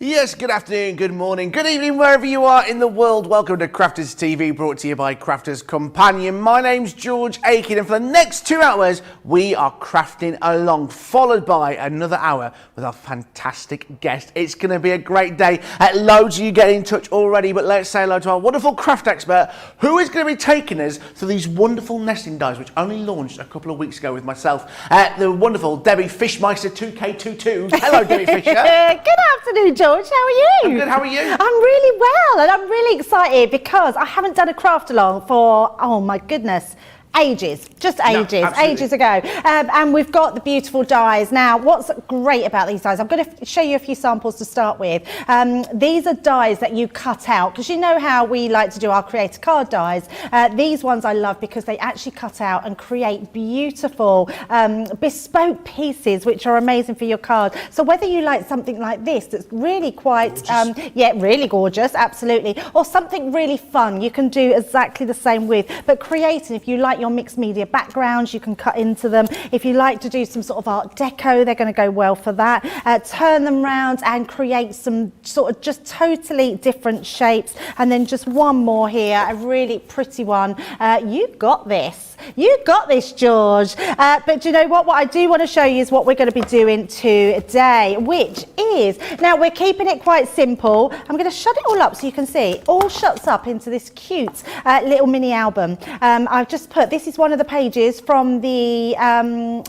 Yes, good afternoon, good morning, good evening, wherever you are in the world. Welcome to Crafters TV, brought to you by Crafters Companion. My name's George Akid, and for the next 2 hours, we are crafting along, followed by another hour with our fantastic guest. It's going to be a great day. Loads of you getting in touch already, but let's say hello to our wonderful craft expert, who is going to be taking us through these wonderful nesting dies, which only launched a couple of weeks ago with myself, the wonderful Debbie Fishmeister 2K22. Hello, Debbie Fisher. Good afternoon, George. How are you? I'm good, how are you? I'm really well, and I'm really excited because I haven't done a craft along for, oh my goodness, ages, just ages, ages ago. And we've got the beautiful dies. Now, what's great about these dies, I'm going to show you a few samples to start with. These are dies that you cut out, because you know how we like to do our creator card dies. These ones I love because they actually cut out and create beautiful bespoke pieces, which are amazing for your card. So whether you like something like this, that's really quite, really gorgeous, absolutely, or something really fun, you can do exactly the same with. But creating, if you like your mixed media backgrounds, you can cut into them. If you like to do some sort of art deco, they're going to go well for that. Turn them round and create some sort of just totally different shapes. And then just one more here, a really pretty one. You've got this. You got this, George. But do you know what? What I do want to show you is what we're going to be doing today, which is, now we're keeping it quite simple. I'm going to shut it all up so you can see. It all shuts up into this cute little mini album. I've just put, this is one of the pages from the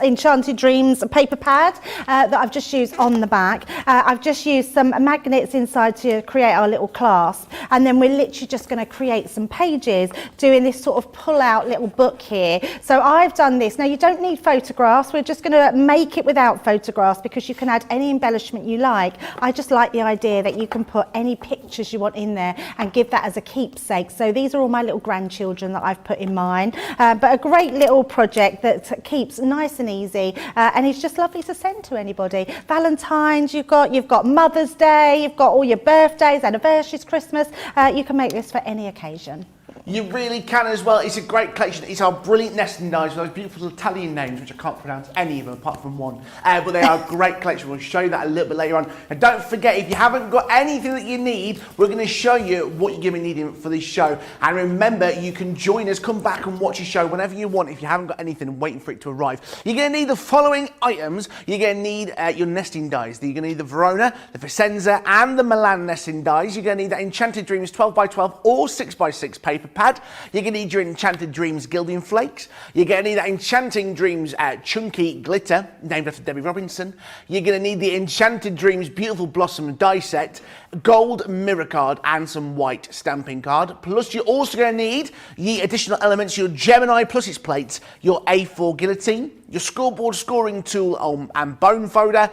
Enchanted Dreams paper pad that I've just used on the back. I've just used some magnets inside to create our little clasp. And then we're literally just going to create some pages doing this sort of pull out little book here. So I've done this. Now you don't need photographs. We're just going to make it without photographs because you can add any embellishment you like. I just like the idea that you can put any pictures you want in there and give that as a keepsake. So these are all my little grandchildren that I've put in mine. But a great little project that keeps nice and easy, and it's just lovely to send to anybody. Valentine's, you've got Mother's Day, you've got all your birthdays, anniversaries, Christmas. You can make this for any occasion. You really can as well. It's a great collection. It's our brilliant nesting dies with those beautiful Italian names, which I can't pronounce any of them apart from one. But they are a great collection. We'll show you that a little bit later on. And don't forget, if you haven't got anything that you need, we're going to show you what you're going to be needing for this show. And remember, you can join us, come back and watch your show whenever you want if you haven't got anything waiting for it to arrive. You're going to need the following items. You're going to need your nesting dies. You're going to need the Verona, the Vicenza and the Milan nesting dies. You're going to need that Enchanted Dreams 12x12 or 6x6 paper pad. You're going to need your Enchanted Dreams gilding flakes. You're going to need that Enchanting Dreams chunky glitter, named after Debbie Robinson. You're going to need the Enchanted Dreams beautiful blossom die set, gold mirror card and some white stamping card. Plus you're also going to need the additional elements, your Gemini plus its plates, your A4 guillotine, your scoreboard scoring tool and bone folder.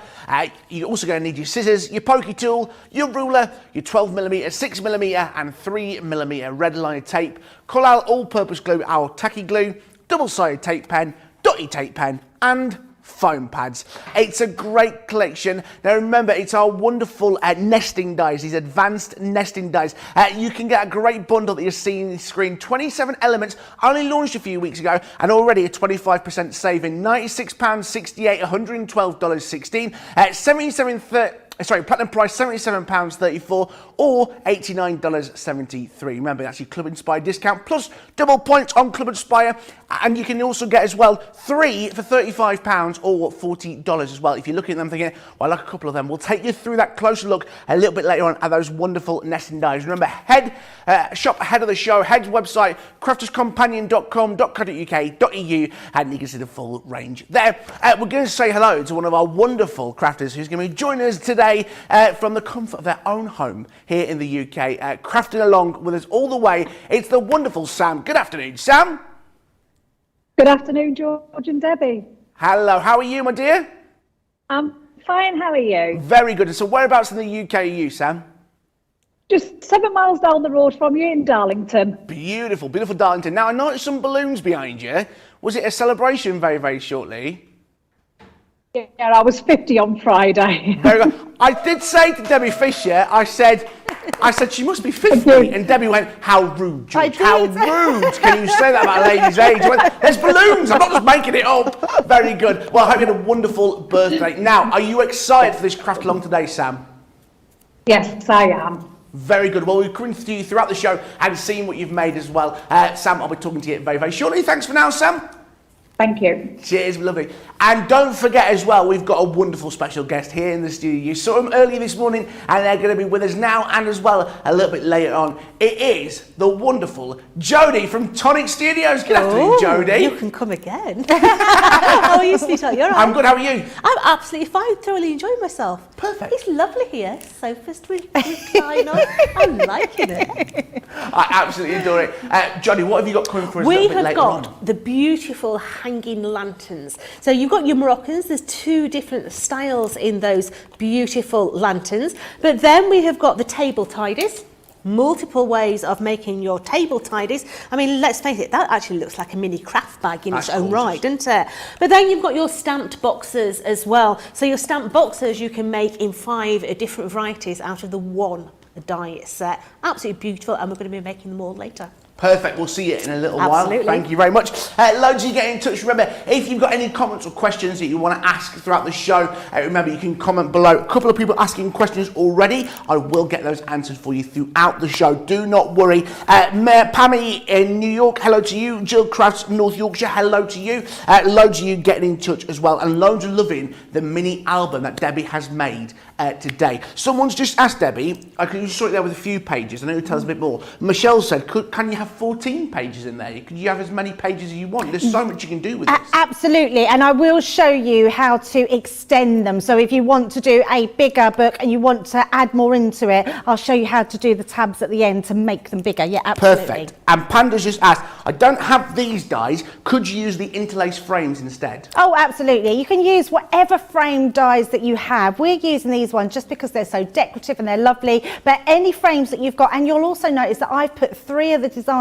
You're also going to need your scissors, your pokey tool, your ruler, your 12mm, 6mm and 3mm red liner tape, Collal all-purpose glue, our tacky glue, double-sided tape pen, dotty tape pen and foam pads. It's a great collection. Now remember, it's our wonderful nesting dies, these advanced nesting dies. You can get a great bundle that you're seeing on the screen. 27 elements, only launched a few weeks ago, and already a 25% saving. £96.68, $112.16, platinum price £77.34 or $89.73. Remember, that's your Club Inspire discount plus double points on Club Inspire, and you can also get as well 3 for £35 or $40 as well. If you're looking at them thinking, well, I like a couple of them, we'll take you through that closer look a little bit later on at those wonderful nesting dies. Remember, shop ahead of the show, head to the website crafterscompanion.com.co.uk.eu, and you can see the full range there. We're going to say hello to one of our wonderful crafters who's going to be joining us today from the comfort of their own home here in the UK, crafting along with us all the way. It's the wonderful Sam. Good afternoon, Sam. Good afternoon, George and Debbie. Hello, how are you, my dear? I'm fine, how are you? Very good. So whereabouts in the UK are you, Sam? Just 7 miles down the road from you in Darlington. Beautiful, beautiful Darlington. Now, I noticed some balloons behind you. Was it a celebration very, very shortly? Yeah, I was 50 on Friday. Very good. I did say to Debbie Fisher, I said she must be 50, and Debbie went, how rude, George, how rude can you say that about a lady's age? I went, there's balloons, I'm not just making it up. Very good. Well, I hope you had a wonderful birthday. Now, are you excited for this craft along today, Sam? Yes, I am. Very good. Well, we've come to you throughout the show and seen what you've made as well. Sam, I'll be talking to you very, very shortly. Thanks for now, Sam. Thank you. Cheers, lovely. And don't forget as well, we've got a wonderful special guest here in the studio. You saw them earlier this morning and they're going to be with us now and as well a little bit later on. It is the wonderful Jodie from Tonic Studios. Good afternoon, Jodie. You can come again. How are you, sweetheart? You're right. I'm good, how are you? I'm absolutely fine, thoroughly enjoying myself. Perfect. It's lovely here. Sofas with recline on. I'm liking it. I absolutely adore it. Jodie, what have you got coming for us a We little bit have later got on? the beautiful hanging lanterns. So you've got your Moroccans. There's two different styles in those beautiful lanterns. But then we have got the table tidies. Multiple ways of making your table tidies. I mean, let's face it, that actually looks like a mini craft bag in its own right, doesn't it? But then you've got your stamped boxes as well. So your stamped boxes you can make in 5 different varieties out of the one die set. Absolutely beautiful, and we're going to be making them all later. Perfect. We'll see you in a little Absolutely. while. Thank you very much. Loads of you get in touch. Remember, if you've got any comments or questions that you want to ask throughout the show, remember you can comment below. A couple of people asking questions already. I will get those answered for you throughout the show. Do not worry. Pammy in New York, hello to you. Jill Crafts, North Yorkshire, hello to you. Loads of you getting in touch as well, and loads of loving the mini album that Debbie has made today. Someone's just asked Debbie, I can just sort it there with a few pages. I know it tells a bit more. Michelle said, can you have 14 pages in there? Could you have as many pages as you want? There's so much you can do with this. Absolutely, and I will show you how to extend them. So if you want to do a bigger book and you want to add more into it, I'll show you how to do the tabs at the end to make them bigger. Yeah, absolutely. Perfect. And Panda's just asked, I don't have these dies, could you use the interlace frames instead? Oh, absolutely. You can use whatever frame dies that you have. We're using these ones just because they're so decorative and they're lovely, but any frames that you've got, and you'll also notice that I've put 3 of the designs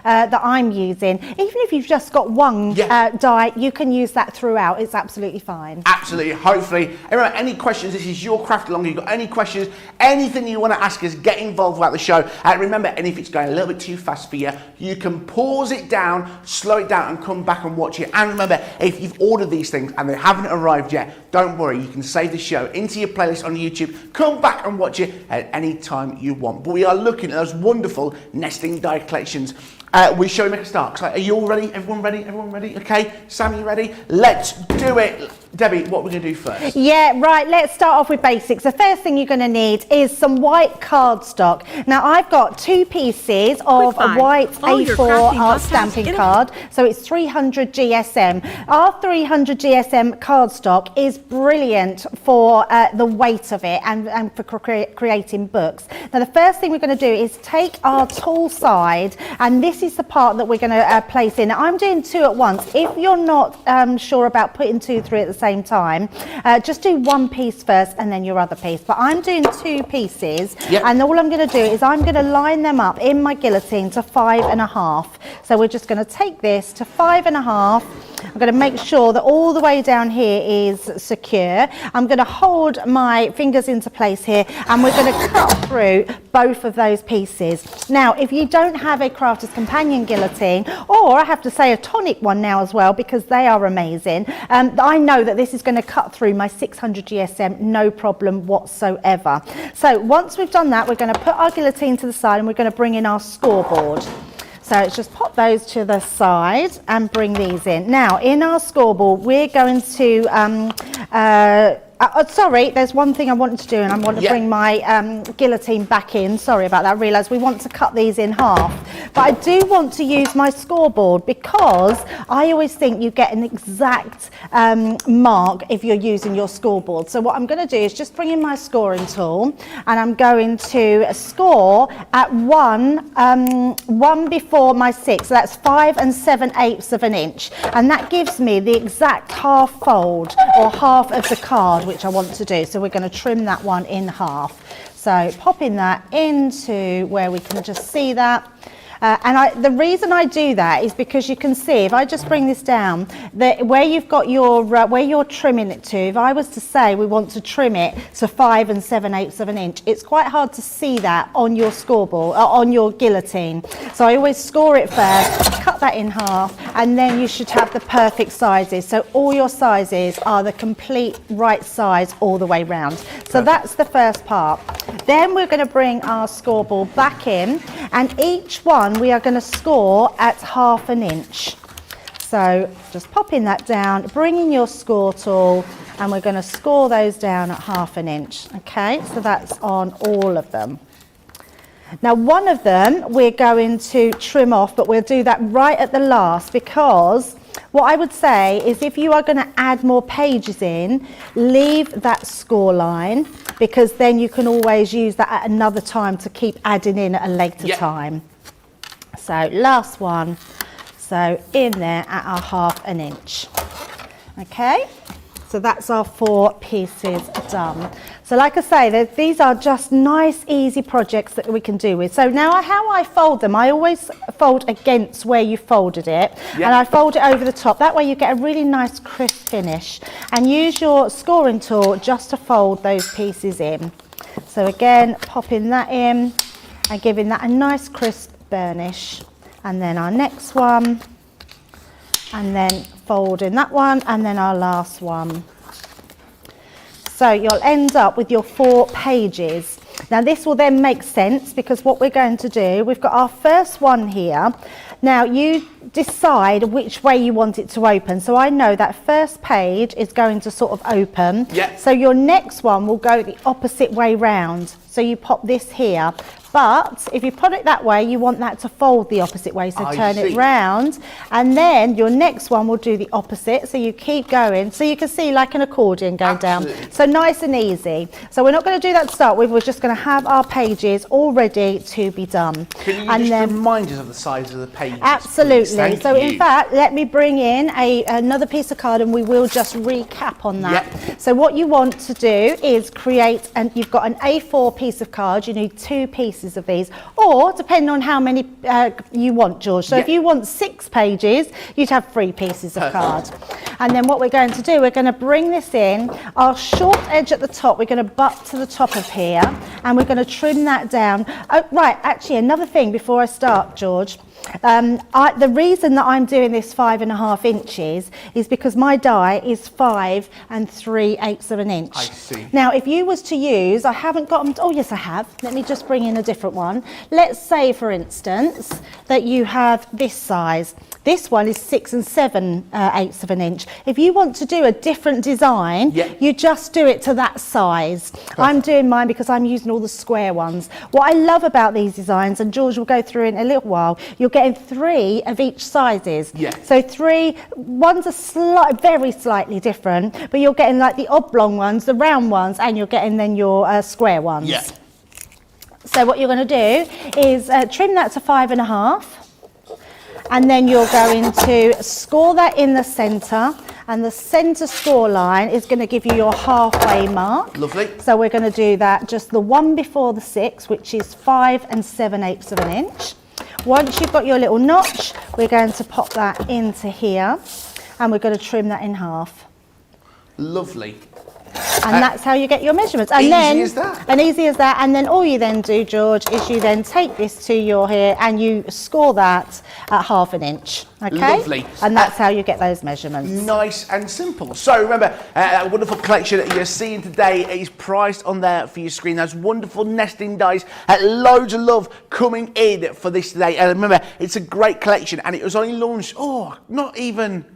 that I'm using. Even if you've just got one die, you can use that throughout. It's absolutely fine. Absolutely. Hopefully. And remember, any questions, this is your craft along. You've got any questions, anything you want to ask us, get involved throughout the show. And remember, and if it's going a little bit too fast for you, you can pause it down, slow it down and come back and watch it. And remember, if you've ordered these things and they haven't arrived yet, don't worry, you can save the show into your playlist on YouTube, come back and watch it at any time you want. But we are looking at those wonderful nesting die collections. We shall make a start. So are you all ready? Everyone ready? Everyone ready? Okay, Sam, you ready? Let's do it. Debbie, what are we going to do first? Yeah, right, let's start off with basics. The first thing you're going to need is some white cardstock. Now, I've got 2 pieces of a white A4 art stamping card, so it's 300 GSM. Our 300 GSM cardstock is brilliant for the weight of it and for creating books. Now, the first thing we're going to do is take our tall side, and this is the part that we're going to place in. Now, I'm doing 2 at once. If you're not sure about putting 2, 3 at the same time, just do 1 piece first and then your other piece, but I'm doing 2 pieces. And all I'm going to do is I'm going to line them up in my guillotine to 5.5. So we're just going to take this to 5.5. I'm going to make sure that all the way down here is secure. I'm going to hold my fingers into place here, and we're going to cut through both of those pieces. Now, if you don't have a Crafter's Companion guillotine, or I have to say a Tonic one now as well, because they are amazing, I know that this is going to cut through my 600 GSM, no problem whatsoever. So once we've done that, we're going to put our guillotine to the side and we're going to bring in our scoreboard. So let's just pop those to the side and bring these in. Now, in our scoreboard, we're going to sorry, there's one thing I wanted to do, and I want to bring my guillotine back in. Sorry about that. I realised we want to cut these in half. But I do want to use my scoreboard because I always think you get an exact mark if you're using your scoreboard. So what I'm going to do is just bring in my scoring tool, and I'm going to score at 1 before my 6. So that's 5 7/8 of an inch. And that gives me the exact half fold, or half of the card, which I want to do. So we're going to trim that one in half. So popping that into where we can just see that. The reason I do that is because you can see, if I just bring this down, that where you've got your, where you're trimming it to, if I was to say we want to trim it to 5 7/8 of an inch, it's quite hard to see that on your scoreboard, on your guillotine. So I always score it first, cut that in half, and then you should have the perfect sizes. So all your sizes are the complete right size all the way round. So that's the first part. Then we're going to bring our scoreboard back in, and each one we are going to score at 1/2 inch. So just popping that down, bringing your score tool, and we're going to score those down at 1/2 inch. Okay, so that's on all of them. Now one of them we're going to trim off, but we'll do that right at the last, because what I would say is if you are going to add more pages in, leave that score line, because then you can always use that at another time to keep adding in at a later time. So last one, so in there at our 1/2 inch. Okay, so that's our 4 pieces done. So like I say, these are just nice, easy projects that we can do with. So now how I fold them, I always fold against where you folded it, and I fold it over the top. That way you get a really nice crisp finish, and use your scoring tool just to fold those pieces in. So again, popping that in and giving that a nice crisp burnish. And then our next one, and then folding that one, and then our last one. So you'll end up with your 4 pages. Now this will then make sense, because what we're going to do, we've got our first one here. Now you decide which way you want it to open. So I know that first page is going to sort of open. So your next one will go the opposite way round. So you pop this here. But if you put it that way, you want that to fold the opposite way, so turn it round, and then your next one will do the opposite, so you keep going, so you can see like an accordion going down. So nice and easy. So we're not going to do that to start with, we're just going to have our pages all ready to be done. Can you just remind us of the size of the pages? Absolutely. So in fact, let me bring in another piece of card, and we will just recap on that. So what you want to do is create, and you've got an A4 piece of card, you need 2 pieces of these, or depending on how many you want, George. So if you want 6 pages, you'd have 3 pieces of card. And then what we're going to do, we're going to bring this in, our short edge at the top, we're going to butt to the top of here, and we're going to trim that down. Oh, right, actually another thing before I start, George. The reason that I'm doing this 5 1/2 inches is because my die is 5 3/8 of an inch. I see. Now, if you was to use, I haven't got them. Oh, yes, I have. Let me just bring in a different one. Let's say, for instance, that you have this size. This one is 6 7/8 of an inch. If you want to do a different design, you just do it to that size. I'm doing mine because I'm using all the square ones. What I love about these designs, and George will go through in a little while, you're getting 3 of each sizes. So 3, ones are very slightly different, but you're getting like the oblong ones, the round ones, and you're getting then your square ones. So what you're going to do is trim that to 5 1/2. And then you're going to score that in the centre, and the centre score line is going to give you your halfway mark. Lovely. So we're going to do that just the one before the 6, which is 5 7/8 of an inch. Once you've got your little notch, we're going to pop that into here, and we're going to trim that in half. Lovely. And that's how you get your measurements. And easy as that. And easy as that. And then all you then do, George, is you then take this to your here and you score that at 1/2 inch. Okay? Lovely. And that's how you get those measurements. Nice and simple. So remember, that wonderful collection that you're seeing today is priced on there for your screen. Those wonderful nesting dies. Loads of love coming in for this today. And remember, it's a great collection, and it was only launched, not even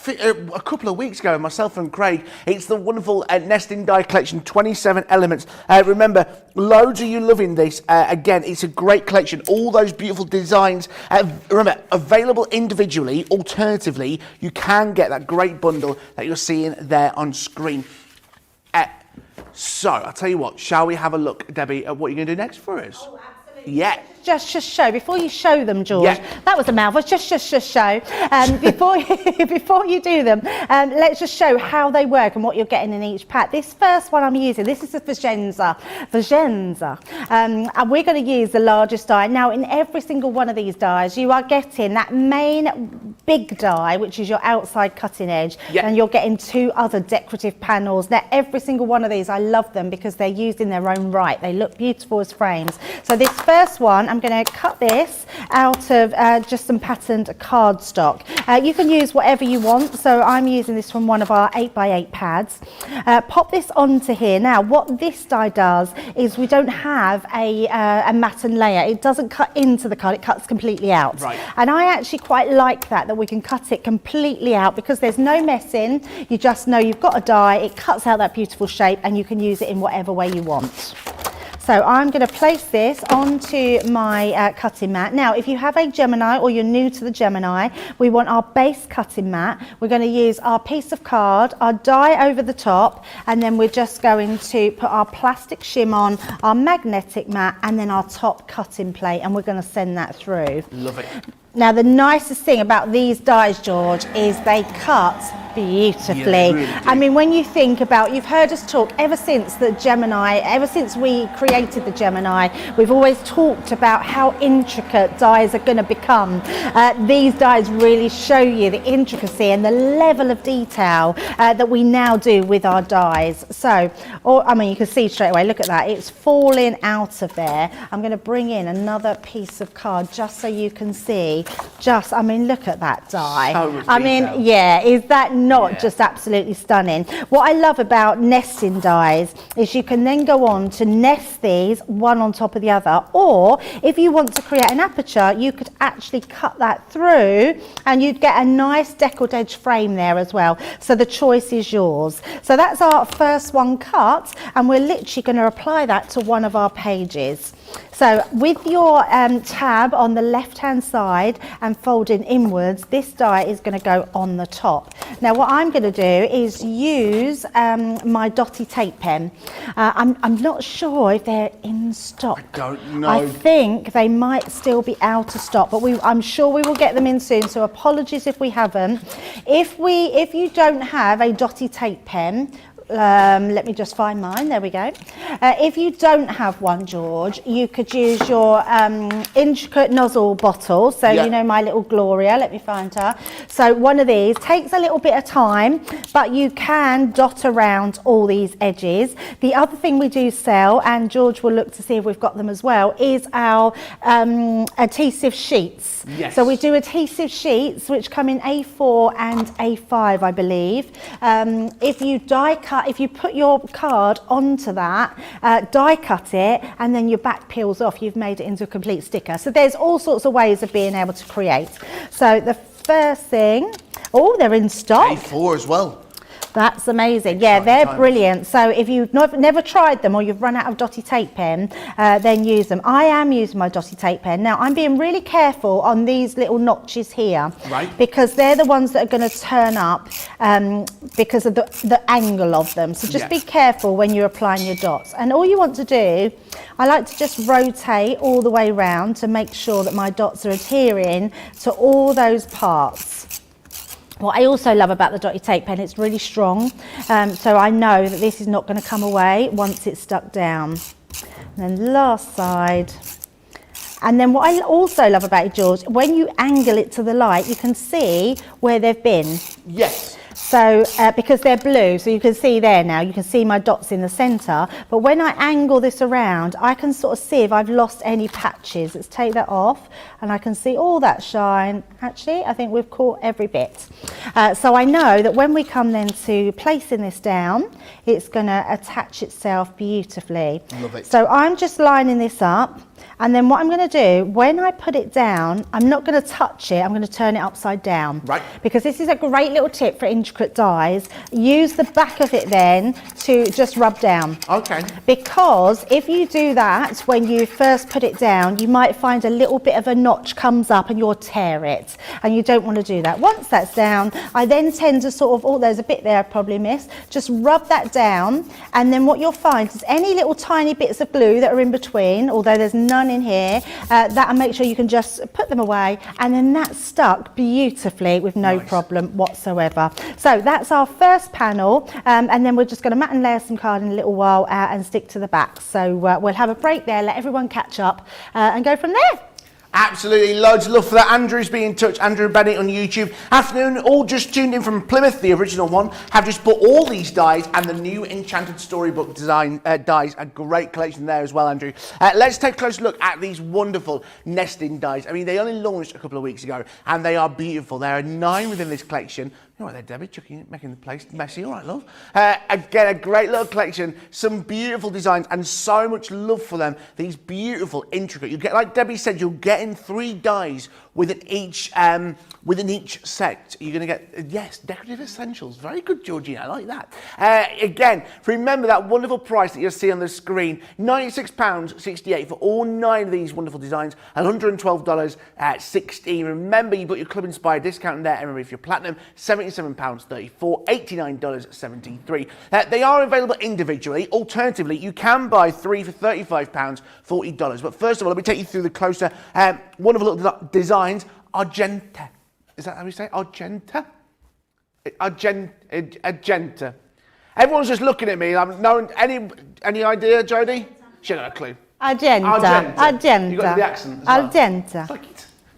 a couple of weeks ago, myself and Craig. It's the wonderful nesting die collection, 27 elements. Remember, loads of you loving this. Again, it's a great collection. All those beautiful designs. Remember, available individually. Alternatively, you can get that great bundle that you're seeing there on screen. So, I'll tell you what, shall we have a look, Debbie, at what you're going to do next for us? Oh, absolutely. Yeah. just show, before you show them, George, Yeah. that was a mouthful, just show, before you do them, let's just show how they work and what you're getting in each pack. This first one I'm using, this is the Vagenza, and we're going to use the largest die. Now, in every single one of these dies, you are getting that main big die, which is your outside cutting edge, and you're getting 2 other decorative panels. Now, every single one of these, I love them because they're used in their own right. They look beautiful as frames. So this first one, I'm going to cut this out of just some patterned cardstock. You can use whatever you want, so I'm using this from one of our 8x8 pads. Pop this onto here. Now, what this die does is we don't have a matten layer. It doesn't cut into the card, it cuts completely out. Right. And I actually quite like that we can cut it completely out because there's no messing. You just know you've got a die, it cuts out that beautiful shape, and you can use it in whatever way you want. So I'm going to place this onto my cutting mat. Now, if you have a Gemini or you're new to the Gemini, we want our base cutting mat. We're going to use our piece of card, our die over the top, and then we're just going to put our plastic shim on, our magnetic mat, and then our top cutting plate, and we're going to send that through. Love it. Now, the nicest thing about these dies, George, is they cut beautifully. Yeah, really do. I mean, when you think about, you've heard us talk ever since the Gemini, ever since we created the Gemini, we've always talked about how intricate dies are going to become. These dies really show you the intricacy and the level of detail that we now do with our dies. So, I mean, you can see straight away, look at that, it's falling out of there. I'm going to bring in another piece of card just so you can see. I mean, look at that die. So much I mean, detail. yeah, is that not just absolutely stunning? What I love about nesting dies is you can then go on to nest these one on top of the other, or if you want to create an aperture, you could actually cut that through and you'd get a nice deckled edge frame there as well. So the choice is yours. So that's our first one cut, and we're literally going to apply that to one of our pages. So with your tab on the left hand side and folding inwards, this die is going to go on the top. Now what I'm going to do is use my dotty tape pen. I'm not sure if they're in stock. I don't know. I think they might still be out of stock, but I'm sure we will get them in soon, so apologies if we haven't. If you don't have a dotty tape pen, let me just find mine, there we go. If you don't have one, George, you could use your intricate nozzle bottle. So you know my little Gloria, let me find her. So one of these takes a little bit of time, but you can dot around all these edges. The other thing we do sell, and George will look to see if we've got them as well, is our adhesive sheets. Yes. So we do adhesive sheets which come in A4 and A5, I believe. If you die cut, if you put your card onto that, die cut it, and then your back peels off, you've made it into a complete sticker. So there's all sorts of ways of being able to create. So the first thing, oh, they're in stock. A4 as well. That's amazing. Yeah, they're brilliant. So if you've never tried them or you've run out of dotty tape pen, then use them. I am using my dotty tape pen. Now, I'm being really careful on these little notches here, because they're the ones that are going to turn up because of the angle of them. So just be careful when you're applying your dots. And all you want to do, I like to just rotate all the way around to make sure that my dots are adhering to all those parts. What I also love about the dotty tape pen, it's really strong, so I know that this is not going to come away once it's stuck down. And then last side. And then what I also love about it, George, when you angle it to the light, you can see where they've been. Yes. So, because they're blue, so you can see there now, you can see my dots in the centre, but when I angle this around, I can sort of see if I've lost any patches. Let's take that off, and I can see all that shine. Actually, I think we've caught every bit. So I know that when we come then to placing this down, it's going to attach itself beautifully. Love it. So I'm just lining this up. And then what I'm going to do, when I put it down, I'm not going to touch it, I'm going to turn it upside down. Right. Because this is a great little tip for intricate dies. Use the back of it then to just rub down. Okay. Because if you do that, when you first put it down, you might find a little bit of a notch comes up and you'll tear it. And you don't want to do that. Once that's down, I then tend to sort of, oh, there's a bit there I probably missed. Just rub that down. And then what you'll find is any little tiny bits of glue that are in between, although there's none in here. That'll make sure you can just put them away, and then that's stuck beautifully with no problem whatsoever. So that's our first panel, and then we're just going to mat and layer some card in a little while and stick to the back. So we'll have a break there, let everyone catch up and go from there. Absolutely, loads of love for that. Andrew's been in touch, Andrew Bennett on YouTube. Afternoon, all just tuned in from Plymouth, the original one, have just bought all these dies and the new Enchanted Storybook design dies. A great collection there as well, Andrew. Let's take a close look at these wonderful nesting dies. I mean, they only launched a couple of weeks ago and they are beautiful. There are 9 within this collection. All right there, Debbie, making the place messy. All right, love. Again, a great little collection, some beautiful designs and so much love for them. These beautiful, intricate. You get, like Debbie said, you'll get in 3 dies within each set. You're going to get, yes, decorative essentials. Very good, Georgina. I like that. Again, remember that wonderful price that you'll see on the screen. £96.68 for all 9 of these wonderful designs. $112.16. Remember, you've got your Club Inspired discount in there. And remember, if you're platinum, £77.34, $89.73. They are available individually. Alternatively, you can buy 3 for £35, $40. But first of all, let me take you through the closer wonderful little designs. Argenta. Is that how we say it? Argenta? Argenta. Everyone's just looking at me. I'm no any idea, Jodie? She don't have a clue. Argenta. You got the accent as well. Argenta.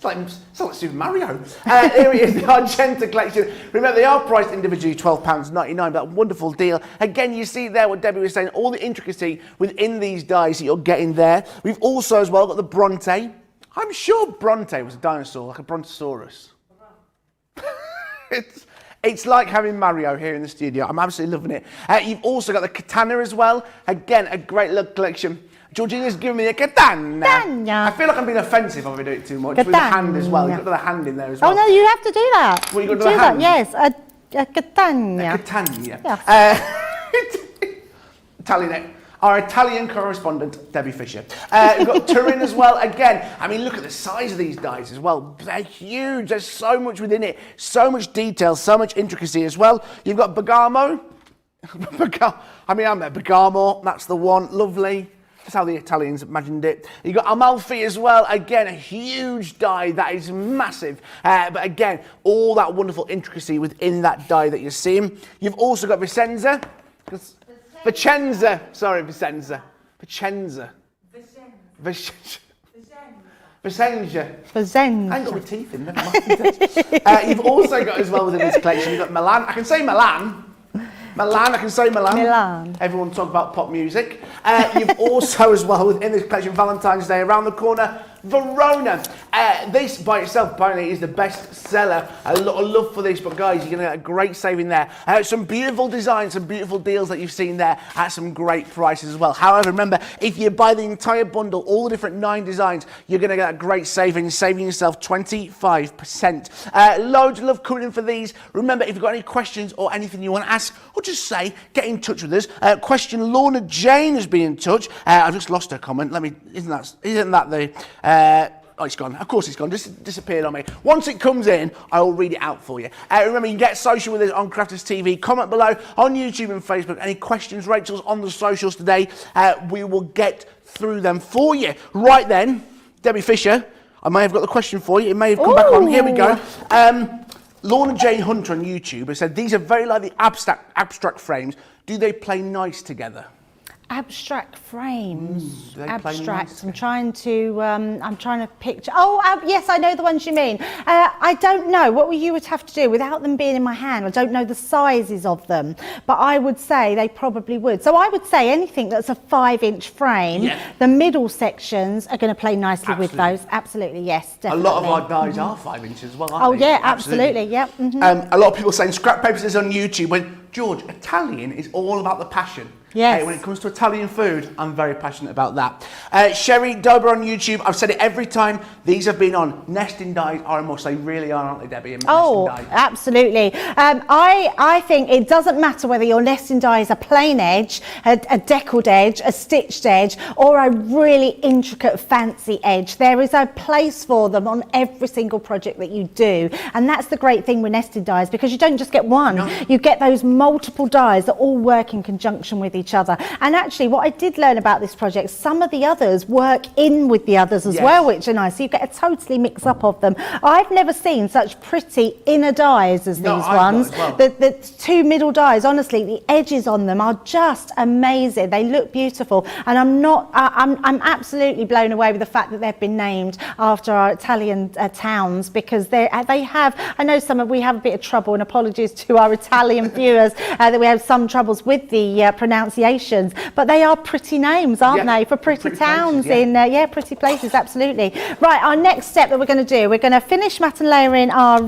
It's like Super Mario. Here it is, the Argenta collection. Remember, they are priced individually £12.99, but wonderful deal. Again, you see there what Debbie was saying, all the intricacy within these dies that you're getting there. We've also as well got the Bronte. I'm sure Bronte was a dinosaur, like a Brontosaurus. It's like having Mario here in the studio. I'm absolutely loving it. You've also got the Katana as well. Again, a great little collection. Georgina's giving me a katana. I feel like I'm being offensive if I do it too much. With the hand as well. You've got the hand in there as well. Oh, no, you have to do that. Well, you've got to do the hand? Yes, a katana. A katana. Yes. Italian. Our Italian correspondent, Debbie Fisher. We've got Turin as well. Again, I mean, look at the size of these dies as well. They're huge. There's so much within it. So much detail, so much intricacy as well. You've got Bergamo. I'm at Bergamo. That's the one. Lovely. That's how the Italians imagined it. You've got Amalfi as well. Again, a huge die that is massive. But again, all that wonderful intricacy within that die that you're seeing. You've also got Vicenza. Vicenza. Sorry, Vicenza. Vicenza. Vicenza. I ain't got my teeth in. Never mind. You've also got as well within this collection, you've got Milan. I can say Milan. I can say Milan. Everyone talk about pop music. You've also as well within this collection, Valentine's Day around the corner, Verona. This by itself apparently is the best seller. A lot of love for this, but guys, you're going to get a great saving there. Some beautiful designs, some beautiful deals that you've seen there at some great prices as well. However, remember, if you buy the entire bundle, all the different 9 designs, you're going to get a great saving yourself 25%. Loads of love coming in for these. Remember, if you've got any questions or anything you want to ask, or just say, get in touch with us. Question Lorna Jane has been in touch. I've just lost her comment. Isn't that the... oh, it's gone. Of course it's gone. Just disappeared on me. Once it comes in, I will read it out for you. Remember, you can get social with us on Crafters TV. Comment below on YouTube and Facebook. Any questions, Rachel's on the socials today. We will get through them for you. Right then, Debbie Fisher, I may have got the question for you. It may have come back on. Here we go. Lorna Jane Hunter on YouTube has said, these are very like the abstract frames. Do they play nice together? Abstract frames. Abstract. I'm trying to picture. Oh, yes, I know the ones you mean. I don't know what you would have to do without them being in my hand. I don't know the sizes of them, but I would say they probably would. So I would say anything that's a 5-inch frame, the middle sections are going to play nicely with those. Absolutely, yes, definitely. A lot of our dies are 5 inches as well, aren't they? Oh, yeah, absolutely. Yep. A lot of people saying Scrap Papers is on YouTube when, George, Italian is all about the passion. Yes. Hey, when it comes to Italian food, I'm very passionate about that. Sherry Dober on YouTube, I've said it every time, these have been on. Nesting dies are a must. They really are, aren't they, Debbie? Oh, absolutely. I think it doesn't matter whether your nesting die is a plain edge, a deckled edge, a stitched edge, or a really intricate fancy edge. There is a place for them on every single project that you do. And that's the great thing with nested dies, because you don't just get one. No. You get those multiple dies that all work in conjunction with each each other. And actually what I did learn about this project, some of the others work in with the others as well, which are nice. So you get a totally mix up of them. I've never seen such pretty inner dies as these ones. Well. The two middle dies, honestly, the edges on them are just amazing. They look beautiful. And I'm absolutely blown away with the fact that they've been named after our Italian towns, because they have, I know we have a bit of trouble, and apologies to our Italian viewers that we have some troubles with the pronunciations, but they are pretty names, aren't they, for pretty towns places, pretty places, absolutely. Right, our next step that we're going to do, we're going to finish matte and layering our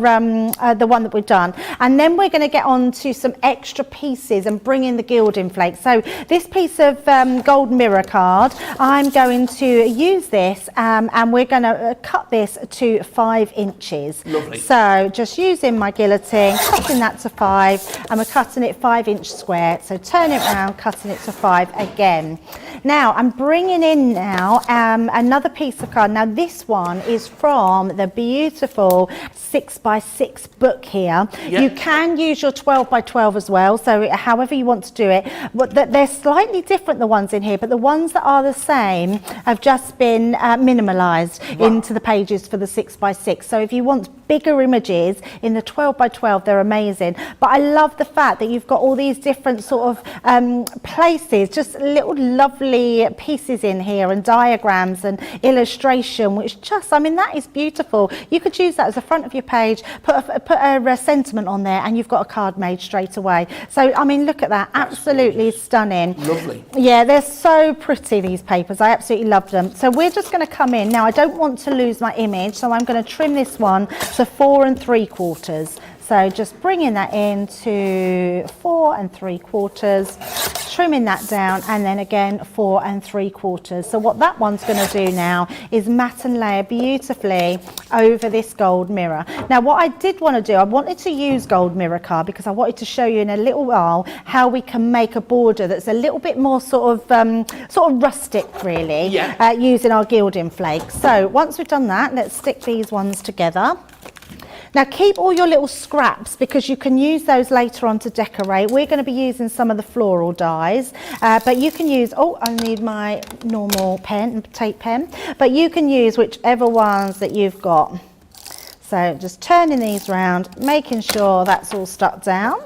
the one that we've done, and then we're going to get on to some extra pieces and bring in the gilding flakes. So this piece of gold mirror card, I'm going to use this and we're going to cut this to 5 inches. Lovely. So just using my guillotine, cutting that to 5, and we're cutting it 5-inch square. So turn it around, cutting it to 5 again. Now I'm bringing in now another piece of card. Now this one is from the beautiful 6x6 book here. You can use your 12x12 as well, so however you want to do it. But they're slightly different, the ones in here, but the ones that are the same have just been minimalised into the pages for the 6x6. So if you want bigger images in the 12x12, they're amazing. But I love the fact that you've got all these different sort of places, just little lovely pieces in here, and diagrams and illustration, which just, I mean, that is beautiful. You could use that as the front of your page, put a sentiment on there, and you've got a card made straight away. So I mean, look at that, absolutely stunning. Lovely. Yeah, they're so pretty, these papers. I absolutely love them. So we're just going to come in now. I don't want to lose my image, so I'm going to trim this one to 4 3/4. So just bringing that in to 4 3/4, trimming that down, and then again 4 3/4. So what that one's going to do now is matte and layer beautifully over this gold mirror. Now what I did want to do, I wanted to use gold mirror card because I wanted to show you in a little while how we can make a border that's a little bit more sort of rustic, really, using our gilding flakes. So once we've done that, let's stick these ones together. Now keep all your little scraps because you can use those later on to decorate. We're going to be using some of the floral dies, but you can use, I need my normal pen, tape pen, but you can use whichever ones that you've got. So just turning these round, making sure that's all stuck down,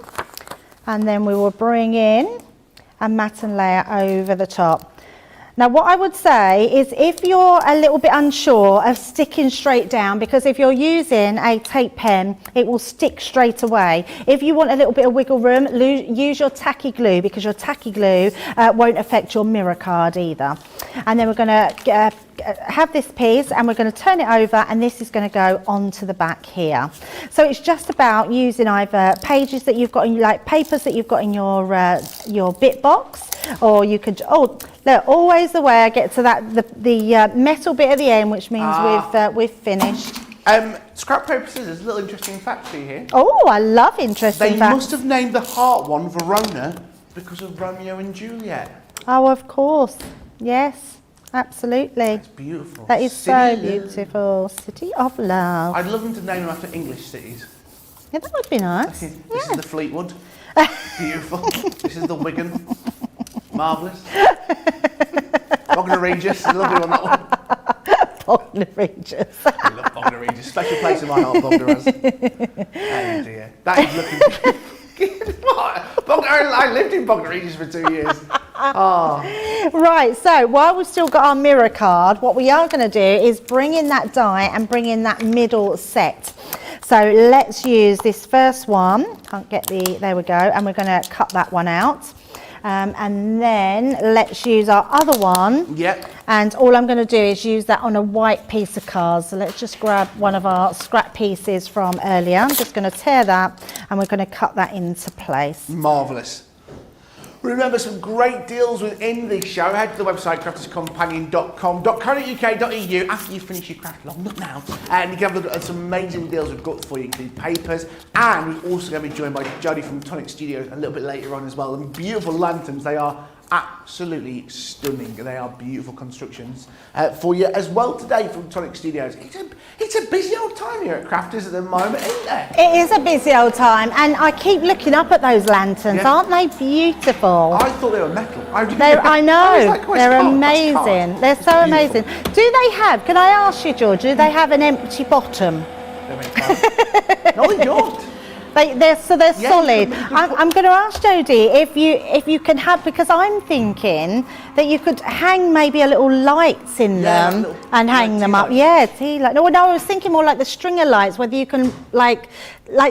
and then we will bring in a matte and layer over the top. Now what I would say is if you're a little bit unsure of sticking straight down, because if you're using a tape pen, it will stick straight away. If you want a little bit of wiggle room, use your tacky glue, because your tacky glue won't affect your mirror card either. And then we're going to have this piece and we're going to turn it over, and this is going to go onto the back here. So it's just about using either pages that you've got in, like papers that you've got in your bit box, or you could, look, always the way I get to that, the metal bit at the end, which means we've finished. Scrap paper scissors, a little interesting fact for you here. Oh, I love interesting facts. They must have named the heart one Verona because of Romeo and Juliet. Oh, of course, yes. Absolutely. It's beautiful. That is so beautiful. City of Love. I'd love them to name them after English cities. Yeah, that would be nice. This is the Fleetwood. Beautiful. This is the Wigan. Marvellous. Bognor Regis. I love you on that one. Bognor Regis. I love Bognor Regis. Special place in my heart, Bognor has. Oh dear. That is looking... I lived in Bognor Regis for 2 years. Right, so while we've still got our mirror card, what we are going to do is bring in that die and bring in that middle set. So let's use this first one. Can't get there we go, and we're going to cut that one out. And then let's use our other one. Yep. And all I'm going to do is use that on a white piece of card. So let's just grab one of our scrap pieces from earlier. I'm just going to tear that, and we're going to cut that into place. Marvellous. Remember, some great deals within the show. Head to the website crafterscompanion.com.co.uk.eu after you finish your craft along. Look now. And you can have a look at some amazing deals we've got for you, including papers. And we're also going to be joined by Jodie from Tonic Studios a little bit later on as well. And beautiful lanterns. They are absolutely stunning. They are beautiful constructions for you as well today from Tonic Studios. It's a busy old time here at Crafters at the moment, isn't there? It is a busy old time, and I keep looking up at those lanterns. Yeah. Aren't they beautiful? I thought they were metal. I know, like, oh, they're it's card, amazing. They're so amazing. Do they have, can I ask you, George, do they have an empty bottom? No, they don't. They're Yeah, solid. I'm going to ask Jodie if you can have, because I'm thinking that you could hang maybe a little lights in them and hang them up. Yeah, tea light. No, I was thinking more like the stringer lights, whether you can like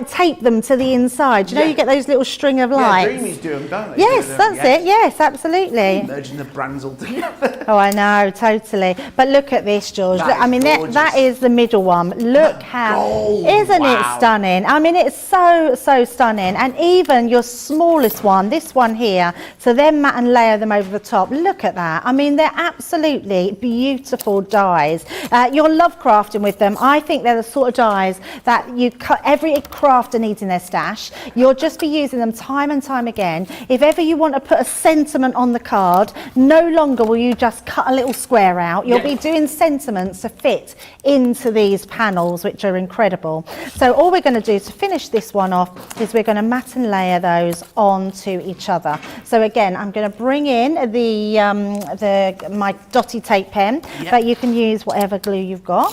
tape them to the inside. You know, you get those little string of lights. Yeah, Dreamies do them, don't they? Yes, that's it. Yes, absolutely. Merging the brands all together. Oh, I know, totally. But look at this, George. That Look, I mean, gorgeous. that is the middle one. Look how, gold, isn't it wow. stunning? I mean, it's so stunning. And even your smallest one, this one here, so then mat and layer them over the top. Look at that. I mean, they're absolutely beautiful dies. You'll love crafting with them. I think they're the sort of dies that you cut every crafter needs in their stash. You'll just be using them time and time again. If ever you want to put a sentiment on the card, no longer will you just cut a little square out. You'll be doing sentiments to fit into these panels, which are incredible. So all we're going to do to finish this one off is we're going to mat and layer those onto each other. So again, I'm going to bring in my dotty tape pen, but you can use whatever glue you've got.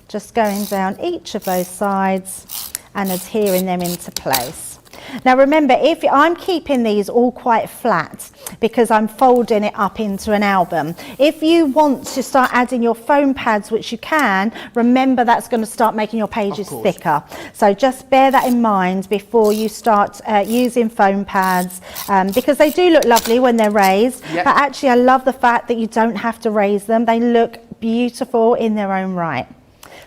Just going down each of those sides and adhering them into place. Now remember, if I'm keeping these all quite flat because I'm folding it up into an album. If you want to start adding your foam pads, which you can, remember that's going to start making your pages thicker. So just bear that in mind before you start using foam pads, because they do look lovely when they're raised. But actually I love the fact that you don't have to raise them. They look beautiful in their own right.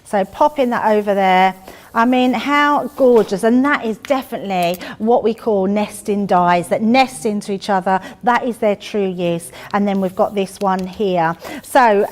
So popping that over there. I mean, how gorgeous. And that is definitely what we call nesting dies that nest into each other. That is their true use. And then we've got this one here. So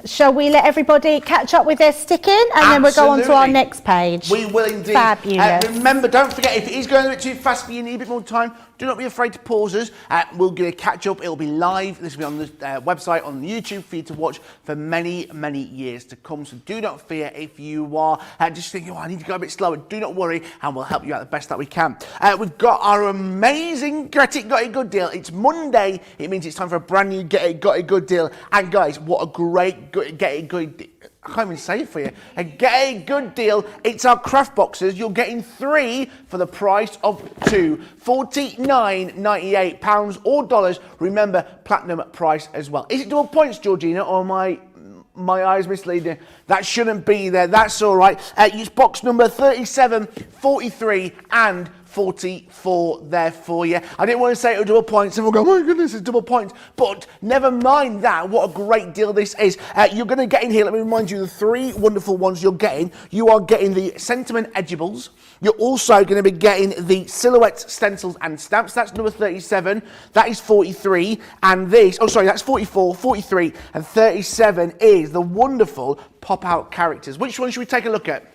shall we let everybody catch up with their sticking? And then we'll go on to our next page. We will indeed. Fabulous. Remember, don't forget, if it is going a bit too fast for you, need a bit more time, do not be afraid to pause us. We'll get a catch up. It'll be live. This will be on the website, on YouTube for you to watch for many, many years to come. So do not fear if you are just thinking, oh, I need to go a bit slower. Do not worry, and we'll help you out the best that we can. We've got our amazing Get It, Got It Good deal. It's Monday. It means it's time for a brand new Get It, Got It Good deal. And guys, what a great Get It Good deal. I can't even say it for you. A Get It Good deal. It's our craft boxes. You're getting 3 for the price of 2. £49.98 or dollars. Remember, platinum price as well. Is it double points, Georgina, or my eyes misleading? That shouldn't be there. That's all right. Use box number 37, 43 and 44 there for you. I didn't want to say it was double points. Everyone go, oh my goodness, it's double points. But never mind that. What a great deal this is. You're going to get in here. Let me remind you the 3 wonderful ones you're getting. You are getting the sentiment edgeables. You're also going to be getting the silhouette stencils and stamps. That's number 37. That is 43. And this, that's 44, 43 and 37 is the wonderful pop-out characters. Which one should we take a look at?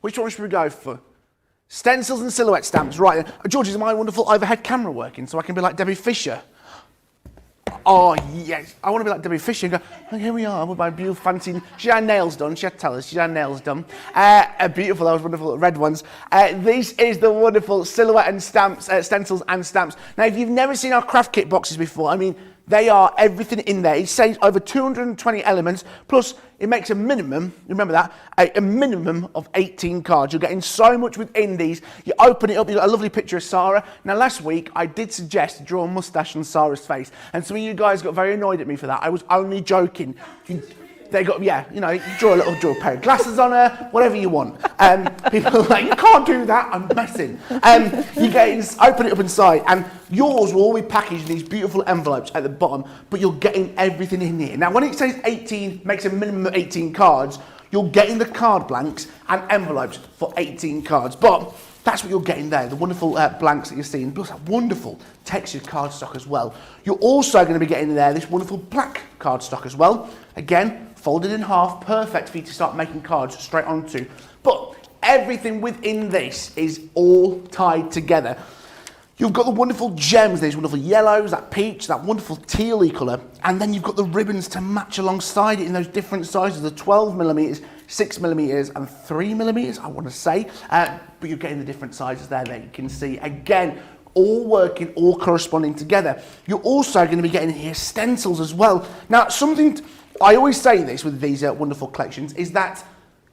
Which one should we go for? Stencils and silhouette stamps, right. George, is my wonderful overhead camera working so I can be like Debbie Fisher? Oh, yes. I want to be like Debbie Fisher and go, oh, here we are with my beautiful fancy... She had her nails done. She had to tell us. She had her nails done. Beautiful. Those wonderful red ones. This is the wonderful silhouette and stamps, stencils and stamps. Now, if you've never seen our craft kit boxes before, I mean, they are everything in there. It says over 220 elements, plus it makes a minimum, remember that, a minimum of 18 cards. You're getting so much within these. You open it up, you've got a lovely picture of Sarah. Now, last week, I did suggest to draw a moustache on Sarah's face, and some of you guys got very annoyed at me for that. I was only joking. They got, draw a pair of glasses on her, whatever you want. People are like, you can't do that, I'm messing. You guys open it up inside, and yours will all be packaged in these beautiful envelopes at the bottom, but you're getting everything in here. Now, when it says 18, makes a minimum of 18 cards, you're getting the card blanks and envelopes for 18 cards. But that's what you're getting there, the wonderful blanks that you're seeing, plus that wonderful textured cardstock as well. You're also going to be getting there this wonderful black cardstock as well. Again, folded in half, perfect for you to start making cards straight onto. But everything within this is all tied together. You've got the wonderful gems, these wonderful yellows, that peach, that wonderful tealy colour, and then you've got the ribbons to match alongside it in those different sizes, the 12mm, 6mm and 3mm, I want to say, but you're getting the different sizes there that you can see. Again, all working, all corresponding together. You're also going to be getting here stencils as well. Now, something, I always say this with these wonderful collections, is that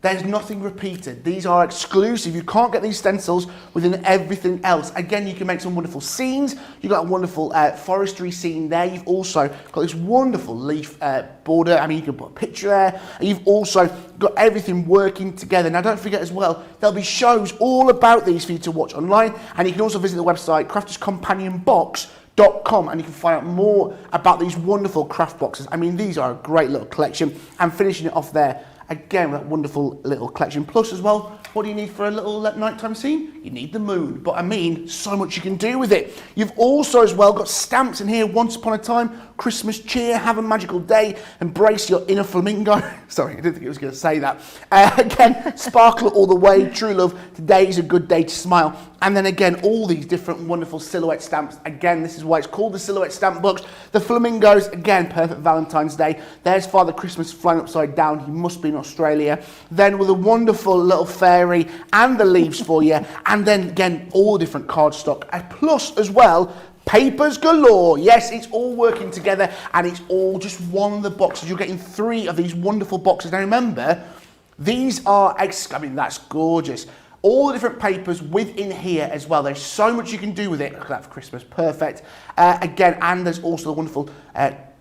there's nothing repeated. These are exclusive. You can't get these stencils within everything else. Again, you can make some wonderful scenes. You've got a wonderful forestry scene there. You've also got this wonderful leaf border. I mean, you can put a picture there. And you've also got everything working together. Now, don't forget as well, there'll be shows all about these for you to watch online. And you can also visit the website, crafterscompanionbox.com, and you can find out more about these wonderful craft boxes. I mean, these are a great little collection. And finishing it off there, again, that wonderful little collection. Plus as well, what do you need for a little nighttime scene? You need the moon. But I mean, so much you can do with it. You've also as well got stamps in here. Once upon a time, Christmas cheer, have a magical day, embrace your inner flamingo. Sorry, I didn't think it was going to say that. Again, sparkle all the way, true love, today is a good day to smile. And then again, all these different wonderful silhouette stamps. Again, this is why it's called the Silhouette Stamp Box. The flamingos, again, perfect Valentine's Day. There's Father Christmas flying upside down. He must be in Australia. Then with a wonderful little fairy and the leaves for you. And then again, all different cardstock. Plus as well, papers galore. Yes, it's all working together and it's all just one of the boxes. You're getting 3 of these wonderful boxes. Now remember, these are, I mean, that's gorgeous. All the different papers within here as well. There's so much you can do with it. Look at that for Christmas, perfect. Again, and there's also the wonderful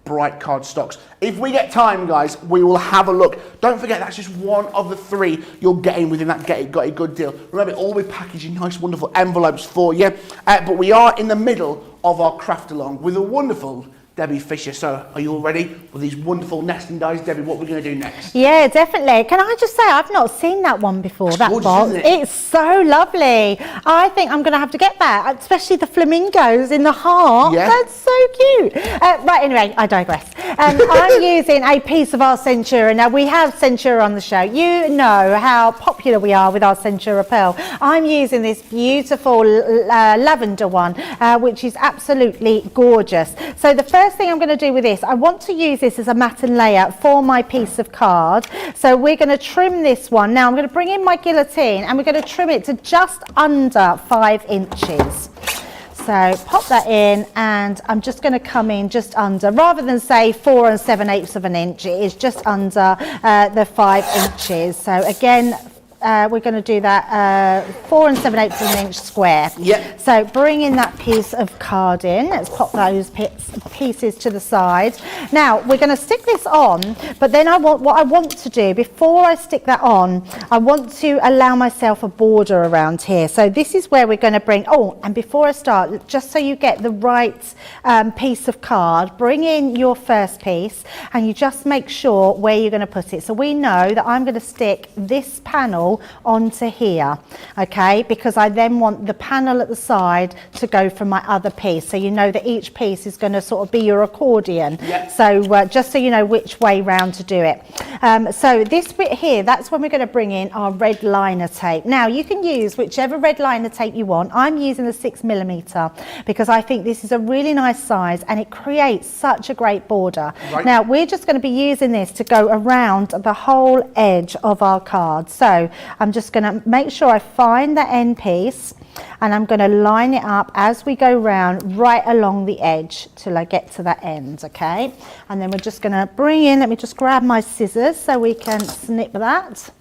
bright cardstocks. If we get time, guys, we will have a look. Don't forget, that's just one of the 3 you're getting within that Get It Got It Good deal. Remember, all be packaged in nice, wonderful envelopes for you. But we are in the middle of our craft along with a wonderful Debbie Fisher. So are you all ready with these wonderful nesting dies? Debbie, what we're going to do next? Yeah, definitely. Can I just say, I've not seen that one before, It's that gorgeous, box. isn't it? It's so lovely. I think I'm going to have to get that, especially the flamingos in the heart. Yeah. That's so cute. Right, anyway, I digress. I'm using a piece of our Centura. Now, we have Centura on the show. You know how popular we are with our Centura Pearl. I'm using this beautiful lavender one, which is absolutely gorgeous. So the first thing I'm going to do with this, I want to use this as a mat and layout for my piece of card. So we're going to trim this one. Now I'm going to bring in my guillotine and we're going to trim it to just under 5 inches. So pop that in and I'm just going to come in just under, rather than say 4 7/8 of an inch, it is just under the 5 inches. So again, we're going to do that 4 7/8 of an inch square. Yep. So bring in that piece of card in. Let's pop those pieces to the side. Now we're going to stick this on, but then what I want to do before I stick that on, I want to allow myself a border around here. So this is where we're going to bring. Oh, and before I start, just so you get the right piece of card, bring in your first piece, and you just make sure where you're going to put it. So we know that I'm going to stick this panel onto here, okay, because I then want the panel at the side to go from my other piece, so you know that each piece is going to sort of be your accordion. Yep. So just so you know which way round to do it. So this bit here, that's when we're going to bring in our red liner tape. Now you can use whichever red liner tape you want. I'm using the 6mm because I think this is a really nice size and it creates such a great border. Right. Now we're just going to be using this to go around the whole edge of our card. So I'm just going to make sure I find the end piece and I'm going to line it up as we go round right along the edge till I get to that end, okay? And then we're just going to bring in, let me just grab my scissors so we can snip that.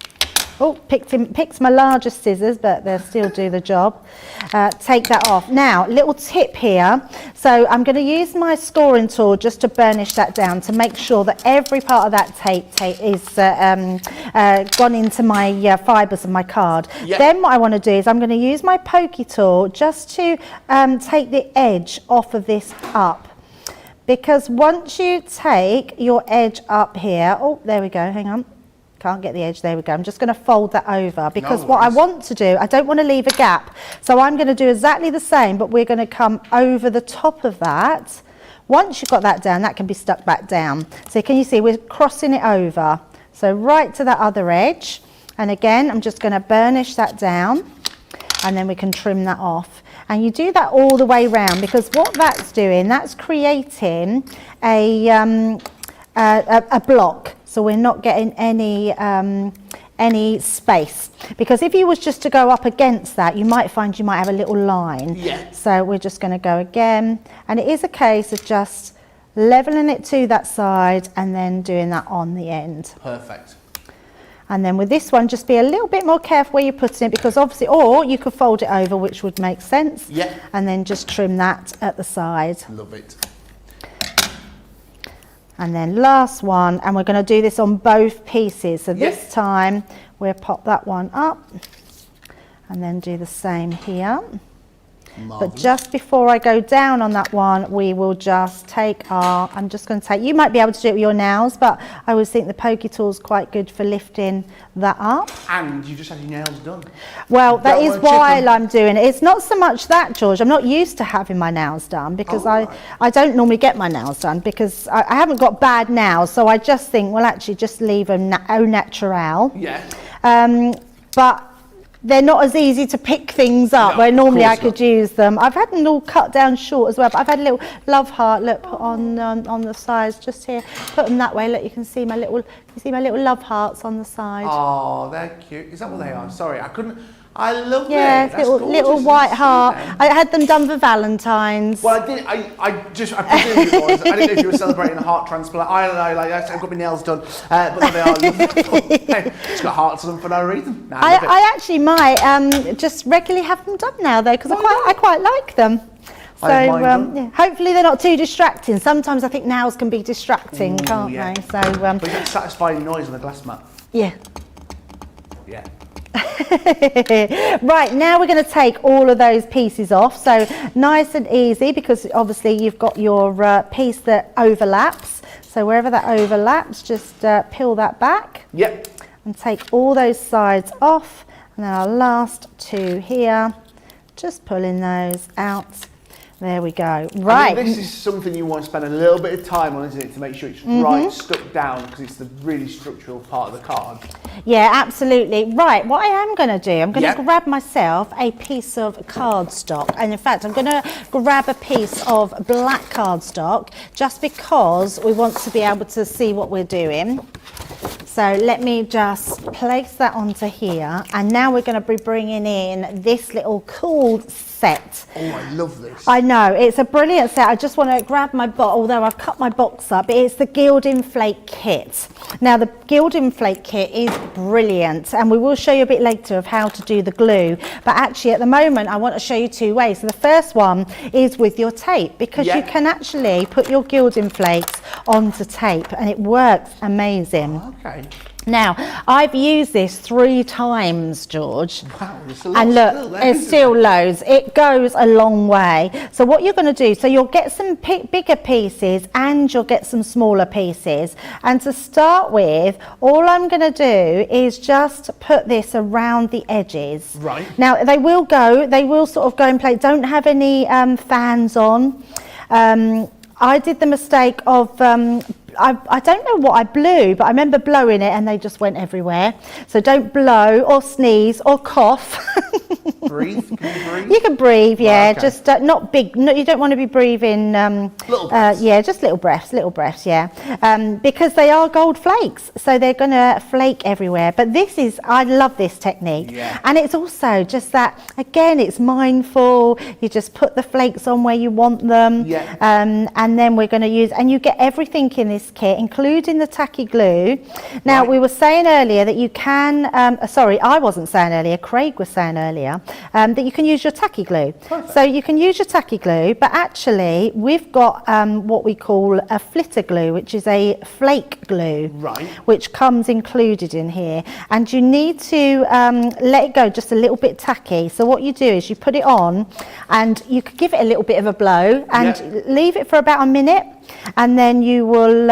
Oh, picked my largest scissors, but they'll still do the job. Take that off. Now, little tip here. So I'm going to use my scoring tool just to burnish that down to make sure that every part of that tape is gone into my fibres of my card. Yep. Then what I want to do is I'm going to use my pokey tool just to take the edge off of this up. Because once you take your edge up here, oh, there we go, hang on. Can't get the edge, there we go. I'm just going to fold that over because what I want to do, I don't want to leave a gap. So I'm going to do exactly the same, but we're going to come over the top of that. Once you've got that down, that can be stuck back down. So can you see we're crossing it over? So right to that other edge. And again, I'm just going to burnish that down and then we can trim that off. And you do that all the way round, because what that's doing, that's creating a block. So we're not getting any space, because if you was just to go up against that, you might find you might have a little line. Yeah. So we're just going to go again, and it is a case of just leveling it to that side and then doing that on the end. Perfect. And then with this one, just be a little bit more careful where you're putting it, because obviously, or you could fold it over, which would make sense. Yeah. And then just trim that at the side. Love it. And then last one, and we're going to do this on both pieces. So this time we'll pop that one up and then do the same here. But just before I go down on that one, we will just take our, I'm just going to take, you might be able to do it with your nails, but I always think the pokey tool is quite good for lifting that up. And you just had your nails done. Well, that is while I'm doing it. It's not so much that, George. I'm not used to having my nails done, because I don't normally get my nails done, because I haven't got bad nails. So I just think, well, actually just leave them au naturel. Yeah. But they're not as easy to pick things up, where normally I could use them. I've had them all cut down short as well, but I've had a little love heart, look, put on the sides just here. Put them that way. Look, you can see my little love hearts on the side. Oh, they're cute. Is that what they are? Sorry, I couldn't. I love it. Yeah, That's little white heart. I had them done for Valentine's. Well, I did. I presumed it was. I didn't know if you were celebrating a heart transplant. I don't know. Like I've got my nails done, but they are lovely. It's got hearts on them for no reason. Nah, I actually might just regularly have them done now, though, because I quite like them. So yeah, hopefully they're not too distracting. Sometimes I think nails can be distracting, can't they? So but you get satisfying noise on the glass mat. Yeah. Yeah. Right, now we're going to take all of those pieces off. So nice and easy, because obviously you've got your piece that overlaps. So wherever that overlaps, just peel that back. Yep. And take all those sides off. And then our last two here, just pulling those out. There we go. Right. I mean, this is something you want to spend a little bit of time on, isn't it, to make sure it's right stuck down, because it's the really structural part of the card. Yeah, absolutely. Right, what I am going to do, I'm going to grab myself a piece of cardstock. And in fact, I'm going to grab a piece of black cardstock, just because we want to be able to see what we're doing. So let me just place that onto here. And now we're going to be bringing in this little cool set. Oh, I love this. I know, it's a brilliant set. I just want to grab my box, although I've cut my box up. It's the Gilding Flake Kit. Now, the Gilding Flake Kit is brilliant, and we will show you a bit later of how to do the glue. But actually, at the moment, I want to show you two ways. So the first one is with your tape, because you can actually put your gilding flakes onto tape, and it works amazing. Okay. Now, I've used this 3 times, George. Wow, there's a lot. And look, there's still loads. It goes a long way. So what you're going to do, so you'll get some bigger pieces and you'll get some smaller pieces. And to start with, all I'm going to do is just put this around the edges. Right. Now, they will sort of go in place. Don't have any fans on. I did the mistake of I don't know what I blew, but I remember blowing it and they just went everywhere. So don't blow or sneeze or cough. Breathe? Can you breathe? You can breathe, yeah. Right, okay. Just not big. No, you don't want to be breathing. Little breaths. Yeah, just little breaths, yeah. Because they are gold flakes, so they're going to flake everywhere. But I love this technique. Yeah. And it's also just that, again, it's mindful. You just put the flakes on where you want them. Yeah. And then we're going to use, and you get everything in this kit, including the tacky glue. Now, we were saying earlier that you can, sorry, I wasn't saying earlier, Craig was saying earlier, that you can use your tacky glue. Perfect. So you can use your tacky glue, but actually we've got what we call a flitter glue, which is a flake glue, which comes included in here. And you need to let it go just a little bit tacky. So what you do is you put it on and you could give it a little bit of a blow and leave it for about a minute. And then you will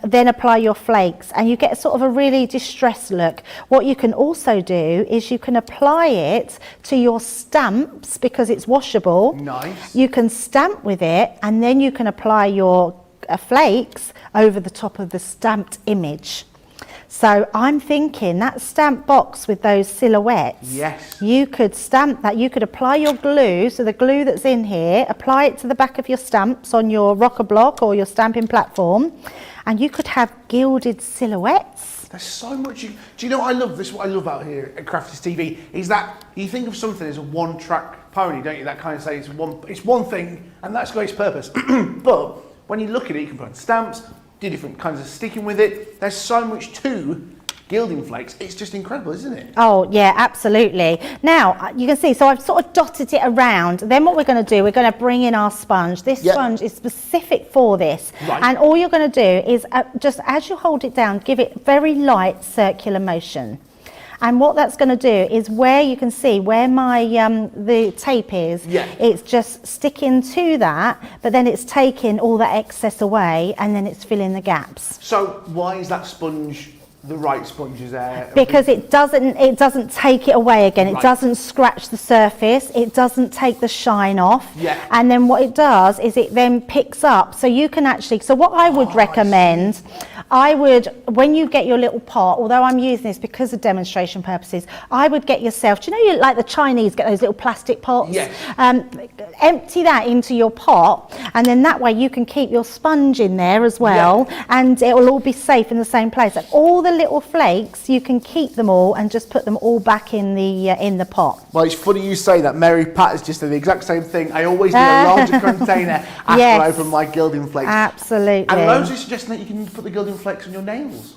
then apply your flakes and you get sort of a really distressed look. What you can also do is you can apply it to your stamps because it's washable. Nice. You can stamp with it and then you can apply your flakes over the top of the stamped image. So I'm thinking that stamp box with those silhouettes, yes, you could stamp that, you could apply your glue, so the glue that's in here, apply it to the back of your stamps on your rocker block or your stamping platform, and you could have gilded silhouettes. There's so much. Do you know what I love? This is what I love out here at Crafty's TV, is that you think of something as a one-track pony, don't you? That kind of say it's one thing, and that's got its purpose. But when you look at it, you can put on stamps, do different kinds of sticking with it. There's so much to gilding flakes. It's just incredible, isn't it? Oh yeah, absolutely. Now you can see, so I've sort of dotted it around. Then what we're going to do, we're going to bring in our sponge. This sponge is specific for this, and all you're going to do is just as you hold it down, give it very light circular motion. And what that's going to do is where you can see where my the tape is, it's just sticking to that, but then it's taking all the excess away, and then it's filling the gaps. So why is that sponge the right sponge? Is there? Because it doesn't take it away again. It doesn't scratch the surface. It doesn't take the shine off. Yeah. And then what it does is it then picks up. So you can actually. So what I would recommend, I would, when you get your little pot, although I'm using this because of demonstration purposes, I would get yourself. Do you know, like the Chinese get those little plastic pots? Yes. Empty that into your pot, and then that way you can keep your sponge in there as well, and it will all be safe in the same place. And all the little flakes, you can keep them all and just put them all back in the pot. Well, it's funny you say that. Mary Pat has just done the exact same thing. I always need a larger container after I open my gilding flakes. Absolutely. And loads are suggesting that you can put the gilding flakes on your nails.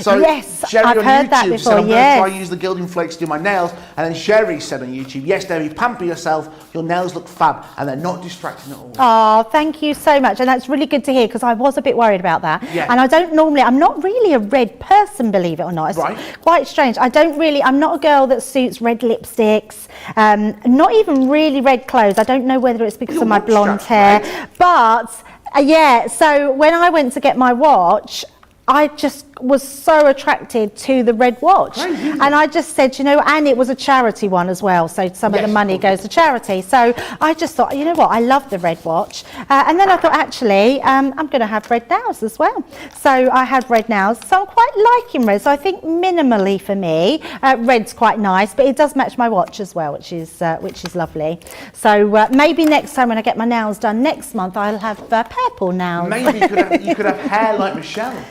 So yes, Sherry I've on heard YouTube that said, before. I'm going to try use the gilding flakes to do my nails, and then Sherry said on YouTube, yes, Debbie, pamper yourself. Your nails look fab, and they're not distracting at all. Oh, thank you so much, and that's really good to hear because I was a bit worried about that. Yeah. And I'm not really a red person, believe it or not. It's quite strange. I'm not a girl that suits red lipsticks, not even really red clothes. I don't know whether it's because of my blonde hair, but yeah. So when I went to get my watch, I just was so attracted to the red watch. And I just said, and it was a charity one as well, so some of the money goes to charity. So I just thought, you know what, I love the red watch. And then I thought, actually, I'm going to have red nails as well. So I had red nails, so I'm quite liking red. So I think minimally for me, red's quite nice, but it does match my watch as well, which is lovely. So maybe next time when I get my nails done next month, I'll have purple nails. Maybe you could have hair like Michelle.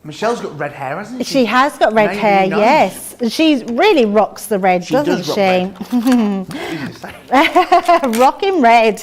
Michelle's got red hair, hasn't she? She has got red hair, yes. She really rocks the red, doesn't she? Rocking red.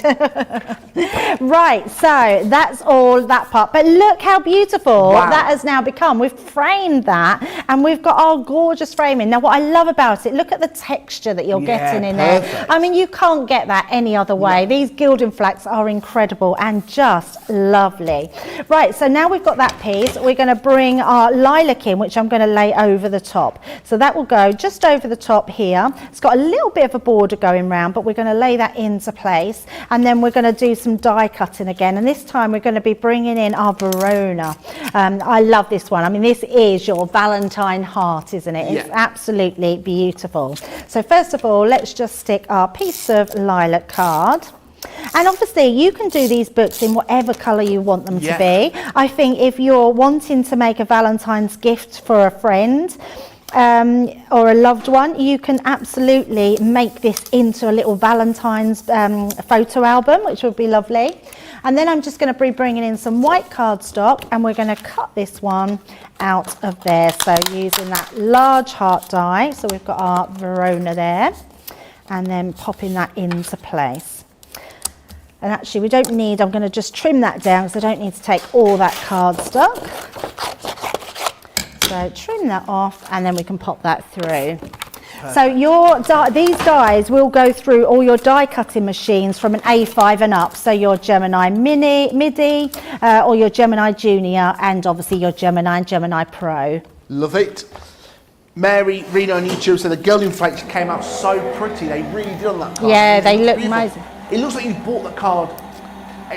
Right, so that's all that part. But look how beautiful that has now become. We've framed that, and we've got our gorgeous framing. Now, what I love about it, look at the texture that you're getting in there. I mean, you can't get that any other way. These gilding flax are incredible and just lovely. Right, so now we've got that piece. We're going to bring our lilac in, which I'm going to lay over the top. So that will go just over the top here. It's got a little bit of a border going round, but we're going to lay that into place, and then we're going to do some die cutting again, and this time we're going to be bringing in our Verona. I love this one. I mean, this is your Valentine heart, isn't it? It's absolutely beautiful. So first of all, let's just stick our piece of lilac card. And obviously you can do these books in whatever colour you want them to be. I think if you're wanting to make a Valentine's gift for a friend or a loved one, you can absolutely make this into a little Valentine's photo album, which would be lovely. And then I'm just going to be bringing in some white cardstock, and we're going to cut this one out of there. So using that large heart die, so we've got our Verona there, and then popping that into place. And actually we don't need, I'm going to just trim that down because I don't need to take all that cardstock. So trim that off, and then we can pop that through. So these dies will go through all your die cutting machines from an A5 and up. So your Gemini MIDI or your Gemini Junior, and obviously your Gemini and Gemini Pro. Love it. Mary Reno on YouTube said the gilding flakes came out so pretty. They really did on that card. Yeah, they look amazing. It looks like you bought the card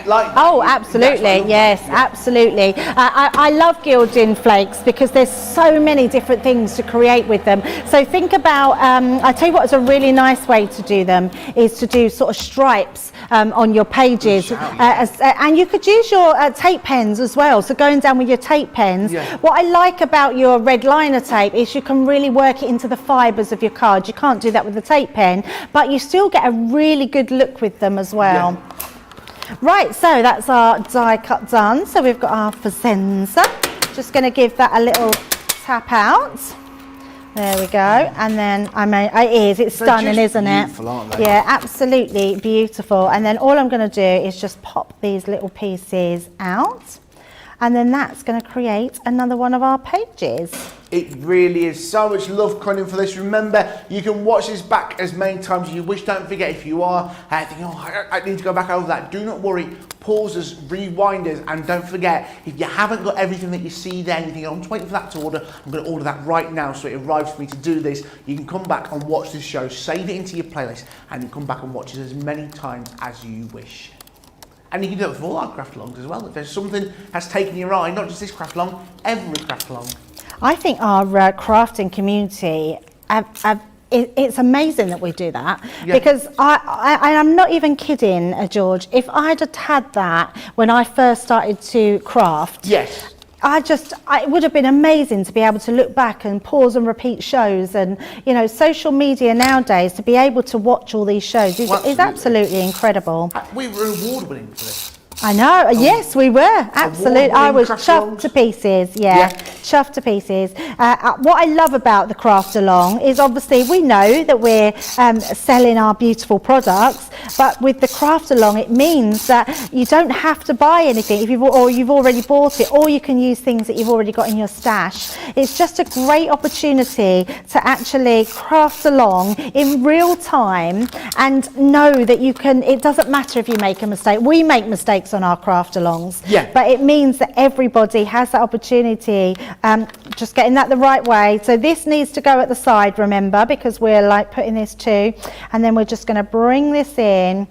Oh, absolutely, yes, absolutely. I love gilding flakes because there's so many different things to create with them. So think about, I tell you what is a really nice way to do them, is to do sort of stripes on your pages. And you could use your tape pens as well. So going down with your tape pens, what I like about your red liner tape is you can really work it into the fibres of your card. You can't do that with the tape pen, but you still get a really good look with them as well. Right, so that's our die cut done. So we've got our Fazenza. Just going to give that a little tap out. There we go. And then it's stunning, isn't it? Beautiful, aren't they? Yeah, absolutely beautiful. And then all I'm going to do is just pop these little pieces out. And then that's going to create another one of our pages. It really is. So much love coming for this. Remember, you can watch this back as many times as you wish. Don't forget, if you are thinking, I need to go back over that, do not worry. Pause us, rewind us, and don't forget, if you haven't got everything that you see there, and you think, I'm just waiting for that to order, I'm going to order that right now so it arrives for me to do this. You can come back and watch this show, save it into your playlist, and you come back and watch it as many times as you wish. And you can do it for all our craft alongs as well. If there's something that's taken your eye, not just this craft along, every craft along. I think our crafting community, it's amazing that we do that, because I'm not even kidding, George. If I'd had that when I first started to craft, it would have been amazing to be able to look back and pause and repeat shows, and social media nowadays, to be able to watch all these shows is absolutely incredible. We were award winning for this. I know, yes, we were, absolutely. I was chuffed to pieces, chuffed to pieces. What I love about the craft along is, obviously we know that we're selling our beautiful products, but with the craft along it means that you don't have to buy anything if you've already bought it, or you can use things that you've already got in your stash. It's just a great opportunity to actually craft along in real time and know that you can. It doesn't matter if you make a mistake. We make mistakes on our craft alongs, but it means that everybody has that opportunity, just getting that the right way. So this needs to go at the side, remember, because we're like putting this too, and then we're just going to bring this in.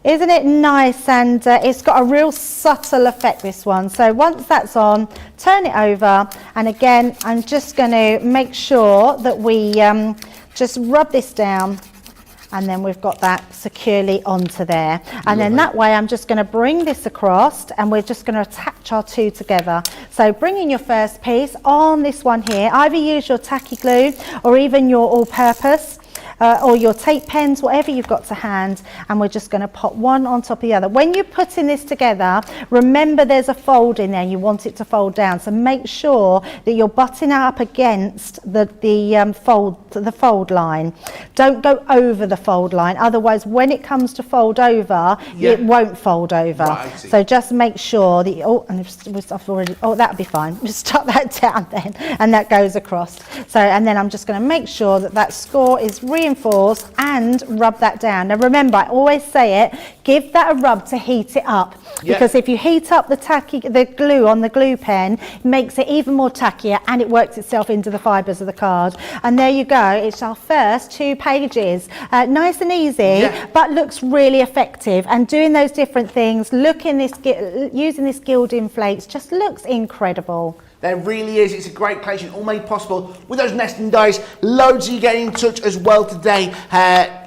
Isn't it nice? And it's got a real subtle effect, this one. So once that's on, turn it over, and again I'm just going to make sure that we just rub this down, and then we've got that securely onto there. And then that way I'm just going to bring this across, and we're just going to attach our two together. So bringing your first piece on this one here, either use your tacky glue or even your all-purpose or your tape pens, whatever you've got to hand, and we're just going to pop one on top of the other. When you're putting this together, remember there's a fold in there, you want it to fold down, so make sure that you're butting up against the fold line. Don't go over the fold line, otherwise when it comes to fold over, it won't fold over. So just make sure that that'll be fine. Just tuck that down then, and that goes across. So, and then I'm just going to make sure that score is reinforced and rub that down. Now remember, I always say it, give that a rub to heat it up, because if you heat up the glue on the glue pen, it makes it even more tackier, and it works itself into the fibres of the card. And there you go, it's our first 2 pages. Nice and easy, but looks really effective. And doing those different things, using this gilding flakes, just looks incredible. There really is. It's a great collection, all made possible with those nesting dies. Loads of you getting in touch as well today.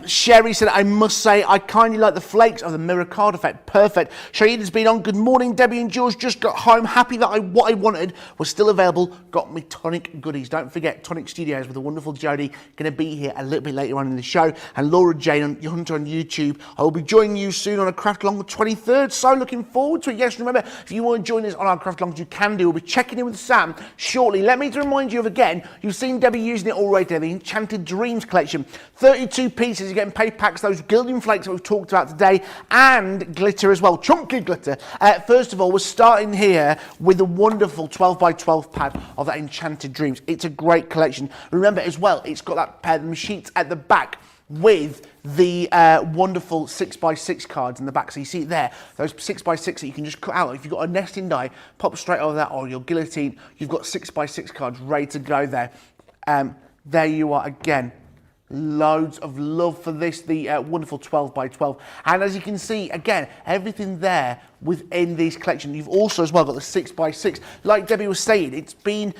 Sherry said, I must say, I kindly like the flakes of the mirror card effect. Perfect. Shahid has been on. Good morning, Debbie and George. Just got home. Happy that what I wanted was still available. Got me Tonic goodies. Don't forget, Tonic Studios with the wonderful Jodie. Going to be here a little bit later on in the show. And Laura Jane Hunter on YouTube. I will be joining you soon on a craft along the 23rd. So looking forward to it. Yes, remember, if you want to join us on our craft alongs, you can do. We'll be checking in with Sam shortly. Let me remind you of again, you've seen Debbie using it already there, the Enchanted Dreams collection. 32 pieces. You're getting paper packs, those gilding flakes that we've talked about today, and glitter as well, chunky glitter. First of all, we're starting here with the wonderful 12 by 12 pad of that Enchanted Dreams. It's a great collection. Remember as well, it's got that pair of sheets at the back with the wonderful 6x6 cards in the back. So you see it there, those 6x6 that you can just cut out. If you've got a nesting die, pop straight over that, or your guillotine, you've got 6x6 cards ready to go there. There you are again. loads of love for this, the wonderful 12 by 12. And as you can see, again, everything there within this collection. You've also as well got the 6 by 6. Like Debbie was saying, it's been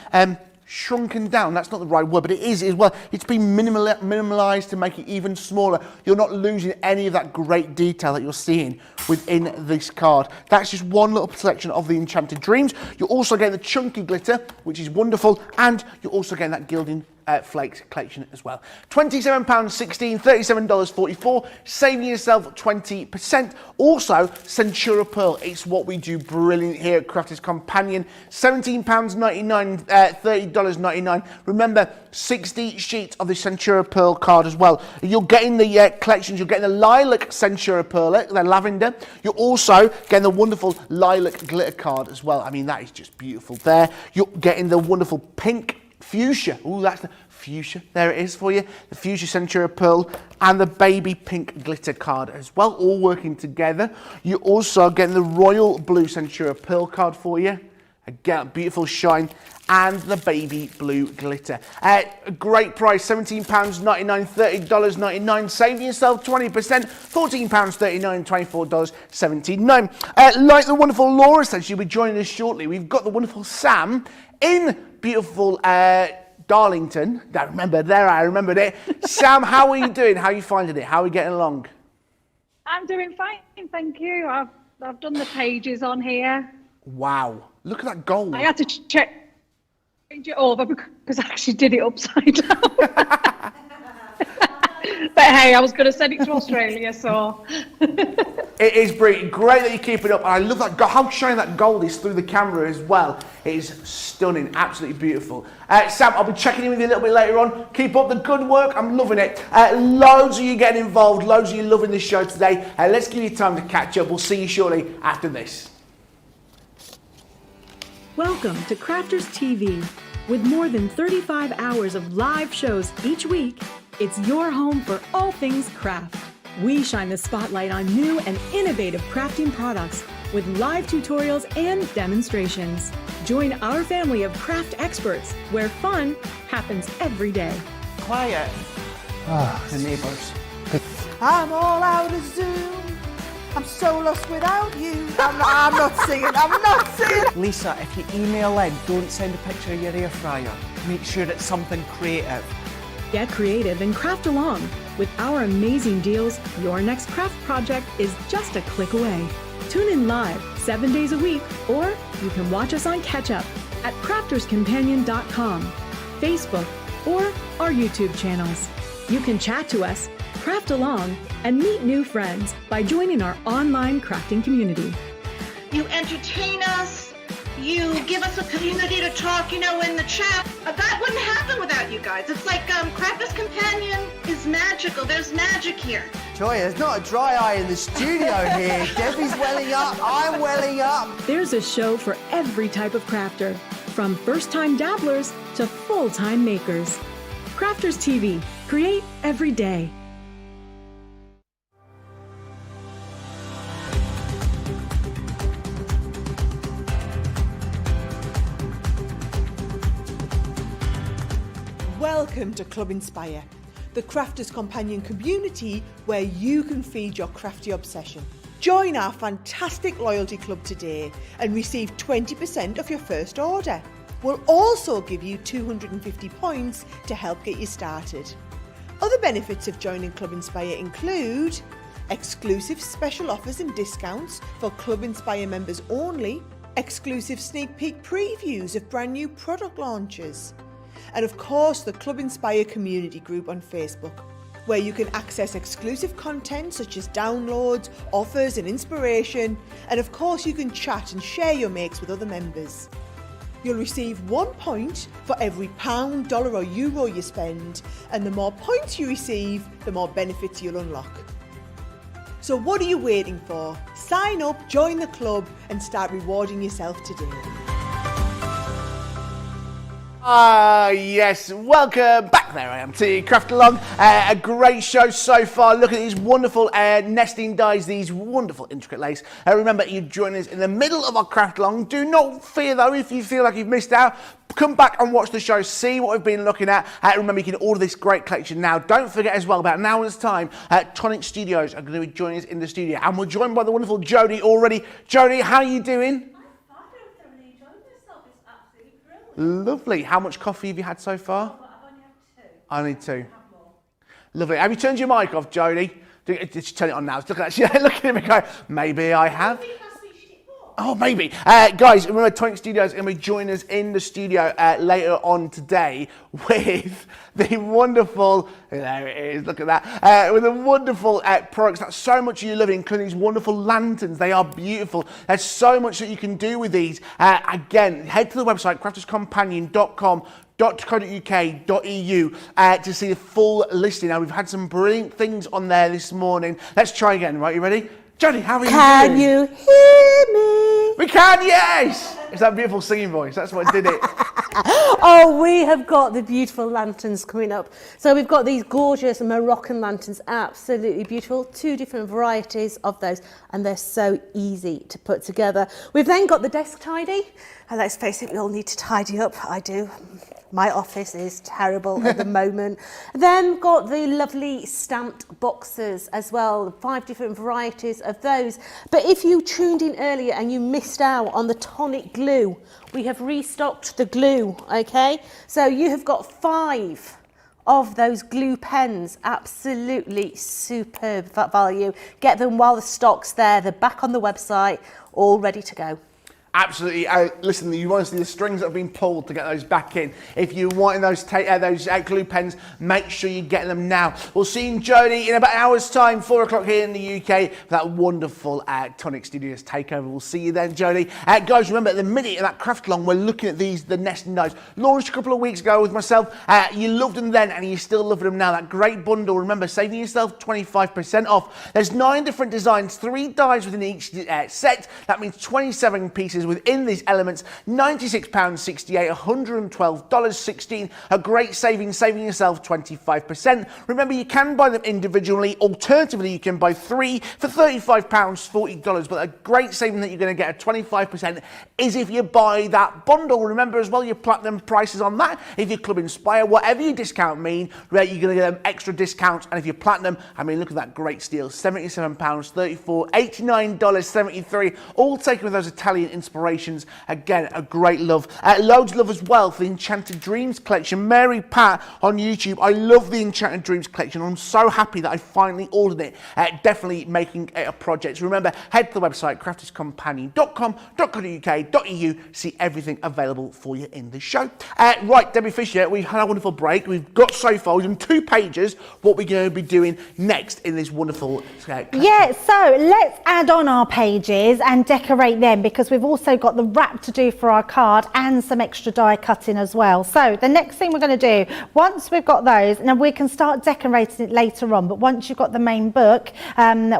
shrunken down. That's not the right word, but it is as well. It's been minimalized to make it even smaller. You're not losing any of that great detail that you're seeing within this card. That's just one little selection of the Enchanted Dreams. You're also getting the chunky glitter, which is wonderful, and you're also getting that gilding flakes collection as well. £27.16, $37.44, saving yourself 20%. Also, Centura Pearl, it's what we do brilliant here at Crafters Companion. £17.99, $30.99. Remember, 60 sheets of the Centura Pearl card as well. You're getting the collections, you're getting the lilac Centura Pearl, the lavender. You're also getting the wonderful lilac glitter card as well. I mean, that is just beautiful there. You're getting the wonderful pink fuchsia. Ooh, that's the fuchsia. There it is for you. The fuchsia Centura Pearl and the baby pink glitter card as well, all working together. You're also getting the royal blue Centura Pearl card for you. Again, beautiful shine. And the baby blue glitter. A great price, £17.99, $30.99, saving yourself 20%, £14.39, $24.79. Like the wonderful Laura said, she'll be joining us shortly. We've got the wonderful Sam in beautiful Darlington. I remembered it. Sam, how are you doing? How are you finding it? How are you getting along? I'm doing fine, thank you. I've done the pages on here. Wow, look at that gold. I had to change it over because I actually did it upside down. But hey, I was going to send it to Australia, so. It is brilliant. Great that you keep it up. And I love that, how shiny that gold is through the camera as well. It is stunning, absolutely beautiful. Sam, I'll be checking in with you a little bit later on. Keep up the good work. I'm loving it. Loads of you getting involved. Loads of you loving the show today. Let's give you time to catch up. We'll see you shortly after this. Welcome to Crafters TV. With more than 35 hours of live shows each week, it's your home for all things craft. We shine the spotlight on new and innovative crafting products with live tutorials and demonstrations. Join our family of craft experts where fun happens every day. Quiet. The neighbours. I'm all out of Zoom. I'm so lost without you. I'm not singing. Lisa, if you email in, don't send a picture of your air fryer. Make sure it's something creative. Get creative and craft along. With our amazing deals, your next craft project is just a click away. Tune in live 7 days a week, or you can watch us on Catch Up at crafterscompanion.com, Facebook, or our YouTube channels. You can chat to us, craft along, and meet new friends by joining our online crafting community. You entertain us, you give us a community to talk, in the chat. That wouldn't happen without you guys. It's like Crafters Companion is magical. There's magic here. Joy, there's not a dry eye in the studio here. Debbie's welling up, I'm welling up. There's a show for every type of crafter, from first-time dabblers to full-time makers. Crafters TV. Create every day. Welcome to Club Inspire, the Crafters Companion community where you can feed your crafty obsession. Join our fantastic loyalty club today and receive 20% of your first order. We'll also give you 250 points to help get you started. Other benefits of joining Club Inspire include exclusive special offers and discounts for Club Inspire members only, exclusive sneak peek previews of brand new product launches, and of course the Club Inspire community group on Facebook, where you can access exclusive content such as downloads, offers and inspiration, and of course you can chat and share your makes with other members. You'll receive 1 point for every pound, dollar or euro you spend, and the more points you receive, the more benefits you'll unlock. So what are you waiting for? Sign up, join the club and start rewarding yourself today. Yes, welcome back. There I am to Craft Along. A great show so far. Look at these wonderful nesting dies, these wonderful intricate lace. Remember, you join us in the middle of our Craft Along. Do not fear though if you feel like you've missed out. Come back and watch the show, see what we've been looking at. Remember, you can order this great collection now. Don't forget as well, about an hour's time, Tonic Studios are going to be joining us in the studio. And we're joined by the wonderful Jodie already. Jodie, how are you doing? Lovely. How much coffee have you had so far? I've only had 2. Only 2. Lovely. Have you turned your mic off, Jodie? Did you turn it on now? Look at me going, maybe I have. Oh, maybe. Guys, remember Tonic Studios are going to be joining us in the studio later on today with the wonderful, there it is, look at that, with the wonderful products that so much you love, including these wonderful lanterns. They are beautiful. There's so much that you can do with these. Again, head to the website, crafterscompanion.com.uk.eu to see the full listing. Now, we've had some brilliant things on there this morning. Let's try again, right? You ready? Jodie, how are you doing? Can you hear me? We can, yes! It's that beautiful singing voice. That's what did it. Oh, we have got the beautiful lanterns coming up. So we've got these gorgeous Moroccan lanterns, absolutely beautiful. 2 different varieties of those, and they're so easy to put together. We've then got the desk tidy, and let's face it, we all need to tidy up. I do. My office is terrible at the moment. Then got the lovely stamped boxes as well, 5 different varieties of those. But if you tuned in earlier and you missed out on the tonic glue, we have restocked the glue, okay? So you have got 5 of those glue pens, absolutely superb value. Get them while the stock's there. They're back on the website, all ready to go. Absolutely. Listen, you want to see the strings that have been pulled to get those back in. If you're wanting those glue pens, make sure you're getting them now. We'll see you, Jodie, in about an hour's time, 4 o'clock here in the UK, for that wonderful Tonic Studios takeover. We'll see you then, Jodie. Guys, remember, at the minute in that craft along, we're looking at the nesting dies. Launched a couple of weeks ago with myself. You loved them then, and you still love them now. That great bundle. Remember, saving yourself 25% off. There's 9 different designs, 3 dies within each set. That means 27 pieces within these elements, £96.68, $112.16, a great saving yourself 25%. Remember, you can buy them individually. Alternatively, you can buy 3 for £35, $40, but a great saving that you're going to get, a 25%, is if you buy that bundle. Remember as well, your platinum prices on that. If you're Club Inspire, whatever your discount mean, you're going to get them extra discounts. And if you're platinum, I mean, look at that great steal, £77.34, $89.73, all taken with those Italian inspirations. Again, a great love. Loads of love as well for the Enchanted Dreams collection. Mary Pat on YouTube, I love the Enchanted Dreams collection. I'm so happy that I finally ordered it. Definitely making it a project. Remember, head to the website, crafterscompanion.com.uk.eu, see everything available for you in the show. Right, Debbie Fisher, we've had a wonderful break. We've got so far, we've done 2 pages, what we're going to be doing next in this wonderful yeah, so let's add on our pages and decorate them, because we've also got the wrap to do for our card and some extra die cutting as well. So the next thing we're going to do, once we've got those, and we can start decorating it later on, but once you've got the main book,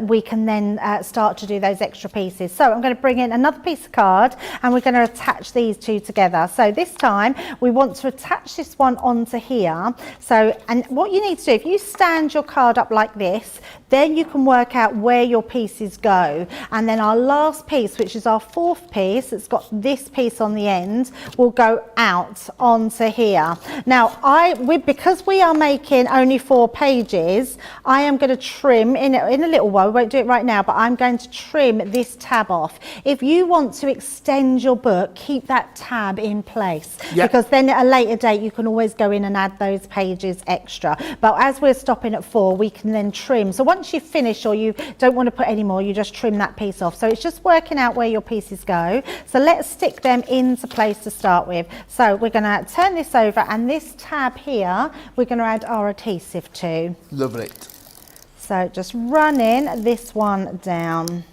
we can then start to do those extra pieces. So I'm going to bring in another piece of card, and we're going to attach these 2 together. So this time we want to attach this one onto here. So, and what you need to do, if you stand your card up like this, then you can work out where your pieces go. And then our last piece, which is our 4th piece, it's got this piece on the end, will go out onto here. Now, because we are making only 4 pages, I am going to trim in a little while. We won't do it right now, but I'm going to trim this tab off. If you want to extend your book, keep that tab in place, because then at a later date you can always go in and add those pages extra. But as we're stopping at 4, we can then trim. So once you finish, or you don't want to put any more, you just trim that piece off. So it's just working out where your pieces go. So let's stick them into place to start with. So we're going to turn this over, and this tab here we're going to add our adhesive to. Love it. So just running this one down,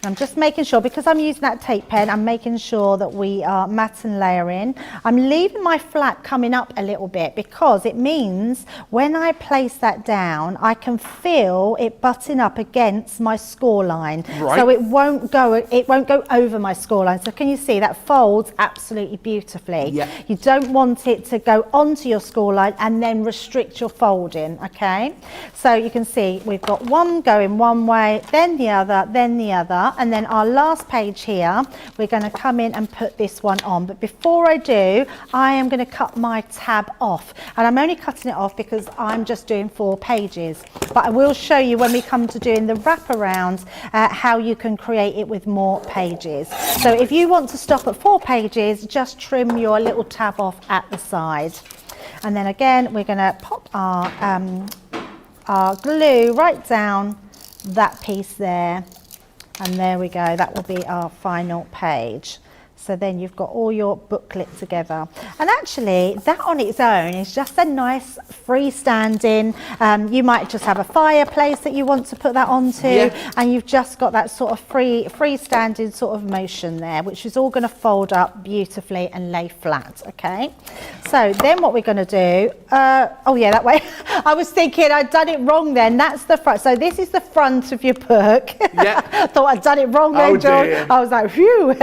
And I'm just making sure, because I'm using that tape pen, I'm making sure that we are matte and layering. I'm leaving my flap coming up a little bit because it means when I place that down, I can feel it butting up against my score line. Right. So it won't go over my score line. So can you see that folds absolutely beautifully? Yeah. You don't want it to go onto your score line and then restrict your folding, okay? So you can see we've got one going one way, then the other, and then our last page here, we're going to come in and put this one on. But before I do, I am going to cut my tab off, and I'm only cutting it off because I'm just doing 4 pages. But I will show you when we come to doing the wraparound how you can create it with more pages. So if you want to stop at 4 pages, just trim your little tab off at the side. And then again, we're going to pop our glue right down that piece there. And there we go, that will be our final page. So then you've got all your booklet together. And actually, that on its own is just a nice freestanding, you might just have a fireplace that you want to put that onto, and you've just got that sort of freestanding sort of motion there, which is all going to fold up beautifully and lay flat, okay? So then what we're going to do, oh yeah, that way. I was thinking I'd done it wrong then, that's the front. So this is the front of your book. Yeah. Thought I'd done it wrong then, George. I was like, phew.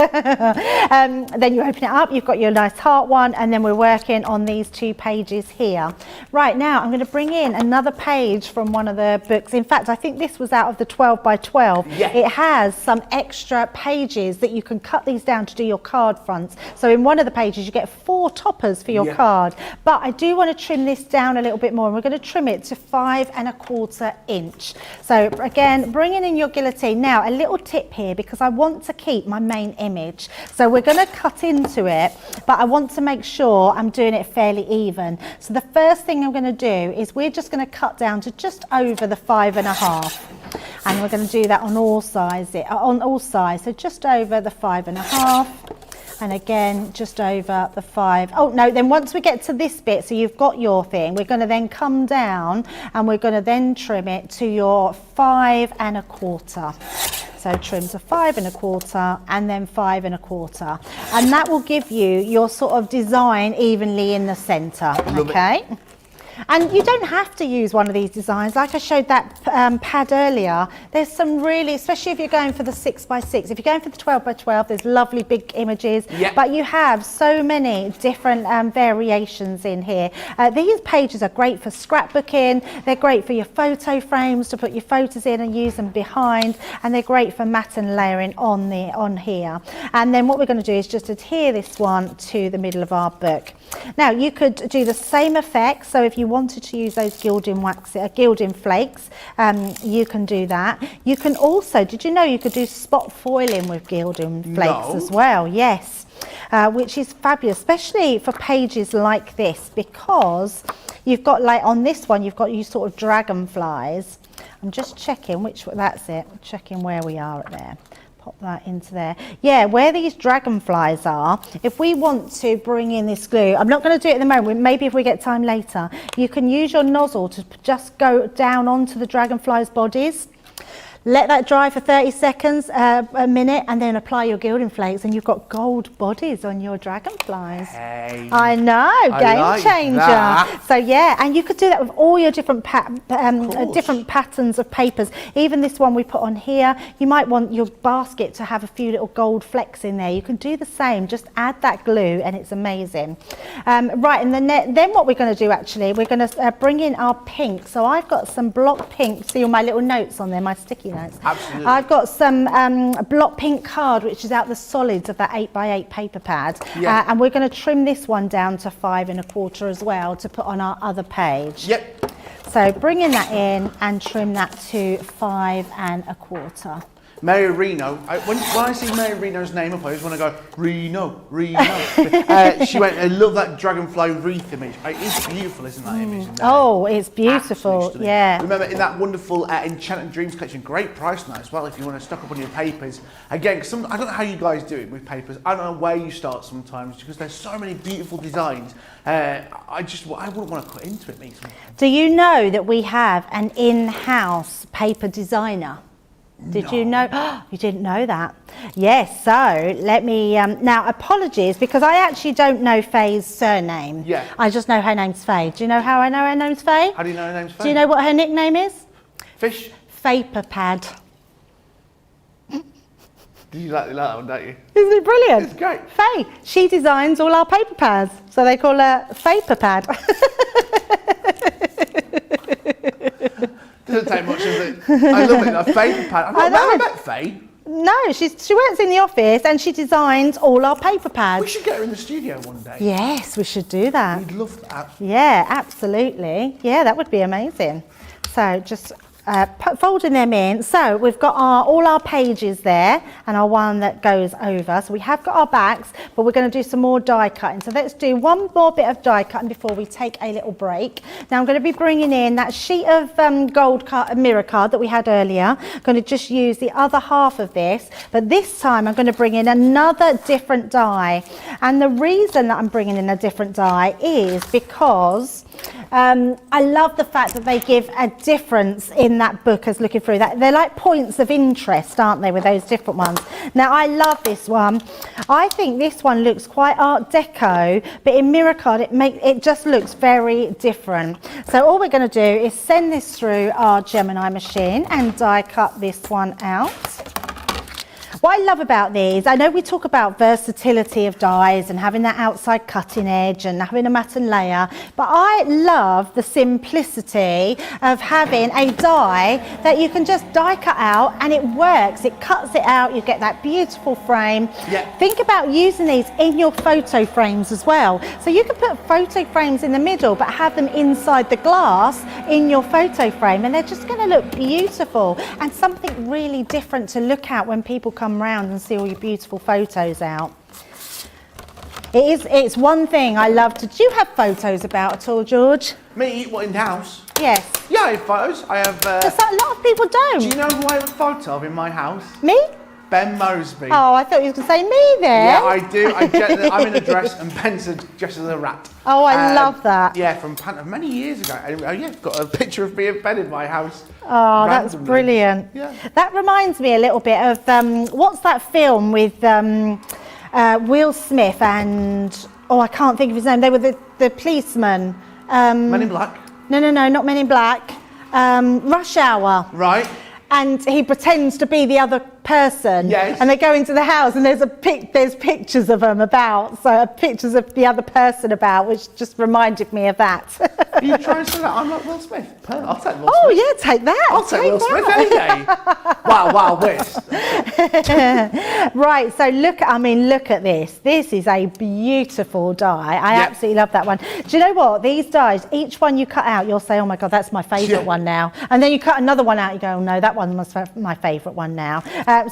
Then you open it up, you've got your nice heart one, and then we're working on these 2 pages here. Right, now I'm going to bring in another page from one of the books. In fact, I think this was out of the 12 by 12. Yeah. It has some extra pages that you can cut these down to do your card fronts. So in one of the pages you get 4 toppers for your card. But I do want to trim this down a little bit more, and we're going to trim it to 5 1/4 inch. So again, bringing in your guillotine. Now, a little tip here, because I want to keep my main image. So we're going to cut into it, but I want to make sure I'm doing it fairly even. So the first thing I'm going to do is we're just going to cut down to just over the 5 1/2, and we're going to do that on all sides. So just over the 5 1/2, and again just over the 5. Oh no, then once we get to this bit, so you've got your thing, we're going to then come down and we're going to then trim it to your 5 1/4. So trim to 5 1/4 and then 5 1/4, and that will give you your sort of design evenly in the centre. Okay. And you don't have to use one of these designs. Like I showed that pad earlier, there's some really, especially if you're going for the 6 by 6, if you're going for the 12 by 12, there's lovely big images, but you have so many different variations in here. These pages are great for scrapbooking, they're great for your photo frames to put your photos in and use them behind, and they're great for matte and layering on here. And then what we're going to do is just adhere this one to the middle of our book. Now you could do the same effect, so if you wanted to use those gilding flakes, you can do that. You can also, did you know you could do spot foiling with gilding flakes as well? Yes, which is fabulous, especially for pages like this, because you've got, like on this one, you've got you sort of dragonflies. I'm just checking that's it, checking where we are at there. Pop that into there. Yeah, where these dragonflies are, if we want to bring in this glue, I'm not going to do it at the moment, maybe if we get time later, you can use your nozzle to just go down onto the dragonflies' bodies. Let that dry for 30 seconds, a minute, and then apply your gilding flakes, and you've got gold bodies on your dragonflies. Hey, I know, game changer. That. So yeah, and you could do that with all your different patterns of papers. Even this one we put on here, you might want your basket to have a few little gold flecks in there. You can do the same, just add that glue, and it's amazing. Right, and then what we're going to do actually, we're going to bring in our pink. So I've got some block pink. See all my little notes on there, my sticky notes. Absolutely. I've got some block pink card, which is out the solids of that 8 by 8 paper pad, and we're going to trim this one down to 5 1/4 as well to put on our other page. Yep. So bringing that in and trim that to 5 1/4. Mary Reno, when I see Mary Reno's name up, I just want to go, Reno. She went, I love that dragonfly wreath image. It's beautiful, isn't that image? Oh, it's beautiful, yeah. Remember, in that wonderful Enchanted Dreams collection, great price on that as well, if you want to stock up on your papers. Again, I don't know how you guys do it with papers. I don't know where you start sometimes, because there's so many beautiful designs. I wouldn't want to cut into it. Do you know that we have an in-house paper designer? Did you know? You didn't know that. Yes, so let me, now apologies because I actually don't know Faye's surname. Yeah. I just know her name's Faye. Do you know how I know her name's Faye? How do you know her name's Faye? Do you know what her nickname is? Fish? Paper Pad. You like that one, don't you? Isn't it brilliant? It's great. Faye, she designs all our paper pads, so they call her Paper Pad. Doesn't take much, does it? I love it. A paper pad. I've never met Faye. No, she works in the office and she designs all our paper pads. We should get her in the studio one day. Yes, we should do that. We'd love that. Yeah, absolutely. Yeah, that would be amazing. So just folding them in. So we've got all our pages there and our one that goes over. So we have got our backs, but we're going to do some more die cutting. So let's do one more bit of die cutting before we take a little break. Now I'm going to be bringing in that sheet of gold mirror card that we had earlier. I'm going to just use the other half of this, but this time I'm going to bring in another different die. And the reason that I'm bringing in a different die is because I love the fact that they give a difference in that book as looking through that. They're like points of interest, aren't they, with those different ones. Now I love this one. I think this one looks quite Art Deco, but in mirror card it just looks very different. So all we're going to do is send this through our Gemini machine and die cut this one out. What I love about these, I know we talk about versatility of dies and having that outside cutting edge and having a matte and layer, but I love the simplicity of having a die that you can just die cut out and it works. It cuts it out, you get that beautiful frame. Yeah. Think about using these in your photo frames as well. So you can put photo frames in the middle but have them inside the glass in your photo frame and they're just going to look beautiful and something really different to look at when people come round and see all your beautiful photos out. It's one thing I love to... Do you have photos about at all, George? Me? What, in the house? Yes. Yeah, I have photos. I have... Because a lot of people don't. Do you know who I have a photo of in my house? Me? Ben Mosby. Oh, I thought you were going to say me then. Yeah, I do. I'm in a dress and Ben's dressed as a rat. Oh, I love that. Yeah, from many years ago. Oh, yeah, I've got a picture of me and Ben in my house. Oh, randomly. That's brilliant. Yeah. That reminds me a little bit of, what's that film with Will Smith and, I can't think of his name. They were the policeman. Men in Black? No, not Men in Black. Rush Hour. Right. And he pretends to be the other person. Yes. And they go into the house and there's pictures of them about, so pictures of the other person about, which just reminded me of that. Are you trying to say that I'm like Will Smith? I'll take Will Smith. Oh yeah, take that. I'll take Will Smith any day. Wow, Wild West. Right, so look at this. This is a beautiful die. I absolutely love that one. Do you know what? These dies, each one you cut out, you'll say, oh my God, that's my favourite one now. And then you cut another one out, you go, oh no, that one was my favourite one now.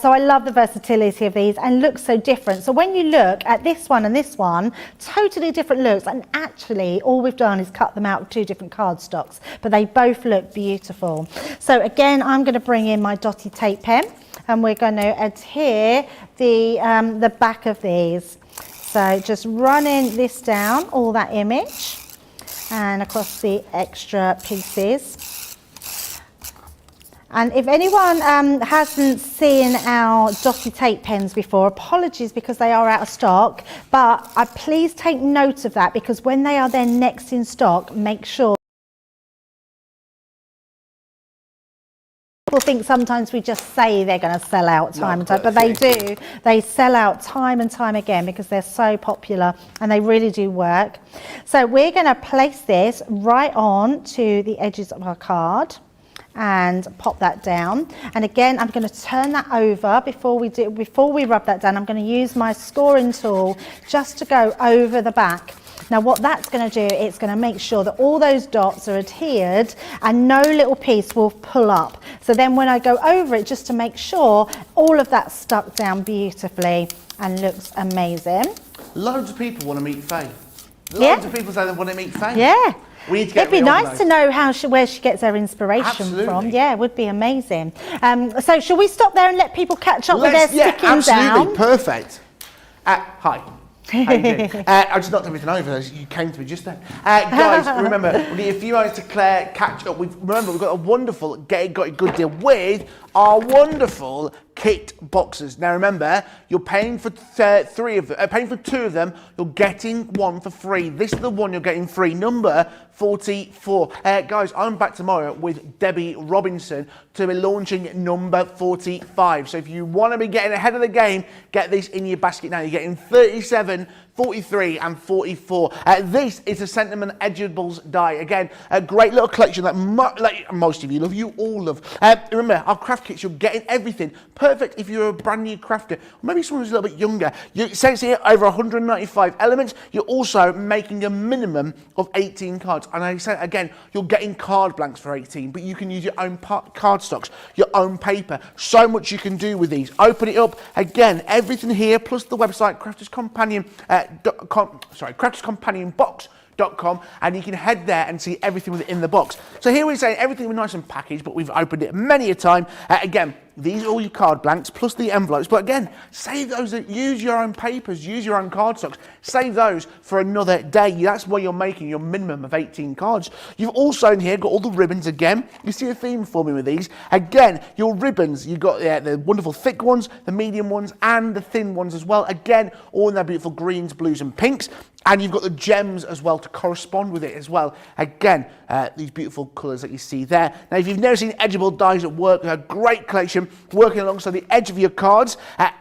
So I love the versatility of these and looks so different. So when you look at this one and this one, totally different looks. And actually, all we've done is cut them out of two different cardstocks, but they both look beautiful. So again, I'm going to bring in my dotted tape pen and we're going to adhere the back of these. So just running this down, all that image, and across the extra pieces. And if anyone hasn't seen our dotted tape pens before, apologies because they are out of stock, but please take note of that because when they are then next in stock, make sure. People think sometimes we just say they're going to sell out time and time, but they do. They sell out time and time again because they're so popular and they really do work. So we're going to place this right on to the edges of our card and pop that down. And again, I'm going to turn that over before we rub that down. I'm going to use my scoring tool just to go over the back. Now what that's going to do, it's going to make sure that all those dots are adhered and no little piece will pull up. So then when I go over it, just to make sure all of that's stuck down beautifully and looks amazing. Loads of people want to meet Faye. Loads of people say they want to meet Faye. Yeah. We need to get It'd be nice to know where she gets her inspiration from. Yeah, it would be amazing. So shall we stop there and let people catch up with their sticking down? Absolutely, perfect. Hi. How you doing? I just knocked everything over as you came to me just then. Guys, remember, we'll give you a few hours to catch up. Remember, we've got a wonderful Get It Got It Good deal with our wonderful kit boxes. Now remember, you're paying for paying for 2 of them, you're getting 1 for free. This is the one you're getting free, number 44. Guys, I'm back tomorrow with Debbie Robinson to be launching number 45. So if you want to be getting ahead of the game, get this in your basket now. You're getting 37, 43 and 44. This is a Sentiment Edgeables die. Again, a great little collection that most of you love, you all love. Remember, our craft kits, you're getting everything. Perfect if you're a brand new crafter, or maybe someone who's a little bit younger. It says here over 195 elements. You're also making a minimum of 18 cards. And I say again, you're getting card blanks for 18, but you can use your own cardstocks, your own paper. So much you can do with these. Open it up. Again, everything here, plus the website, crafterscompanionbox.com, and you can head there and see everything within the box. So here we're saying everything was nice and packaged, but we've opened it many a time. Again, these are all your card blanks plus the envelopes, but again, save those, use your own papers, use your own cardstocks, save those for another day. That's why you're making your minimum of 18 cards. You've also in here got all the ribbons again. You see a theme forming with these. Again, your ribbons, you've got the wonderful thick ones, the medium ones, and the thin ones as well. Again, all in their beautiful greens, blues, and pinks. And you've got the gems as well to correspond with it as well. Again, these beautiful colours that you see there. Now, if you've never seen edgeable dies at work, a great collection working alongside the edge of your cards.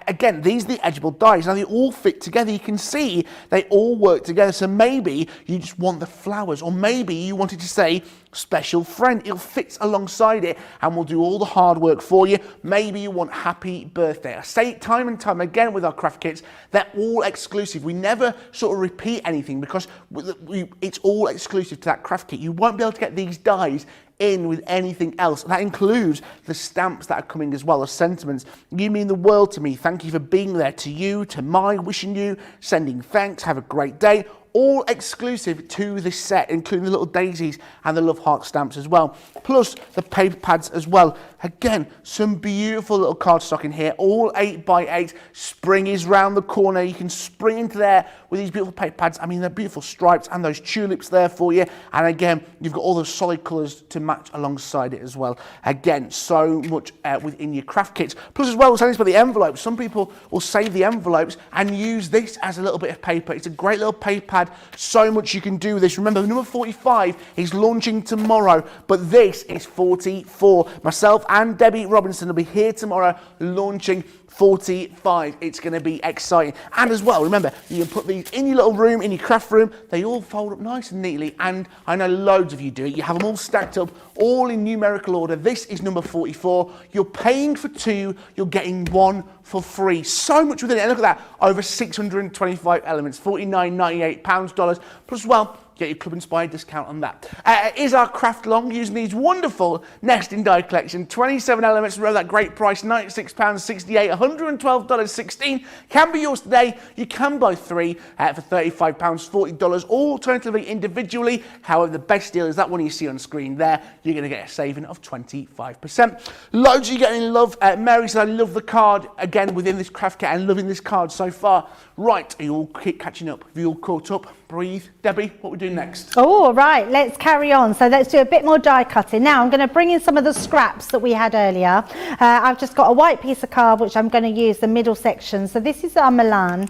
Again, these are the edgeable dies. Now, they all fit together. You can see they all work together. So maybe you just want the flowers, or maybe you wanted to say special friend. It fits alongside it and will do all the hard work for you. Maybe you want happy birthday. I say it time and time again with our craft kits, they're all exclusive. We never sort of repeat anything because it's all exclusive to that craft kit. You won't be able to get these dies in with anything else. That includes the stamps that are coming as well, the sentiments. You mean the world to me. Thank you for being there. To you, to mine, wishing you, sending thanks, have a great day. All exclusive to this set, including the little daisies and the love heart stamps as well. Plus the paper pads as well. Again, some beautiful little cardstock in here, all 8x8. Spring is round the corner. You can spring into there with these beautiful paper pads. I mean, they're beautiful stripes and those tulips there for you. And again, you've got all those solid colours to match alongside it as well. Again, so much within your craft kits. Plus as well, we'll say this about the envelopes. Some people will save the envelopes and use this as a little bit of paper. It's a great little paper pad. So much you can do with this. Remember, number 45 is launching tomorrow, but this is 44. Myself and Debbie Robinson will be here tomorrow launching 45. It's going to be exciting. And as well, remember, you can put these in your little room, in your craft room. They all fold up nice and neatly, and I know loads of you do it. You have them all stacked up, all in numerical order. This is number 44. You're paying for 2, you're getting 1 for free. So much within it. And look at that, over 625 elements, £49.98, dollars, plus, well, get your Club Inspired discount on that. Is our craft long using these wonderful nesting die collection. 27 elements, remember that great price, £96.68, $112.16. Can be yours today. You can buy 3 for £35, $40, or alternatively individually. However, the best deal is that one you see on screen there. You're going to get a saving of 25%. Loads you getting in love. Mary said, I love the card again within this craft kit and loving this card so far. Right, are you all catching up? Have you all caught up? Breathe. Debbie, what we doing next? Oh, right, let's carry on. So let's do a bit more die cutting. Now I'm going to bring in some of the scraps that we had earlier. I've just got a white piece of card which I'm going to use the middle section. So this is our Milan.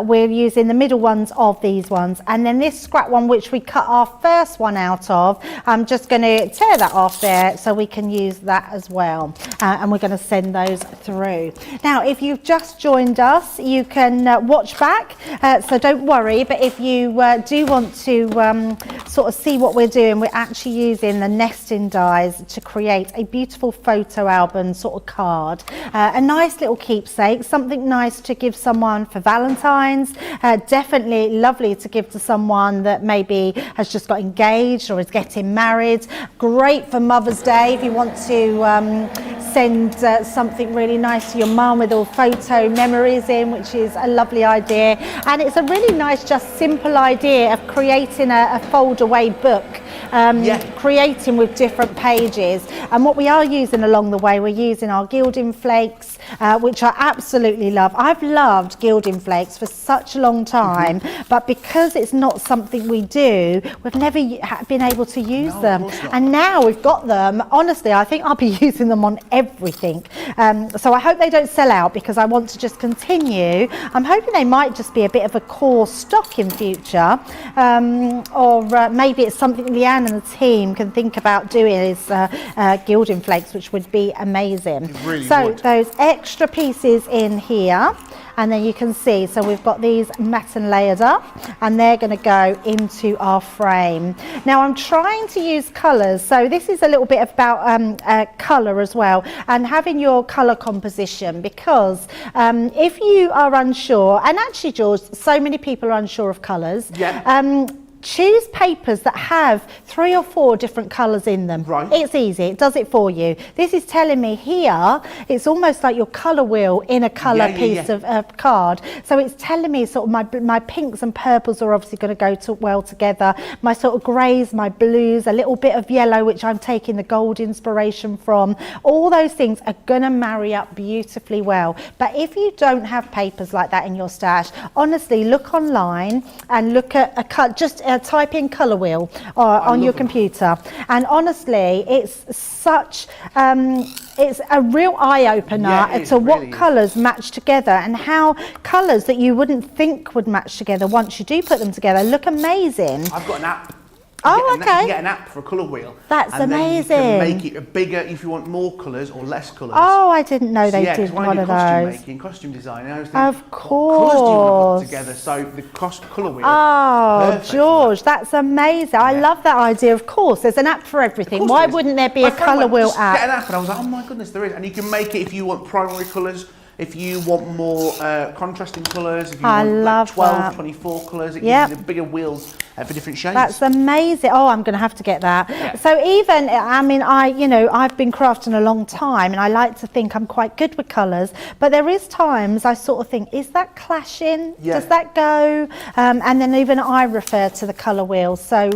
We're using the middle ones of these ones. And then this scrap one which we cut our first one out of, I'm just going to tear that off there so we can use that as well. And we're going to send those through. Now, if you've just joined us, you can watch back. So don't worry, but if you do want to sort of see what we're doing, we're actually using the nesting dies to create a beautiful photo album sort of card. A nice little keepsake, something nice to give someone for Valentine's. Definitely lovely to give to someone that maybe has just got engaged or is getting married. Great for Mother's Day if you want to send something really nice to your mum with all photo memories in, which is a lovely idea. And it's a really nice, just simple idea of creating a fold away book creating with different pages. And what we are using along the way, we're using our gilding flakes, which I absolutely love. I've loved gilding flakes for such a long time, but because it's not something we do, we've never been able to use them. And now we've got them. Honestly, I think I'll be using them on everything. So I hope they don't sell out, because I want to just continue. I'm hoping they might just be a bit of a core stock in future, or maybe it's something Leanne and the team can think about doing, is gilding flakes, which would be amazing. Really so would. those extra pieces in here, and then you can see, so we've got these matte and layered up, and they're going to go into our frame. Now I'm trying to use colours, so this is a little bit about colour as well, and having your colour composition, because if you are unsure, and actually George, so many people are unsure of colours, choose papers that have 3 or 4 different colours in them. Right. It's easy, it does it for you. This is telling me here, it's almost like your colour wheel in a colour piece of card. So it's telling me sort of my pinks and purples are obviously going to go well together. My sort of greys, my blues, a little bit of yellow, which I'm taking the gold inspiration from. All those things are going to marry up beautifully well. But if you don't have papers like that in your stash, honestly, look online and look at just type in colour wheel on your computer, and honestly it's such it's a real eye-opener to what colours match together, and how colours that you wouldn't think would match together, once you do put them together, look amazing. I've got an app. Oh, okay. You get an app for a colour wheel. That's and amazing. Then you can make it bigger if you want more colours or less colours. Oh, I didn't know they did when one I of do costume those. making, costume design, I always think, Of what colours do you want to put course. together? So the colour wheel. Oh, perfect for George, that's amazing. I love that idea. Of course, there's an app for everything. Why wouldn't there be My a friend colour went, wheel "Just app? Get an app, and I was like, oh my goodness, there is. And you can make it if you want primary colours, if you want more contrasting colours, if you I want love like 12, that. 24 colours, it Yep. gives you bigger wheels for different shades. That's amazing. Oh, I'm going to have to get that. So even, I mean, I've been crafting a long time, and I like to think I'm quite good with colours, but there is times I sort of think, is that clashing? Does that go? And then even I refer to the colour wheel. So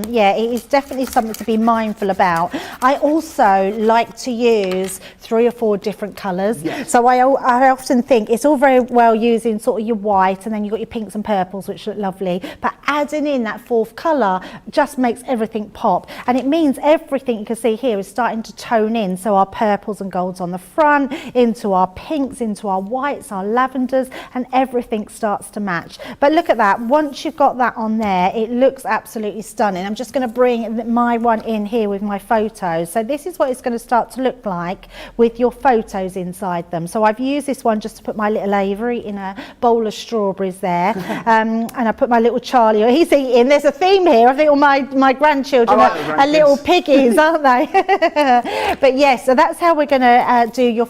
yeah, it is definitely something to be mindful about. I also like to use 3 or 4 different colours. So I often think it's all very well using sort of your white, and then you've got your pinks and purples, which look lovely, but adding in that 4th colour just makes everything pop, and it means everything you can see here is starting to tone in. So our purples and golds on the front, into our pinks, into our whites, our lavenders, and everything starts to match. But look at that, once you've got that on there, it looks absolutely stunning. I'm just going to bring my one in here with my photos. So this is what it's going to start to look like with your photos inside them. So I've used this one just to put my little Avery in a bowl of strawberries there, and I put my little Charlie, he's eating. There's a theme here. I think all my grandchildren are little piggies, aren't they? But yes, so that's how we're going to do your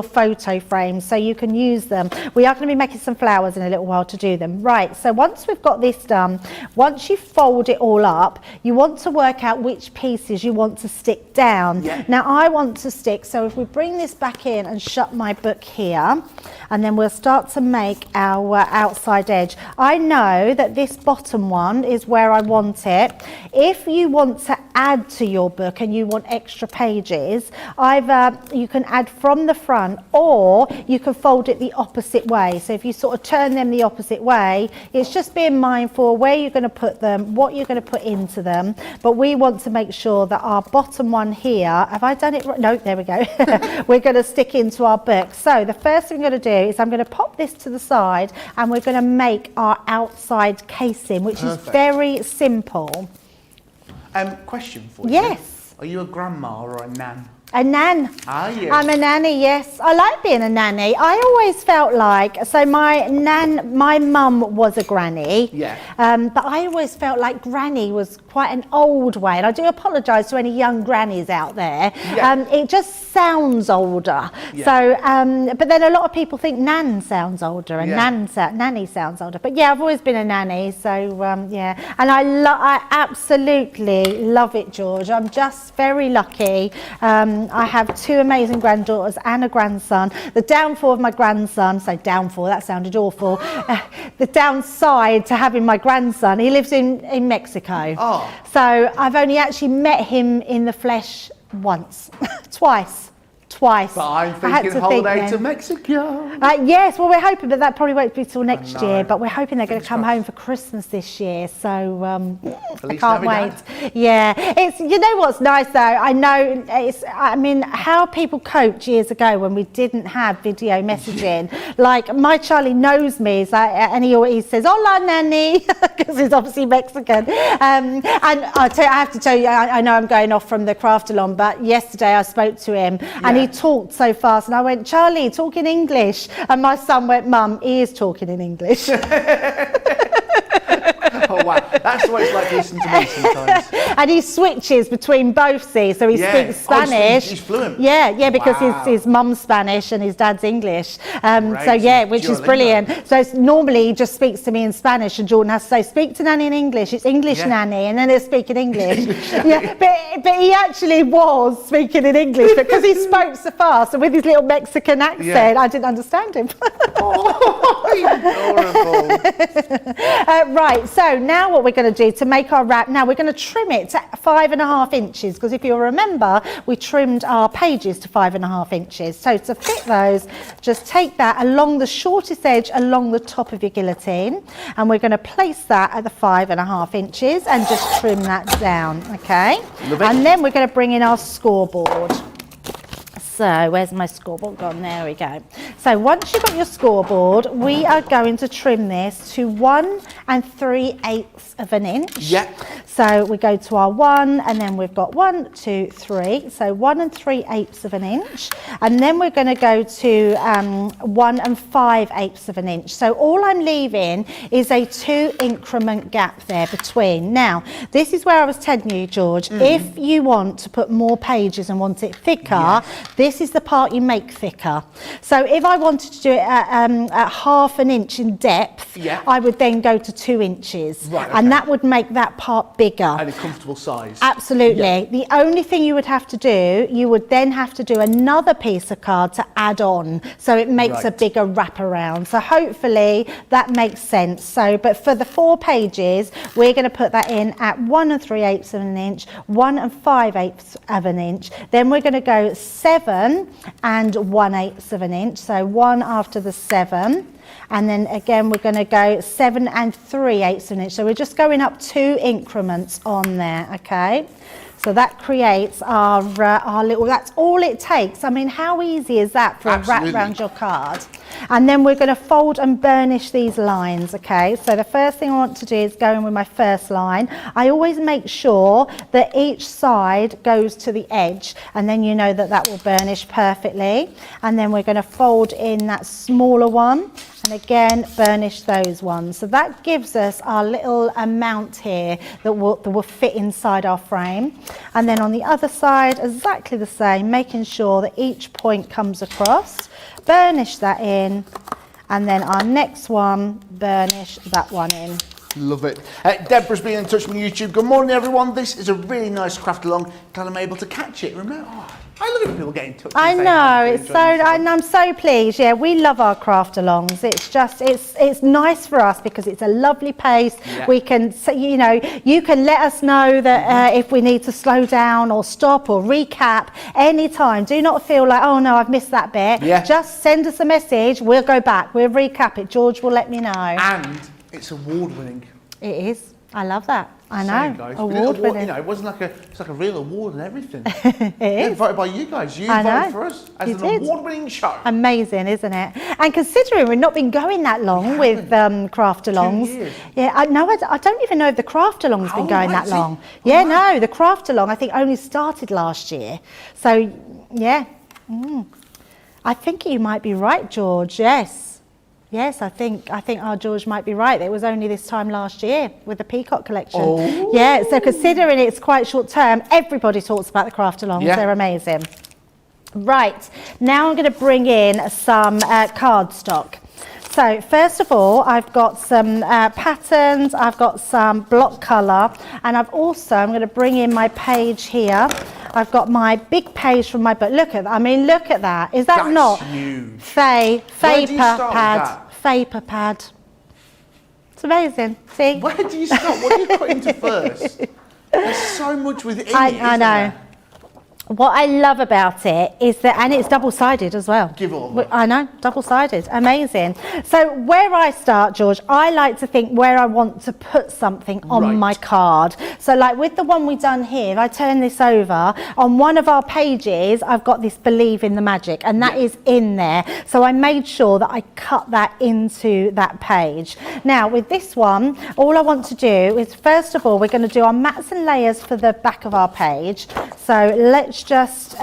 photo frames, so you can use them. We are going to be making some flowers in a little while to do them. Right, so once we've got this done, once you fold it all up, you want to work out which pieces you want to stick down. Now I want to stick, so if we bring this back in and shut my book here, and then we'll start to make our outside edge. I know that this bottom one is where I want it. If you want to add to your book and you want extra pages, you can add from the front, or you can fold it the opposite way. So if you sort of turn them the opposite way, it's just being mindful where you're going to put them, what you're going to put into them. But we want to make sure that our bottom one here, have I done it right? No, there we go. We're going to stick into our book. So the first thing I'm going to do is I'm going to pop this to the side, and we're going to make our outside casing, which is very simple. Question for you. Yes. Are you a grandma or a nan? A nan. Are you? I'm a nanny, yes. I like being a nanny. I always felt like, so my mum was a granny. But I always felt like granny was quite an old way. And I do apologise to any young grannies out there. It just sounds older. So, but then a lot of people think nan sounds older, and nanny sounds older. But yeah, I've always been a nanny. So yeah, and I absolutely love it, George. I'm just very lucky. I have 2 amazing granddaughters and a grandson. The downfall of my grandson, so downfall, that sounded awful. The downside to having my grandson, he lives in Mexico. Oh. So I've only actually met him in the flesh once, twice. But I'm I had thinking to holiday think to then. Mexico. Yes, well, we're hoping, but that probably won't be till next know. year. But we're hoping they're going to come crossed. home for Christmas this year. So I Feliz can't Navidad. wait. Yeah, it's, you know what's nice though. I know it's. I mean, how people coped years ago when we didn't have video messaging. Like my Charlie knows me, so, and he always says "Hola, nanny," because he's obviously Mexican. And I have to tell you, I know I'm going off from the craft along, but yesterday I spoke to him and he talked so fast, and I went, "Charlie, talk in English," and my son went, "Mum, he is talking in English." Oh wow, that's what it's like listening to me sometimes. And he switches between both, see, so he speaks Spanish. He's fluent. Yeah, because Wow. his mum's Spanish and his dad's English. So Great. yeah, which is Duolingo. brilliant. So it's, normally he just speaks to me in Spanish, and Jordan has to say, "Speak to Nanny in English." It's English, Nanny, and then he'll speak in English. Yeah, but he actually was speaking in English because he spoke so fast, and with his little Mexican accent, I didn't understand him. Adorable. Right, so now what we're going to do to make our wrap, now we're going to trim it to 5.5 inches, because if you'll remember, we trimmed our pages to 5.5 inches. So to fit those, just take that along the shortest edge along the top of your guillotine, and we're going to place that at the 5.5 inches and just trim that down, okay? Love it. And then we're going to bring in our scoreboard. So where's my scoreboard gone? There we go. So once you've got your scoreboard, we are going to trim this to 1 3/8 of an inch. Yeah. So we go to our 1, and then we've got 1, 2, 3. So 1 3/8 of an inch. And then we're going to go to 1 5/8 of an inch. So all I'm leaving is a 2 increment gap there between. Now, this is where I was telling you, George, if you want to put more pages and want it thicker, this is the part you make thicker. So if I wanted to do it at 1/2 an inch in depth, I would then go to 2 inches. Right, and that would make that part bigger. And a comfortable size. Absolutely. The only thing you would have to do, you would then have to do another piece of card to add on, so it makes a bigger wraparound. So hopefully that makes sense. So, but for the 4 pages, we're going to put that in at 1 3/8 of an inch, 1 5/8 of an inch. Then we're going to go 7 and 1/8 of an inch. So 1 after the 7. And then again, we're going to go 7 and 3/8 of an inch. So we're just going up 2 increments on there, okay? So that creates our little, that's all it takes. I mean, how easy is that for a wrap around your card? And then we're going to fold and burnish these lines, okay? So the first thing I want to do is go in with my first line. I always make sure that each side goes to the edge, and then you know that that will burnish perfectly. And then we're going to fold in that smaller one, and again burnish those ones. So that gives us our little amount here that will fit inside our frame. And then on the other side, exactly the same, making sure that each point comes across, burnish that in, and then our next one, burnish that one in. Love it. Deborah's been in touch with YouTube. Good morning, everyone. This is a really nice craft along. Glad I'm able to catch it. Remember, I love it when people get in touch. I know, it's so, and I'm so pleased. Yeah, we love our craft alongs. It's just, it's nice for us because it's a lovely pace. We can, you know, you can let us know that if we need to slow down or stop or recap anytime. Do not feel like, oh no, I've missed that bit. Just send us a message. We'll go back. We'll recap it. George will let me know. And it's award-winning. It is. I love that. I know. Guys, Award-winning. You know, it wasn't like it's like a real award and everything. It is. Voted by you guys. You I voted know. for us as You an did. award-winning show. Amazing, isn't it? And considering we've not been going that long with craft alongs. 2 years. Yeah, I don't even know if the craft along's been going that long. Oh, No, the craft along I think only started last year. So yeah, I think you might be right, George. Yes, I think our George might be right. It was only this time last year with the Peacock collection. Oh. Yeah, so considering it's quite short term, everybody talks about the craft alongs. They're amazing. Right, now I'm going to bring in some cardstock. So first of all, I've got some patterns, I've got some block colour, and I'm going to bring in my page here. I've got my big page from my book. Look at that. I mean, look at that. Is that That's not huge. paper do you start with pad? that? Paper pad. It's amazing. See? Where do you start? What do you cut into first? There's so much within it, I isn't know. there? What I love about it is that, and it's double-sided as well. Give it all. I know, double-sided, amazing. So where I start, George, I like to think where I want to put something on Right. my card. So like with the one we've done here, if I turn this over, on one of our pages, I've got this believe in the magic, and that is in there. So I made sure that I cut that into that page. Now with this one, all I want to do is, first of all, we're going to do our mats and layers for the back of our page. So let's just,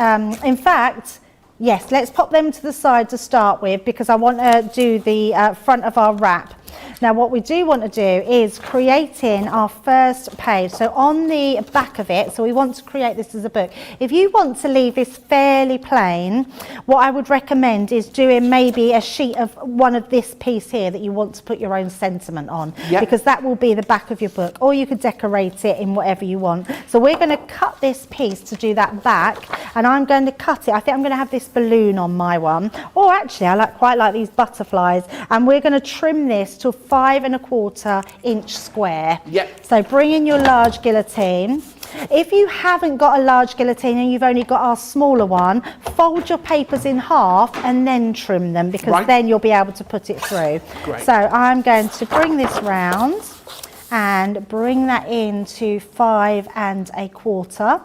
in fact, yes, let's pop them to the side to start with, because I want to do the front of our wrap. Now what we do want to do is creating our first page. So on the back of it, so we want to create this as a book. If you want to leave this fairly plain, what I would recommend is doing maybe a sheet of one of this piece here that you want to put your own sentiment on, because that will be the back of your book, or you could decorate it in whatever you want. So we're going to cut this piece to do that back, and I'm going to cut it. I think I'm going to have this balloon on my one, or actually I quite like these butterflies, and we're going to trim this to 5 1/4 inch square. So bring in your large guillotine. If you haven't got a large guillotine and you've only got our smaller one, fold your papers in half and then trim them, because then you'll be able to put it through. So I'm going to bring this round and bring that into 5 1/4.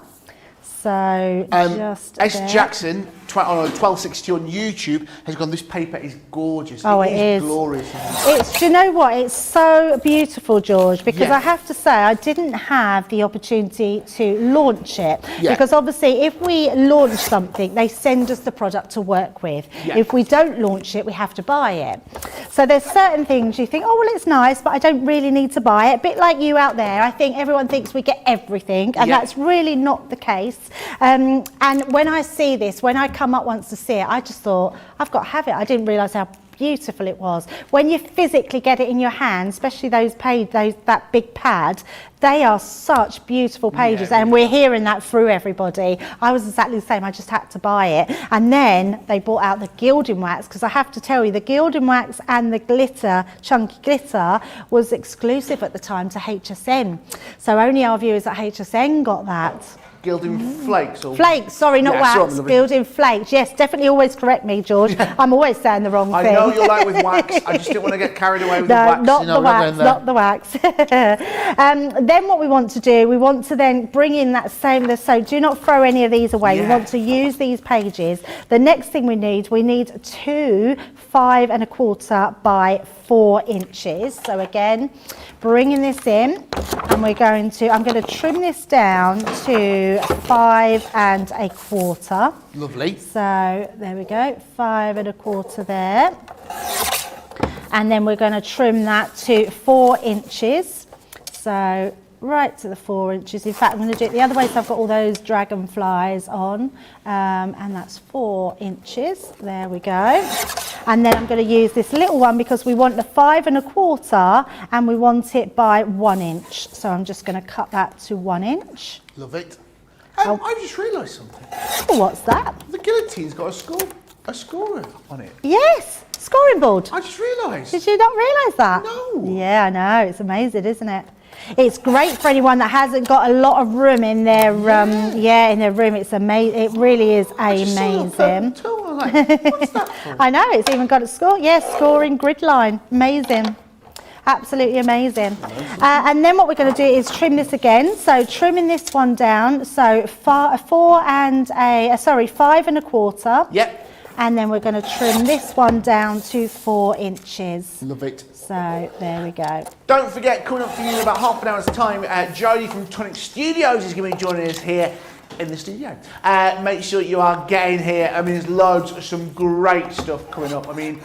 So just S. there. Jackson, 1260 on YouTube, has gone, this paper is gorgeous. Oh, it is glorious. It's, do you know what? It's so beautiful, George, because Yeah. I have to say I didn't have the opportunity to launch it. Yeah. Because obviously if we launch something, they send us the product to work with. Yeah. If we don't launch it, we have to buy it. So there's certain things you think, oh, well, it's nice, but I don't really need to buy it. A bit like you out there, I think everyone thinks we get everything, and that's really not the case. And when I see this, when I come up once to see it, I just thought, I've got to have it. I didn't realise how beautiful it was. When you physically get it in your hand, especially that big pad, they are such beautiful pages, and we're hearing that through everybody. I was exactly the same. I just had to buy it, and then they brought out the gilding wax, because I have to tell you, the gilding wax and the glitter, chunky glitter, was exclusive at the time to HSN, so only our viewers at HSN got that. Gilding flakes? Or... Flakes, sorry, not wax. Gilding flakes. Yes, definitely always correct me, George. I'm always saying the wrong thing. I know you're like with wax. I just didn't want to get carried away with the wax. No, not the wax. Then what we want to do, we want to then bring in that same, so do not throw any of these away. We want to use these pages. The next thing we need 2 5 1/4 by 4 inches. So again, bringing this in, and I'm going to trim this down to 5 1/4. Lovely. So there we go, 5 1/4 there. And then we're going to trim that to 4 inches. So right to the 4 inches. In fact, I'm going to do it the other way, so I've got all those dragonflies on, and that's 4 inches. There we go. And then I'm going to use this little one, because we want the 5 1/4 and we want it by 1 inch. So I'm just going to cut that to 1 inch. Love it. I just realised something. Oh, what's that? The guillotine's got a scorer on it. Yes, scoring board. I just realised. Did you not realise that? No. Yeah, I know. It's amazing, isn't it? It's great for anyone that hasn't got a lot of room in their in their room. It's amazing. It really is amazing. What's that for? I know. It's even got a score. Yes, scoring grid line. Amazing. Absolutely amazing. And then what we're going to do is trim this again. So trimming this one down. So 5 1/4. Yep. And then we're going to trim this one down to 4 inches. Love it. So there we go. Don't forget, coming up for you in about half an hour's time, Jodie from Tonic Studios is going to be joining us here in the studio. Make sure you are getting here. I mean, there's loads of some great stuff coming up. I mean,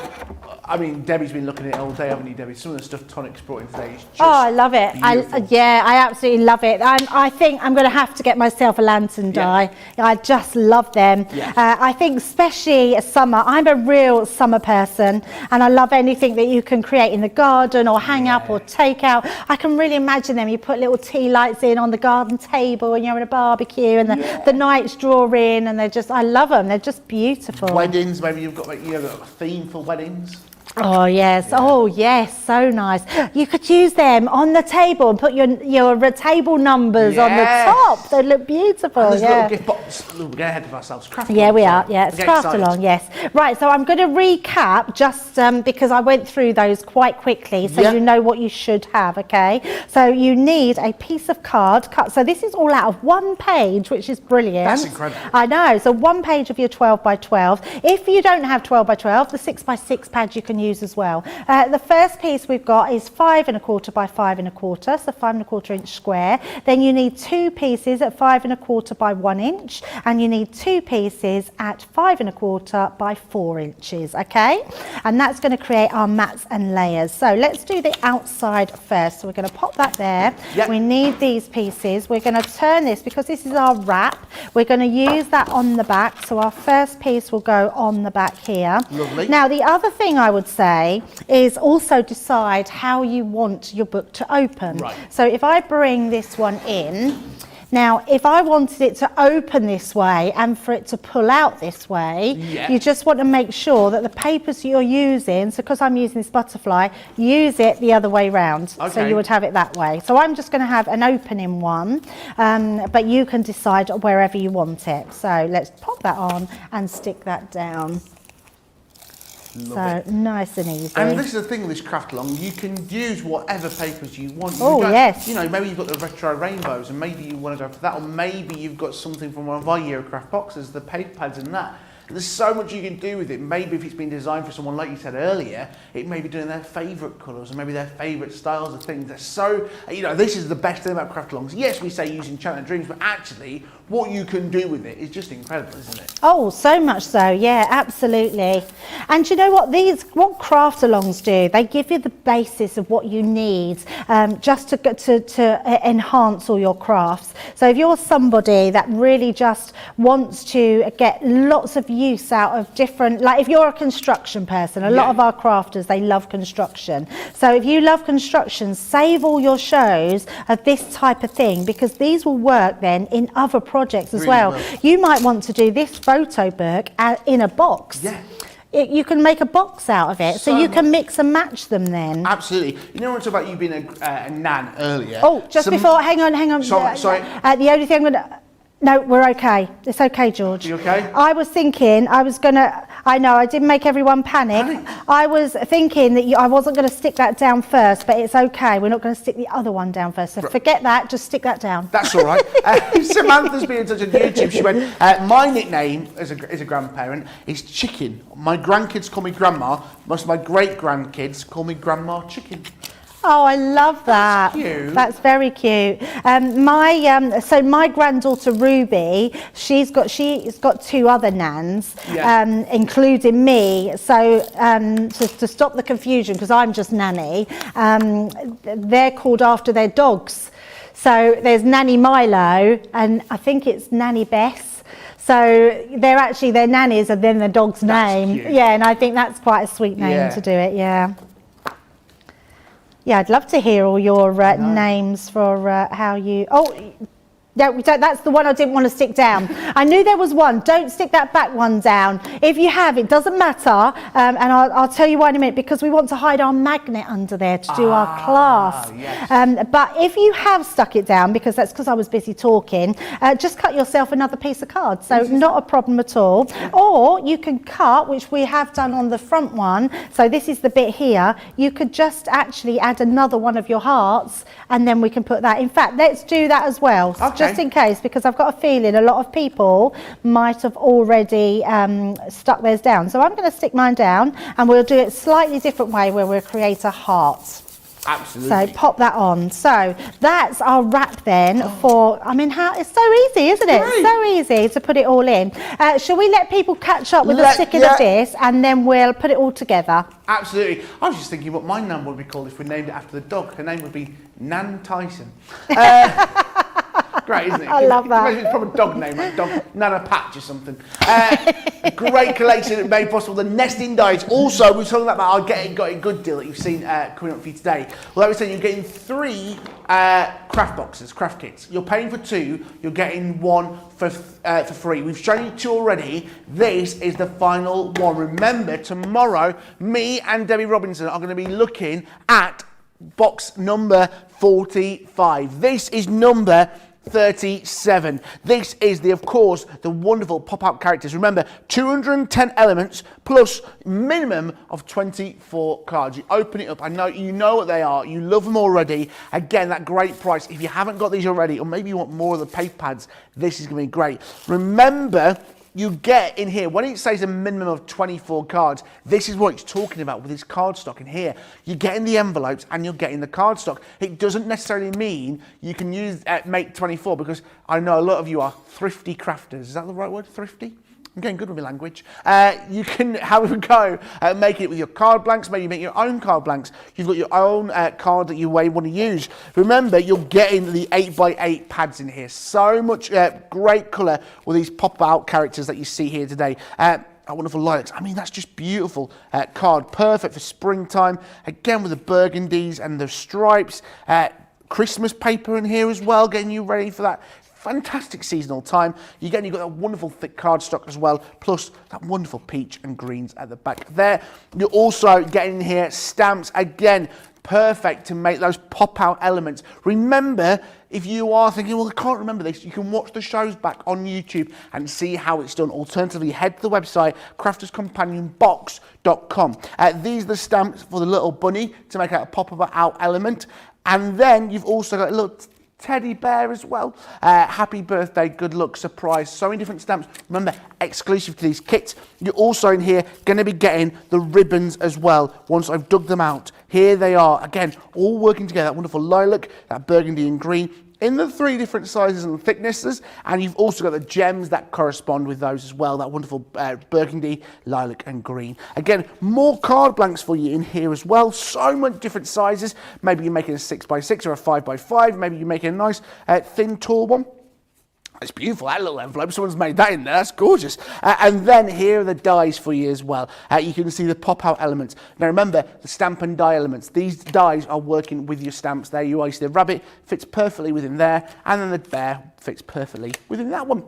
I mean, Debbie's been looking at it all day, haven't you, Debbie? Some of the stuff Tonic's brought in today is just I love it. beautiful. I absolutely love it. I think I'm going to have to get myself a lantern die. I just love them. Yes. I think especially summer, I'm a real summer person, and I love anything that you can create in the garden or hang up or take out. I can really imagine them. You put little tea lights in on the garden table and you're in a barbecue and the nights draw in, and I love them. They're just beautiful. Weddings, maybe you've got a theme for weddings. Oh yes, oh yes, so nice. You could use them on the table and put your table numbers on the top. They look beautiful. And there's little gift box. We're getting ahead of ourselves. Craft Yeah, along, we sorry. are. Yeah, it's craft along. Yes. Right. So I'm going to recap just because I went through those quite quickly, so you know what you should have. Okay. So you need a piece of card cut. So this is all out of one page, which is brilliant. That's incredible. I know. So one page of your 12 by 12. If you don't have 12 by 12, the 6 by 6 pad you can use as well. The first piece we've got is 5 1/4 by 5 1/4, so 5 1/4 inch square. Then you need 2 pieces at 5 1/4 by 1 inch, and you need 2 pieces at 5 1/4 by 4 inches. Okay, and that's going to create our mats and layers. So let's do the outside first. So we're going to pop that there. Yep. We need these pieces. We're going to turn this because this is our wrap. We're going to use that on the back. So our first piece will go on the back here. Lovely. Now the other thing I would say is also decide how you want your book to open. Right. So if I bring this one in, now if I wanted it to open this way and for it to pull out this way, you just want to make sure that the papers you're using, so because I'm using this butterfly, use it the other way round. Okay. So you would have it that way. So I'm just going to have an opening one, but you can decide wherever you want it. So let's pop that on and stick that down. So nice and easy. And this is the thing with this craft along, you can use whatever papers you want. Oh, yes. You know, maybe you've got the retro rainbows and maybe you want to go for that, or maybe you've got something from one of our Eurocraft boxes, the paper pads and that. There's so much you can do with it. Maybe if it's been designed for someone, like you said earlier, it may be doing their favourite colours or maybe their favourite styles of things. They're so, you know, this is the best thing about craft alongs. Yes, we say using Enchanted Dreams, but actually what you can do with it is just incredible, isn't it? Oh, so much so. Yeah, absolutely. And you know what? What craft alongs do, they give you the basis of what you need just to enhance all your crafts. So if you're somebody that really just wants to get lots of use out of different, like if you're a construction person, a lot of our crafters, they love construction. So if you love construction, save all your shows of this type of thing, because these will work then in other projects as well. You might want to do this photo book in a box. Yeah. You can make a box out of it, so you can mix and match them then. Absolutely. You know, we talked about you being a nan earlier. Oh, just before, hang on. Sorry. The only thing I'm going to... No, we're okay. It's okay, George. You okay? I was thinking I was going to... I know, I didn't make everyone panic. I was thinking that I wasn't going to stick that down first, but it's okay. We're not going to stick the other one down first. So forget that. Just stick that down. That's all right. Samantha's been in touch on YouTube. She went, my nickname as a grandparent is Chicken. My grandkids call me Grandma. Most of my great-grandkids call me Grandma Chicken. Oh, I love that. That's cute. That's very cute. So my granddaughter Ruby, she's got 2 other nans, including me. So to stop the confusion, because I'm just Nanny, they're called after their dogs. So there's Nanny Milo, and I think it's Nanny Bess. So they're actually their nannies, and then the dog's name. Cute. Yeah, and I think that's quite a sweet name to do it. Yeah. Yeah, I'd love to hear all your names for how you... Oh, no, we don't, that's the one I didn't want to stick down. I knew there was one. Don't stick that back one down. If you have, it doesn't matter. And I'll tell you why in a minute, because we want to hide our magnet under there to do our class. Yes. But if you have stuck it down, because I was busy talking, just cut yourself another piece of card. So not a problem at all. Or you can cut, which we have done on the front one. So this is the bit here. You could just actually add another one of your hearts, and then we can put that. In fact, let's do that as well. Okay. Just in case, because I've got a feeling a lot of people might have already stuck theirs down. So I'm going to stick mine down, and we'll do it a slightly different way where we'll create a heart. Absolutely. So pop that on. So that's our wrap then for, I mean, how it's so easy, isn't it? Great. So easy to put it all in. Shall we let people catch up with the sticking of this, and then we'll put it all together? Absolutely. I was just thinking what my nan would be called if we named it after the dog. Her name would be Nan Tyson. Great, isn't it? I love that. It's probably a dog name, like dog Nana Patch or something. Great collection made possible. The nesting dies. Also, we were talking about our got a good deal that you've seen coming up for you today. Well, like we said, you're getting 3 craft boxes, craft kits. You're paying for 2. You're getting 1 for free. We've shown you 2 already. This is the final one. Remember, tomorrow, me and Debbie Robinson are going to be looking at box number 45. This is number 37. This is of course, the wonderful pop-out characters. Remember, 210 elements plus minimum of 24 cards. You open it up. I know you know what they are. You love them already. Again, that great price. If you haven't got these already, or maybe you want more of the paper pads, this is going to be great. Remember, you get in here, when it says a minimum of 24 cards, this is what it's talking about with this cardstock in here. You're getting the envelopes and you're getting the cardstock. It doesn't necessarily mean you can use make 24, because I know a lot of you are thrifty crafters. Is that the right word, thrifty? I'm getting good with my language. You can have a go at making it with your card blanks. Maybe you make your own card blanks. You've got your own card that you may want to use. Remember, you're getting the 8x8 pads in here. So much great colour with these pop-out characters that you see here today. Wonderful lilacs. I mean, that's just beautiful card. Perfect for springtime. Again, with the burgundies and the stripes. Christmas paper in here as well, getting you ready for that fantastic seasonal time. You've got that wonderful thick cardstock as well, plus that wonderful peach and greens at the back there. You're also getting here stamps, again, perfect to make those pop-out elements. Remember, if you are thinking, well, I can't remember this, you can watch the shows back on YouTube and see how it's done. Alternatively, head to the website, crafterscompanionbox.com. These are the stamps for the little bunny to make out a pop-out element. And then you've also got a little teddy bear as well. Happy birthday, good luck, surprise. So many different stamps. Remember, exclusive to these kits. You're also in here going to be getting the ribbons as well once I've dug them out. Here they are. Again, all working together. That wonderful lilac, that burgundy and green, in the 3 different sizes and thicknesses, and you've also got the gems that correspond with those as well, that wonderful burgundy, lilac and green. Again, more card blanks for you in here as well, so many different sizes. Maybe you're making a 6x6 or a 5x5, maybe you're making a nice thin, tall one. It's beautiful, that little envelope. Someone's made that in there. That's gorgeous. And then here are the dies for you as well. You can see the pop-out elements. Now remember, the stamp and die elements. These dies are working with your stamps. There you are. You see the rabbit fits perfectly within there. And then the bear fits perfectly within that one.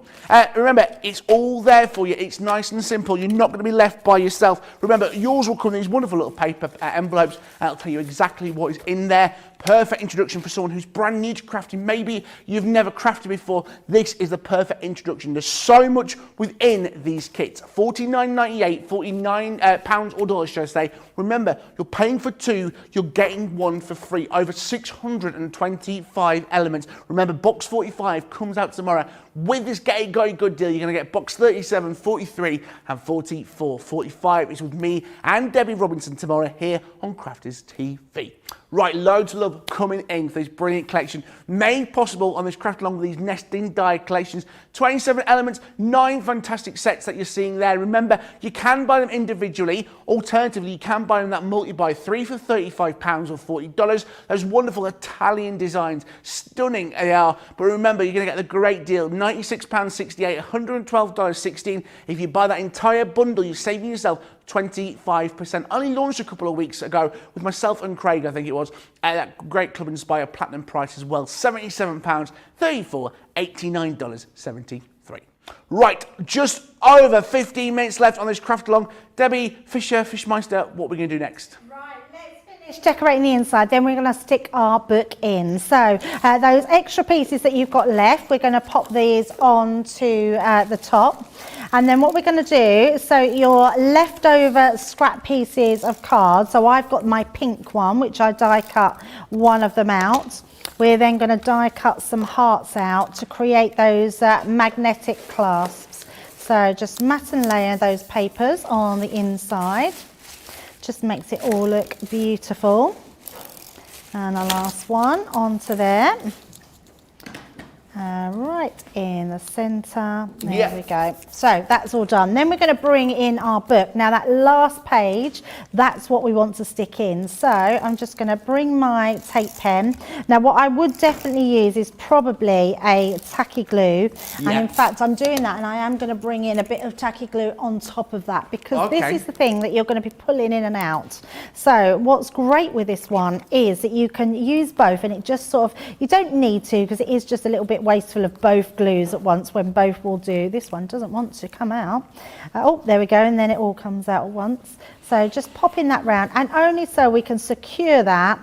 Remember, it's all there for you. It's nice and simple. You're not going to be left by yourself. Remember, yours will come in these wonderful little paper envelopes. And it'll tell you exactly what is in there. Perfect introduction for someone who's brand new to crafting. Maybe you've never crafted before. This is the perfect introduction. There's so much within these kits. $49.98, £49 or dollars, should I say. Remember, you're paying for 2, you're getting 1 for free. Over 625 elements. Remember, box 45 comes out tomorrow. With this Get It Go Good deal, you're going to get box 37, 43 and 44. 45 is with me and Debbie Robinson tomorrow here on Crafters TV. Right, loads of love coming in for this brilliant collection, made possible on this craft along with these nesting die collections. 27 elements, 9 fantastic sets that you're seeing there. Remember, you can buy them individually. Alternatively, you can buy them that multi-buy, 3 for £35 or $40. Those wonderful Italian designs, stunning they are. But remember, you're going to get the great deal, £96.68, $112.16. If you buy that entire bundle, you're saving yourself 25%. Only launched a couple of weeks ago with myself and Craig, I think it was, at that great Club Inspire Platinum price as well. £77, $34, $89.73. Right, just over 15 minutes left on this craft along. Debbie Fisher, Fishmeister, what are we going to do next? Decorating the inside, then we're going to stick our book in. So those extra pieces that you've got left, we're going to pop these onto the top. And then what we're going to do, so your leftover scrap pieces of cards, so I've got my pink one, which I die cut one of them out. We're then going to die cut some hearts out to create those magnetic clasps. So just mat and layer those papers on the inside. Just makes it all look beautiful. And the last one onto there. Right in the centre, there we go. So that's all done. Then we're going to bring in our book. Now that last page, that's what we want to stick in. So I'm just going to bring my tape pen. Now what I would definitely use is probably a tacky glue. And in fact, I'm doing that, and I am going to bring in a bit of tacky glue on top of that, because this is the thing that you're going to be pulling in and out. So what's great with this one is that you can use both, and it just sort of, you don't need to, because it is just a little bit wasteful of both glues at once, when both will do. This one doesn't want to come out. Oh, there we go, and then it all comes out at once. So just popping that round, and only so we can secure that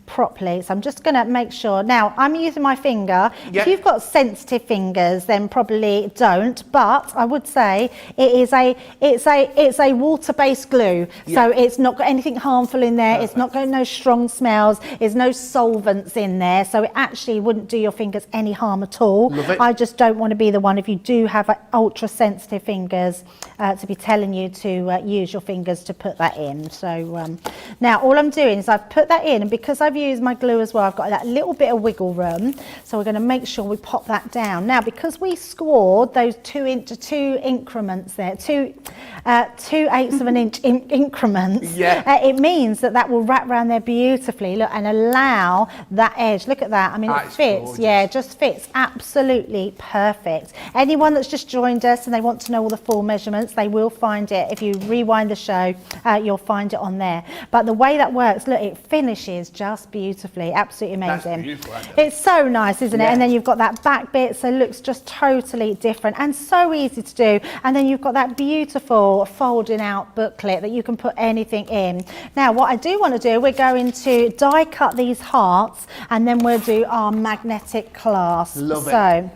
properly. So I'm just going to make sure. Now I'm using my finger. If you've got sensitive fingers, then probably don't, but I would say it's a water-based glue, so it's not got anything harmful in there. It's not got no strong smells, there's no solvents in there, so it actually wouldn't do your fingers any harm at all. I just don't want to be the one, if you do have ultra sensitive fingers, to be telling you to use your fingers to put that in. So now all I'm doing is I've put that in, and because I've used my glue as well, I've got that little bit of wiggle room, so we're going to make sure we pop that down. Now because we scored those 2 increments there, 2/8 of an inch increments, it means that will wrap around there beautifully, look, and allow that edge. Look at that. I mean, it fits. It just fits absolutely perfect. Anyone that's just joined us and they want to know all the full measurements, they will find it. If you rewind the show, you'll find it on there. But the way that works, look, it finishes just beautifully, absolutely amazing. It's so nice, isn't it? And then you've got that back bit, so it looks just totally different and so easy to do. And then you've got that beautiful folding out booklet that you can put anything in. Now what I do want to do, we're going to die cut these hearts, and then we'll do our magnetic clasp. So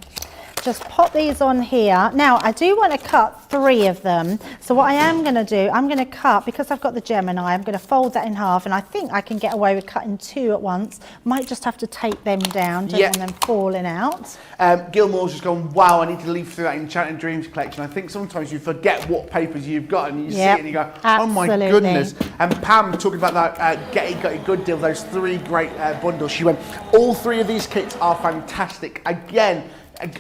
just pop these on here. Now I do want to cut 3 of them, so what I am going to do, I'm going to cut, because I've got the Gemini, I'm going to fold that in half, and I think I can get away with cutting 2 at once. Might just have to tape them down, don't want them falling out. Gilmore's just gone, wow, I need to leaf through that Enchanted Dreams collection. I think sometimes you forget what papers you've got, and you see it and you go, oh my goodness. And Pam talking about that Getty Good deal, those 3 great bundles, she went, all 3 of these kits are fantastic. Again,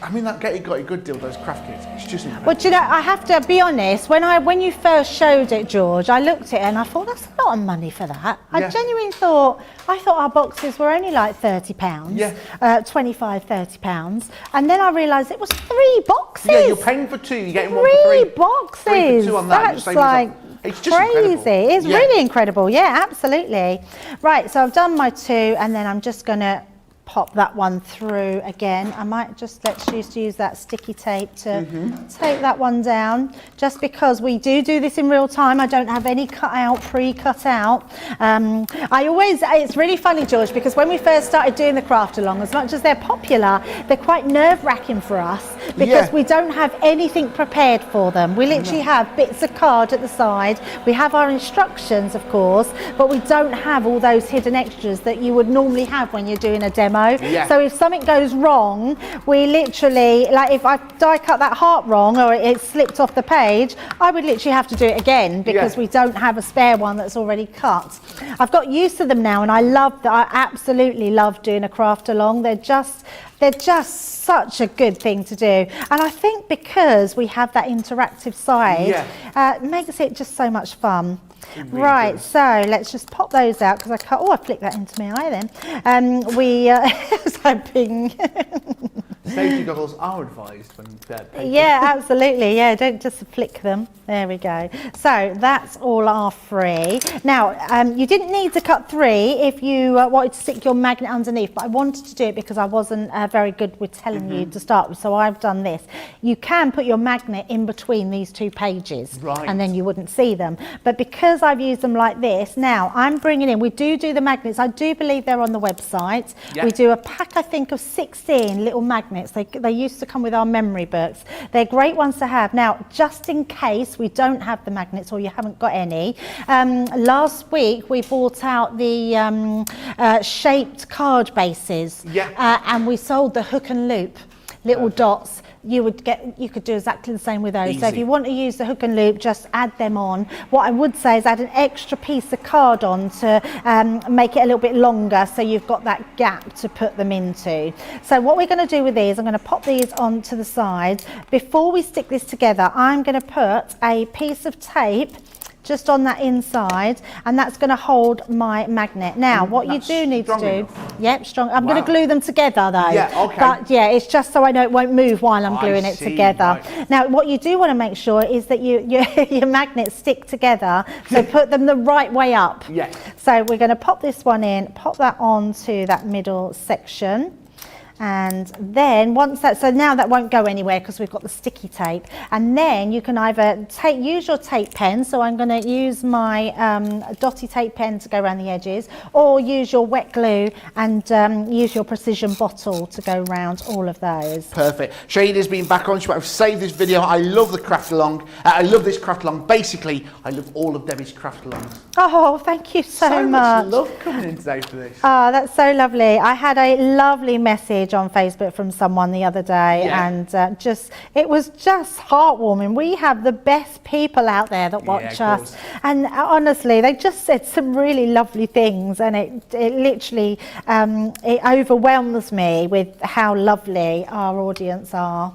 I mean, that Getty Good deal, those craft kits, it's just incredible. Well, do you know, I have to be honest, when you first showed it, George, I looked at it and I thought, that's a lot of money for that. I genuinely thought, our boxes were only like £30, 25, £30. And then I realised it was 3 boxes. Yeah, you're paying for 2, you're getting 1 for 3. 3 boxes. 3 for 2 on that. That's like it's just crazy. Incredible. It's really incredible. Yeah, absolutely. Right, so I've done my 2, and then I'm just going to pop that one through again. I might just let's use that sticky tape to tape that one down, just because we do this in real time. I don't have any pre-cut out. It's really funny, George, because when we first started doing the craft along, as much as they're popular, they're quite nerve-wracking for us, because we don't have anything prepared for them. We literally have bits of card at the side. We have our instructions, of course, but we don't have all those hidden extras that you would normally have when you're doing a demo. So if something goes wrong, we literally, like if I die cut that heart wrong, or it slipped off the page, I would literally have to do it again, because we don't have a spare one that's already cut. I've got used to them now, and I love that. I absolutely love doing a craft along. They're just such a good thing to do, and I think because we have that interactive side, it makes it just so much fun. Right, so let's just pop those out, because I flicked that into my eye then. It's hoping. Safety goggles are advised when yeah, absolutely. Yeah, don't just flick them. There we go. So that's all our 3. Now, you didn't need to cut 3 if you wanted to stick your magnet underneath, but I wanted to do it because I wasn't very good with telling you to start with, so I've done this. You can put your magnet in between these 2 pages, and then you wouldn't see them. But because I've used them like this, now I'm bringing in, we do the magnets. I do believe they're on the website. We do a pack, I think, of 16 little magnets. They used to come with our memory books. They're great ones to have. Now, just in case we don't have the magnets or you haven't got any, last week we bought out the shaped card bases, and we sold the hook and loop. little dots, you could do exactly the same with those. Easy. So if you want to use the hook and loop, just add them on. What I would say is add an extra piece of card on to make it a little bit longer, so you've got that gap to put them into. So what we're going to do with these, I'm going to pop these onto the side. Before we stick this together, I'm going to put a piece of tape just on that inside, and that's going to hold my magnet. Now, what you do need to do, yep, strong. I'm going to glue them together though. Yeah, okay. But yeah, it's just so I know it won't move while I'm gluing it together. Right. Now, what you do want to make sure is that your magnets stick together, so put them the right way up. Yeah. So we're going to pop this one in, pop that onto that middle section. And then once that, so now that won't go anywhere because we've got the sticky tape. And then you can either use your tape pen, so I'm going to use my dotty tape pen to go around the edges, or use your wet glue and use your precision bottle to go around all of those. Perfect. Shada's been back on. I've saved this video. I love the craft along. I love this craft along. Basically, I love all of Debbie's craft alongs. Oh, thank you so much. Love coming in today for this. Oh, that's so lovely. I had a lovely message on Facebook from someone the other day, and it was just heartwarming. We have the best people out there that watch us, and honestly, they just said some really lovely things, and it literally it overwhelms me with how lovely our audience are.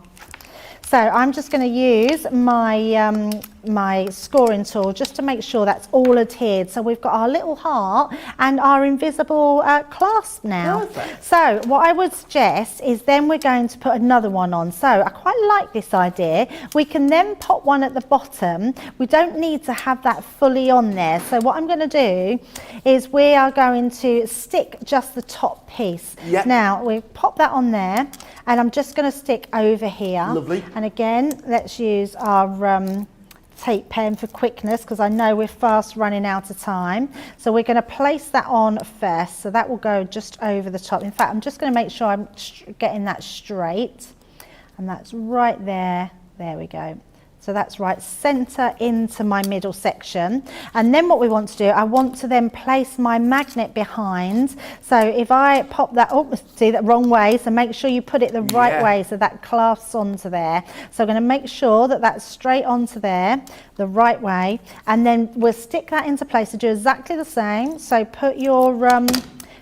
So I'm just going to use my my scoring tool just to make sure that's all adhered. So we've got our little heart and our invisible clasp now. Perfect. So what I would suggest is then we're going to put another one on. So I quite like this idea. We can then pop one at the bottom. We don't need to have that fully on there. So what I'm going to do is we are going to stick just the top piece. Yep. Now we pop that on there, and I'm just going to stick over here. Lovely. And again, let's use our tape pen for quickness, because I know we're fast running out of time. So we're going to place that on first. So that will go just over the top. In fact, I'm just going to make sure I'm getting that straight. And that's right there. There we go. So that's right center into my middle section. And then what we want to do, I want to then place my magnet behind. So if I pop that, oh, see that wrong way. So make sure you put it the right way so that clasps onto there. So I'm going to make sure that that's straight onto there, the right way. And then we'll stick that into place to do exactly the same. So put your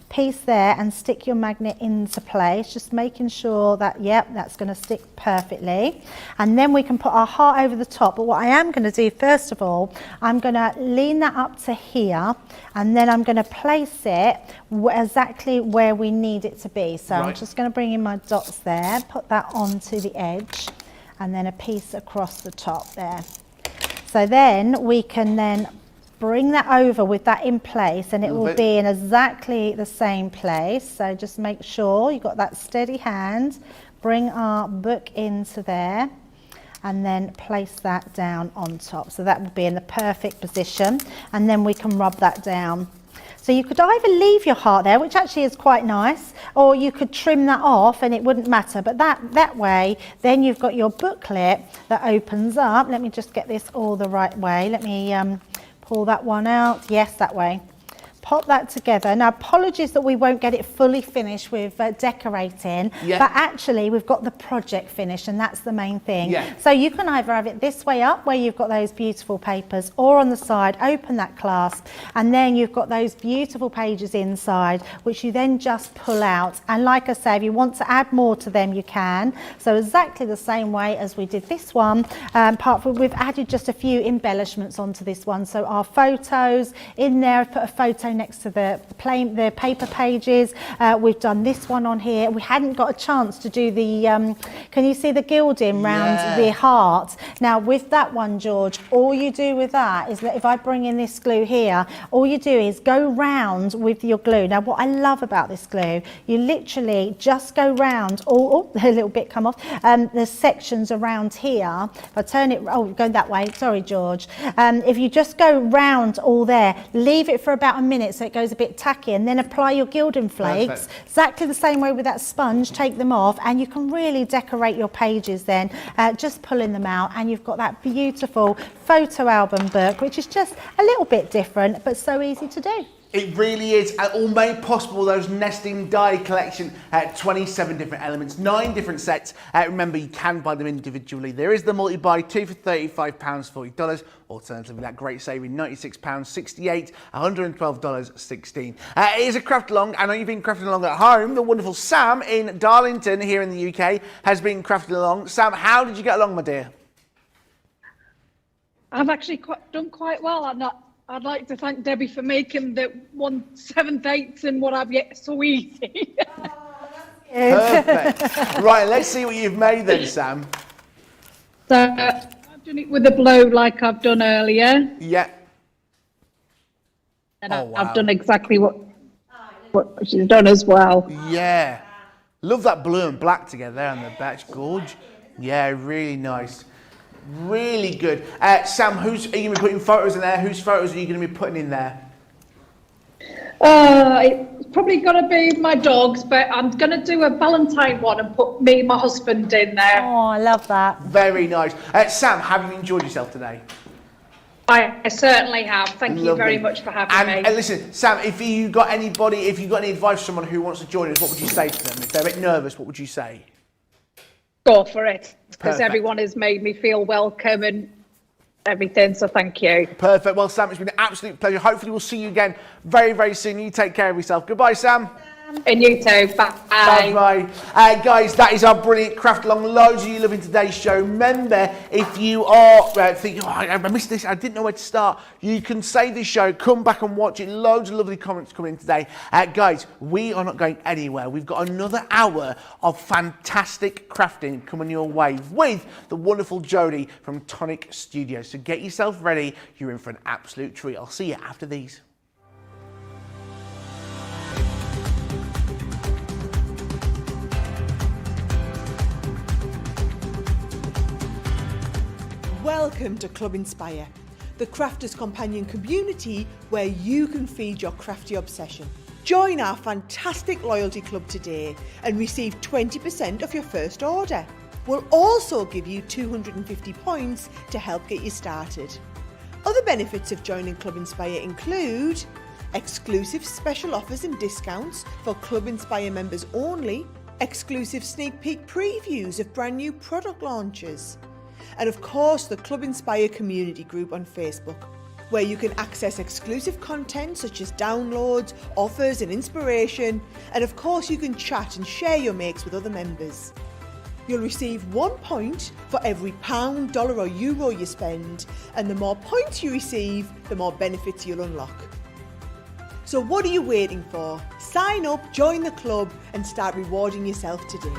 piece there and stick your magnet into place, just making sure that, yep, that's going to stick perfectly. And then we can put our heart over the top. But what I am going to do, first of all, I'm going to lean that up to here, and then I'm going to place it exactly where we need it to be. So I'm just going to bring in my dots there, put that onto the edge, and then a piece across the top there. So then we can then bring that over with that in place, and it will be in exactly the same place. So just make sure you've got that steady hand. Bring our book into there, and then place that down on top. So that will be in the perfect position, and then we can rub that down. So you could either leave your heart there, which actually is quite nice, or you could trim that off and it wouldn't matter. But that way, then you've got your booklet that opens up. Let me just get this all the right way. Let me pull that one out. Yes, that way. Pop that together. Now, apologies that we won't get it fully finished with decorating, but actually we've got the project finished, and that's the main thing. So you can either have it this way up, where you've got those beautiful papers, or on the side, open that clasp, and then you've got those beautiful pages inside, which you then just pull out. And like I say, if you want to add more to them, you can. So exactly the same way as we did this one, apart from we've added just a few embellishments onto this one. So our photos in there, I've put a photo next to the paper pages. We've done this one on here. We hadn't got a chance to do the, can you see the gilding round the heart? Now with that one, George, all you do with that is that if I bring in this glue here, all you do is go round with your glue. Now what I love about this glue, you literally just go round, a little bit come off, the sections around here. If I turn it, going that way, sorry George. If you just go round all there, leave it for about a minute so it goes a bit tacky, and then apply your gilding flakes. Exactly the same way with that sponge, take them off, and you can really decorate your pages then, just pulling them out, and you've got that beautiful photo album book, which is just a little bit different, but so easy to do. It really is, and all made possible those nesting die collection. 27 different elements, 9 different sets. Remember, you can buy them individually. There is the multi-buy, 2 for £35, $40. Alternatively, that great saving, £96.68, $112.16. It is a craft along. I know you've been crafting along at home. The wonderful Sam in Darlington here in the UK has been crafting along. Sam, how did you get along, my dear? I've actually done quite well. I'd like to thank Debbie for making the 1/7/8 and what have you so easy. Perfect. Right, let's see what you've made then, Sam. So I've done it with a blow like I've done earlier. Yeah. And Oh, wow. I've done exactly what she's done as well. Yeah. Love that blue and black together there on the back. Gorge. Yeah, really nice. Really good. Sam, are you going to be putting photos in there? Whose photos are you going to be putting in there? It's probably going to be my dog's, but I'm going to do a Valentine one and put me and my husband in there. Oh, I love that. Very nice. Sam, have you enjoyed yourself today? I certainly have. Thank you very much for having me. And listen, Sam, if you got any advice for someone who wants to join us, what would you say to them? If they're a bit nervous, what would you say? Go for it, because Perfect. everyone has made me feel welcome and everything, so thank you. Perfect. Well, Sam, it's been an absolute pleasure. Hopefully we'll see you again very, very soon. You take care of yourself. Goodbye, Sam. And you too. Bye. Bye-bye. Guys, that is our brilliant craft along. Loads of you loving today's show. Remember, if you are thinking, oh, I missed this, I didn't know where to start, you can save this show, come back and watch it. Loads of lovely comments coming in today. Guys, we are not going anywhere. We've got another hour of fantastic crafting coming your way with the wonderful Jodie from Tonic Studios. So get yourself ready. You're in for an absolute treat. I'll see you after these. Welcome to Club Inspire, the crafters' companion community where you can feed your crafty obsession. Join our fantastic loyalty club today and receive 20% of your first order. We'll also give you 250 points to help get you started. Other benefits of joining Club Inspire include exclusive special offers and discounts for Club Inspire members only, exclusive sneak peek previews of brand new product launches, and of course the Club Inspire community group on Facebook, where you can access exclusive content such as downloads, offers and inspiration, and of course you can chat and share your makes with other members. You'll receive 1 point for every £1, dollar or euro you spend, and the more points you receive, the more benefits you'll unlock. So what are you waiting for? Sign up, join the club and start rewarding yourself today.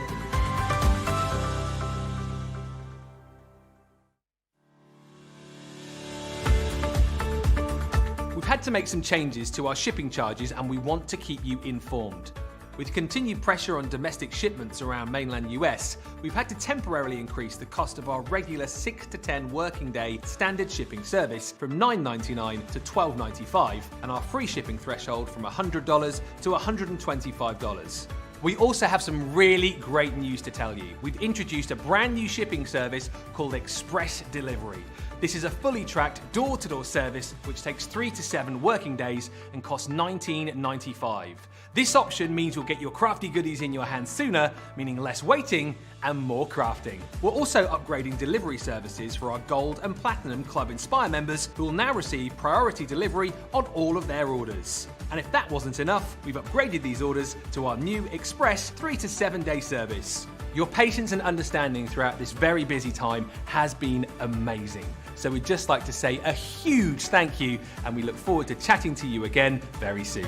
We've had to make some changes to our shipping charges and we want to keep you informed. With continued pressure on domestic shipments around mainland US, we've had to temporarily increase the cost of our regular 6 to 10 working day standard shipping service from $9.99 to $12.95 and our free shipping threshold from $100 to $125. We also have some really great news to tell you. We've introduced a brand new shipping service called Express Delivery. This is a fully tracked door-to-door service which takes 3 to 7 working days and costs $19.95. This option means you'll get your crafty goodies in your hands sooner, meaning less waiting and more crafting. We're also upgrading delivery services for our Gold and Platinum Club Inspire members who will now receive priority delivery on all of their orders. And if that wasn't enough, we've upgraded these orders to our new Express 3 to 7 day service. Your patience and understanding throughout this very busy time has been amazing. So we'd just like to say a huge thank you and we look forward to chatting to you again very soon.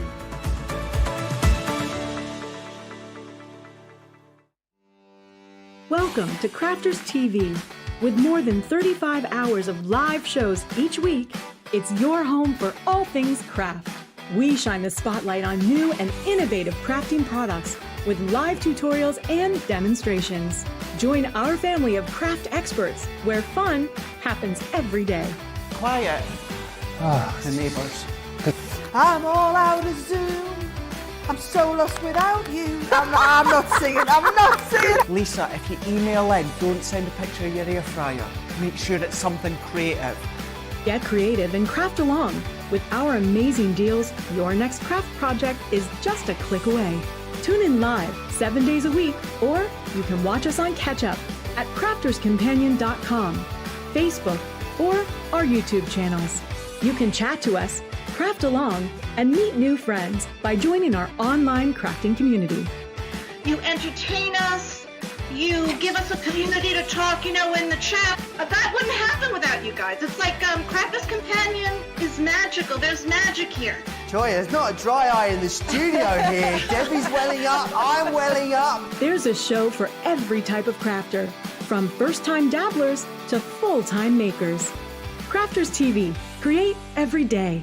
Welcome to Crafters TV. With more than 35 hours of live shows each week, it's your home for all things craft. We shine the spotlight on new and innovative crafting products with live tutorials and demonstrations. Join our family of craft experts where fun happens every day. Quiet. The neighbours. I'm all out of Zoom. I'm so lost without you. I'm not singing. Lisa, if you email in, don't send a picture of your air fryer. Make sure it's something creative. Get creative and craft along With our amazing deals, your next craft project is just a click away. Tune in live 7 days a week, or you can watch us on Catch Up at crafterscompanion.com, Facebook, or our YouTube channels. You can chat to us, craft along, and meet new friends by joining our online crafting community. You entertain us. You give us a community to talk, in the chat. That wouldn't happen without you guys. It's like Crafters Companion is magical. There's magic here. Joy, there's not a dry eye in the studio here. Debbie's welling up, I'm welling up. There's a show for every type of crafter, from first-time dabblers to full-time makers. Crafters TV. Create every day.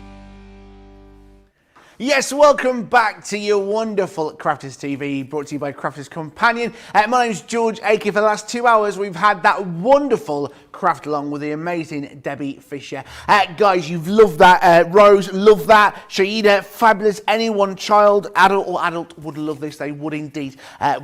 Yes, welcome back to your wonderful Crafters TV, brought to you by Crafters Companion. My name's George Akid. For the last 2 hours, we've had that wonderful craft along with the amazing Debbie Fisher. Guys, you've loved that. Rose, love that. Shaida, fabulous. Anyone, child, adult would love this. They would indeed.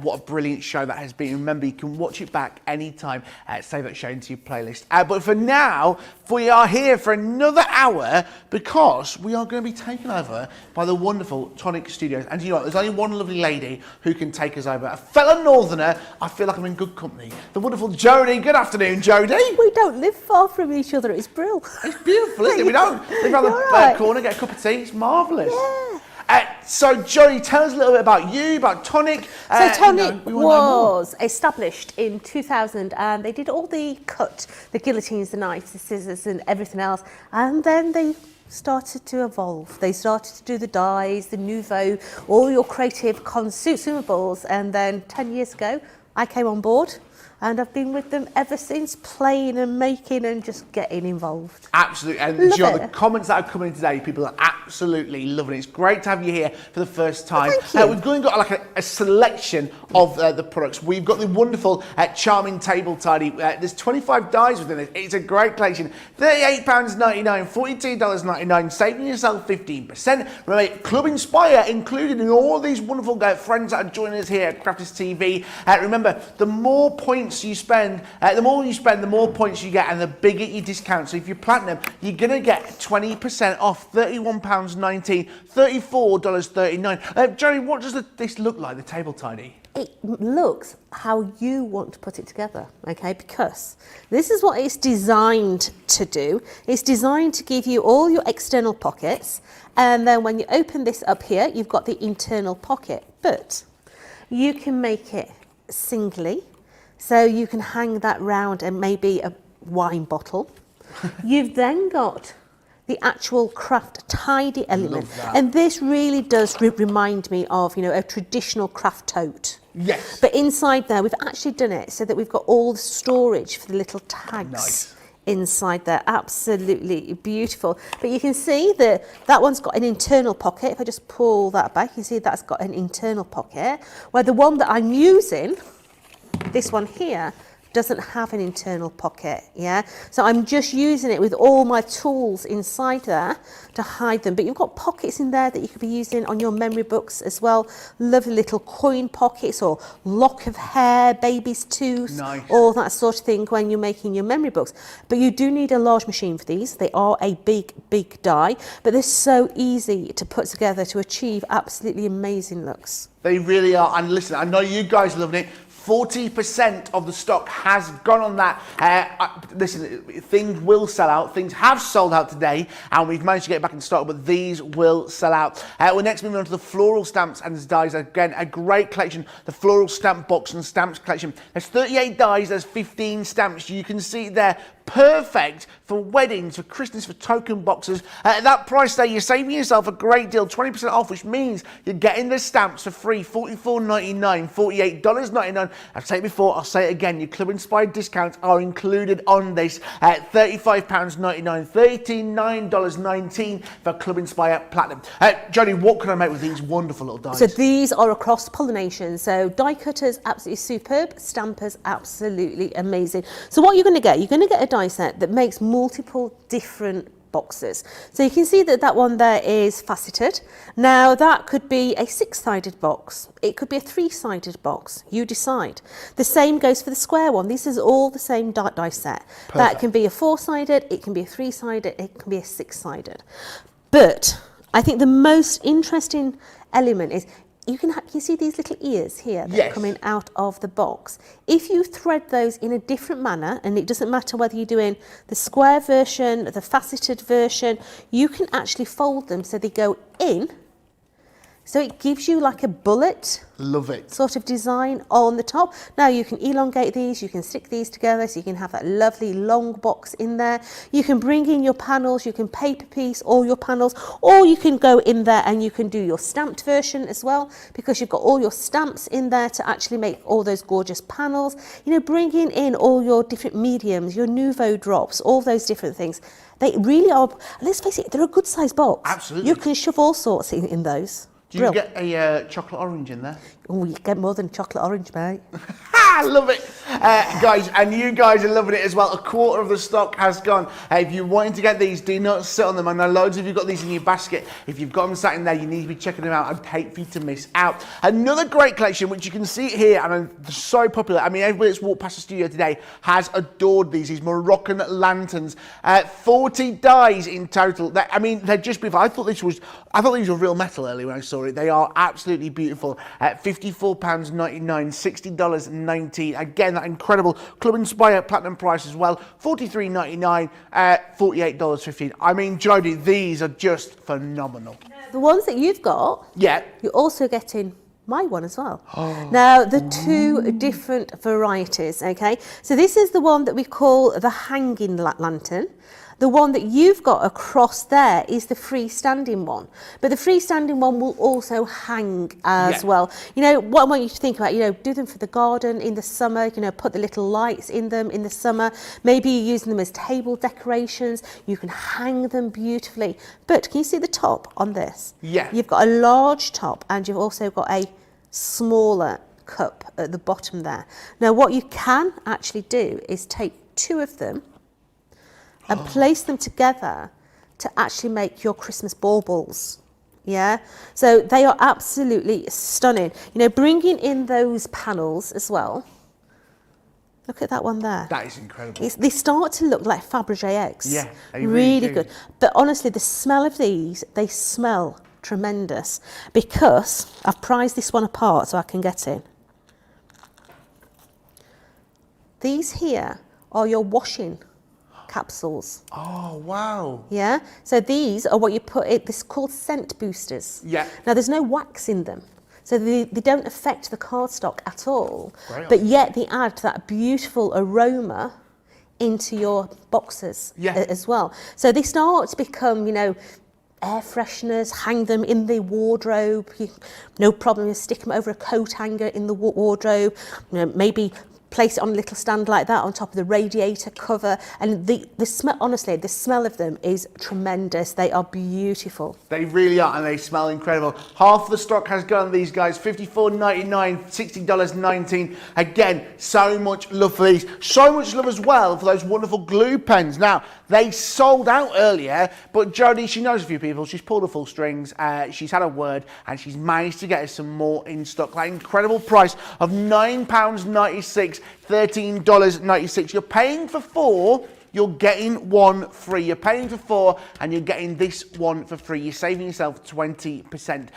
What a brilliant show that has been. Remember, you can watch it back anytime. Save that show into your playlist. But for now, we are here for another hour because we are going to be taken over by the wonderful Tonic Studios. And you know what? There's only one lovely lady who can take us over. A fellow northerner. I feel like I'm in good company. The wonderful Jodie. Good afternoon, Jodie. We don't live far from each other. It's brill. It's beautiful, isn't it? We don't live around the corner, get a cup of tea. It's marvellous. Yeah. So, Jodie, tell us a little bit about you, about Tonic. So Tonic was established in 2000, and they did all the guillotines, the knives, the scissors, and everything else. And then they started to evolve. They started to do the dyes, the nouveau, all your creative consumables. And then 10 years ago, I came on board. And I've been with them ever since, playing and making and just getting involved. Absolutely. And the comments that are coming in today, people are absolutely loving it. It's great to have you here for the first time. We've got like a selection of the products. We've got the wonderful Charming Table Tidy. There's 25 dies within it. It's a great collection. £38.99, $42.99, saving yourself 15%. Remember, Club Inspire included in all these wonderful friends that are joining us here at Crafters TV. Remember, the more points you spend, the more points you get, and the bigger your discount. So if you're platinum, you're going to get 20% off, £31.19, $34.39. Jodie, what does this look like, the Table Tidy? It looks how you want to put it together, okay? Because this is what it's designed to do. It's designed to give you all your external pockets, and then when you open this up here, you've got the internal pocket. But you can make it singly, so you can hang that round and maybe a wine bottle. You've then got the actual craft tidy element, and this really does remind me of, a traditional craft tote. Yes. But inside there, we've actually done it so that we've got all the storage for the little tags inside there. Absolutely beautiful. But you can see that one's got an internal pocket. If I just pull that back, you can see that's got an internal pocket, where the one that I'm using, this one here, doesn't have an internal pocket, so I'm just using it with all my tools inside there to hide them. But you've got pockets in there that you could be using on your memory books as well. Lovely little coin pockets or lock of hair, baby's tooth, all that sort of thing when you're making your memory books. But you do need a large machine for these. They are a big die, but they're so easy to put together to achieve absolutely amazing looks. They really are. And listen, I know you guys are loving it. 40% of the stock has gone on that. Listen, things will sell out. Things have sold out today, and we've managed to get back in stock, but these will sell out. We're next moving on to the floral stamps and dies. Again, a great collection. The floral stamp box and stamps collection. There's 38 dies, there's 15 stamps. You can see there. Perfect for weddings, for Christmas, for token boxes. At that price there, you're saving yourself a great deal, 20% off, which means you're getting the stamps for free, $44.99, $48.99. I've said it before, I'll say it again, your Club Inspired discounts are included on this at £35.99, $39.19 for Club Inspired Platinum. Jodie, what can I make with these wonderful little dies? So these are a cross-pollination. So die cutters, absolutely superb. Stampers, absolutely amazing. So what you're going to get a die set that makes multiple different boxes. So you can see that one there is faceted. Now that could be a 6-sided box. It could be a 3-sided box. You decide. The same goes for the square one. This is all the same die set. Perfect. That can be a 4-sided, it can be a 3-sided, it can be a 6-sided. But I think the most interesting element is you see these little ears here that are coming out of the box. If you thread those in a different manner, and it doesn't matter whether you're doing the square version, the faceted version, you can actually fold them so they go in. So it gives you like a bullet sort of design on the top. Now you can elongate these, you can stick these together so you can have that lovely long box in there. You can bring in your panels, you can paper piece all your panels, or you can go in there and you can do your stamped version as well, because you've got all your stamps in there to actually make all those gorgeous panels. You know, bringing in all your different mediums, your Nouveau drops, all those different things. They really are, let's face it, they're a good size box. Absolutely. You can shove all sorts in those. Do you get a chocolate orange in there? Oh, you get more than chocolate orange, mate. I love it. Guys, and you guys are loving it as well. A quarter of the stock has gone. If you're wanting to get these, do not sit on them. I know loads of you got these in your basket. If you've got them sat in there, you need to be checking them out. I'd hate for you to miss out. Another great collection, which you can see here, and they're so popular. I mean, everybody that's walked past the studio today has adored these Moroccan lanterns. 40 dies in total. I mean, they're just beautiful. I thought these were real metal earlier when I saw it. They are absolutely beautiful. At £54.99, $60.19. Again, that incredible Club Inspire Platinum price as well. $43.99, $48.15. I mean, Jodie, these are just phenomenal. The ones that you've got, you're also getting my one as well. Now, the two different varieties, okay? So this is the one that we call the hanging lantern. The one that you've got across there is the freestanding one. But the freestanding one will also hang as well. You know, what I want you to think about, you know, do them for the garden in the summer, you know, put the little lights in them in the summer. Maybe you're using them as table decorations. You can hang them beautifully. But can you see the top on this? Yeah. You've got a large top and you've also got a smaller cup at the bottom there. Now, what you can actually do is take two of them and place them together to actually make your Christmas baubles. Yeah, so they are absolutely stunning. You know, bringing in those panels as well. Look at that one there. That is incredible. They start to look like Fabergé eggs. Yeah, they really do. good. But honestly, the smell of these, they smell tremendous, because I've prized this one apart so I can get in. These here are your washing capsules. Oh, wow. Yeah, so these are what you put in, this is called scent boosters. Yeah. Now there's no wax in them, so they don't affect the cardstock at all, Great. but yet they add that beautiful aroma into your boxes as well. So they start to become, you know, air fresheners, hang them in the wardrobe, no problem, you stick them over a coat hanger in the wardrobe, you know, maybe place it on a little stand like that on top of the radiator cover, and the smell, honestly, the smell of them is tremendous. They are beautiful. They really are, and they smell incredible. Half the stock has gone, these guys, $54.99, $60.19. Again, so much love for these. So much love as well for those wonderful glue pens. Now, they sold out earlier, but Jodie, she knows a few people. She's pulled the full strings, she's had a word, and she's managed to get us some more in stock. That incredible price of £9.96, $13.96. You're paying for four, you're getting one free. You're paying for four and you're getting this one for free. You're saving yourself 20%.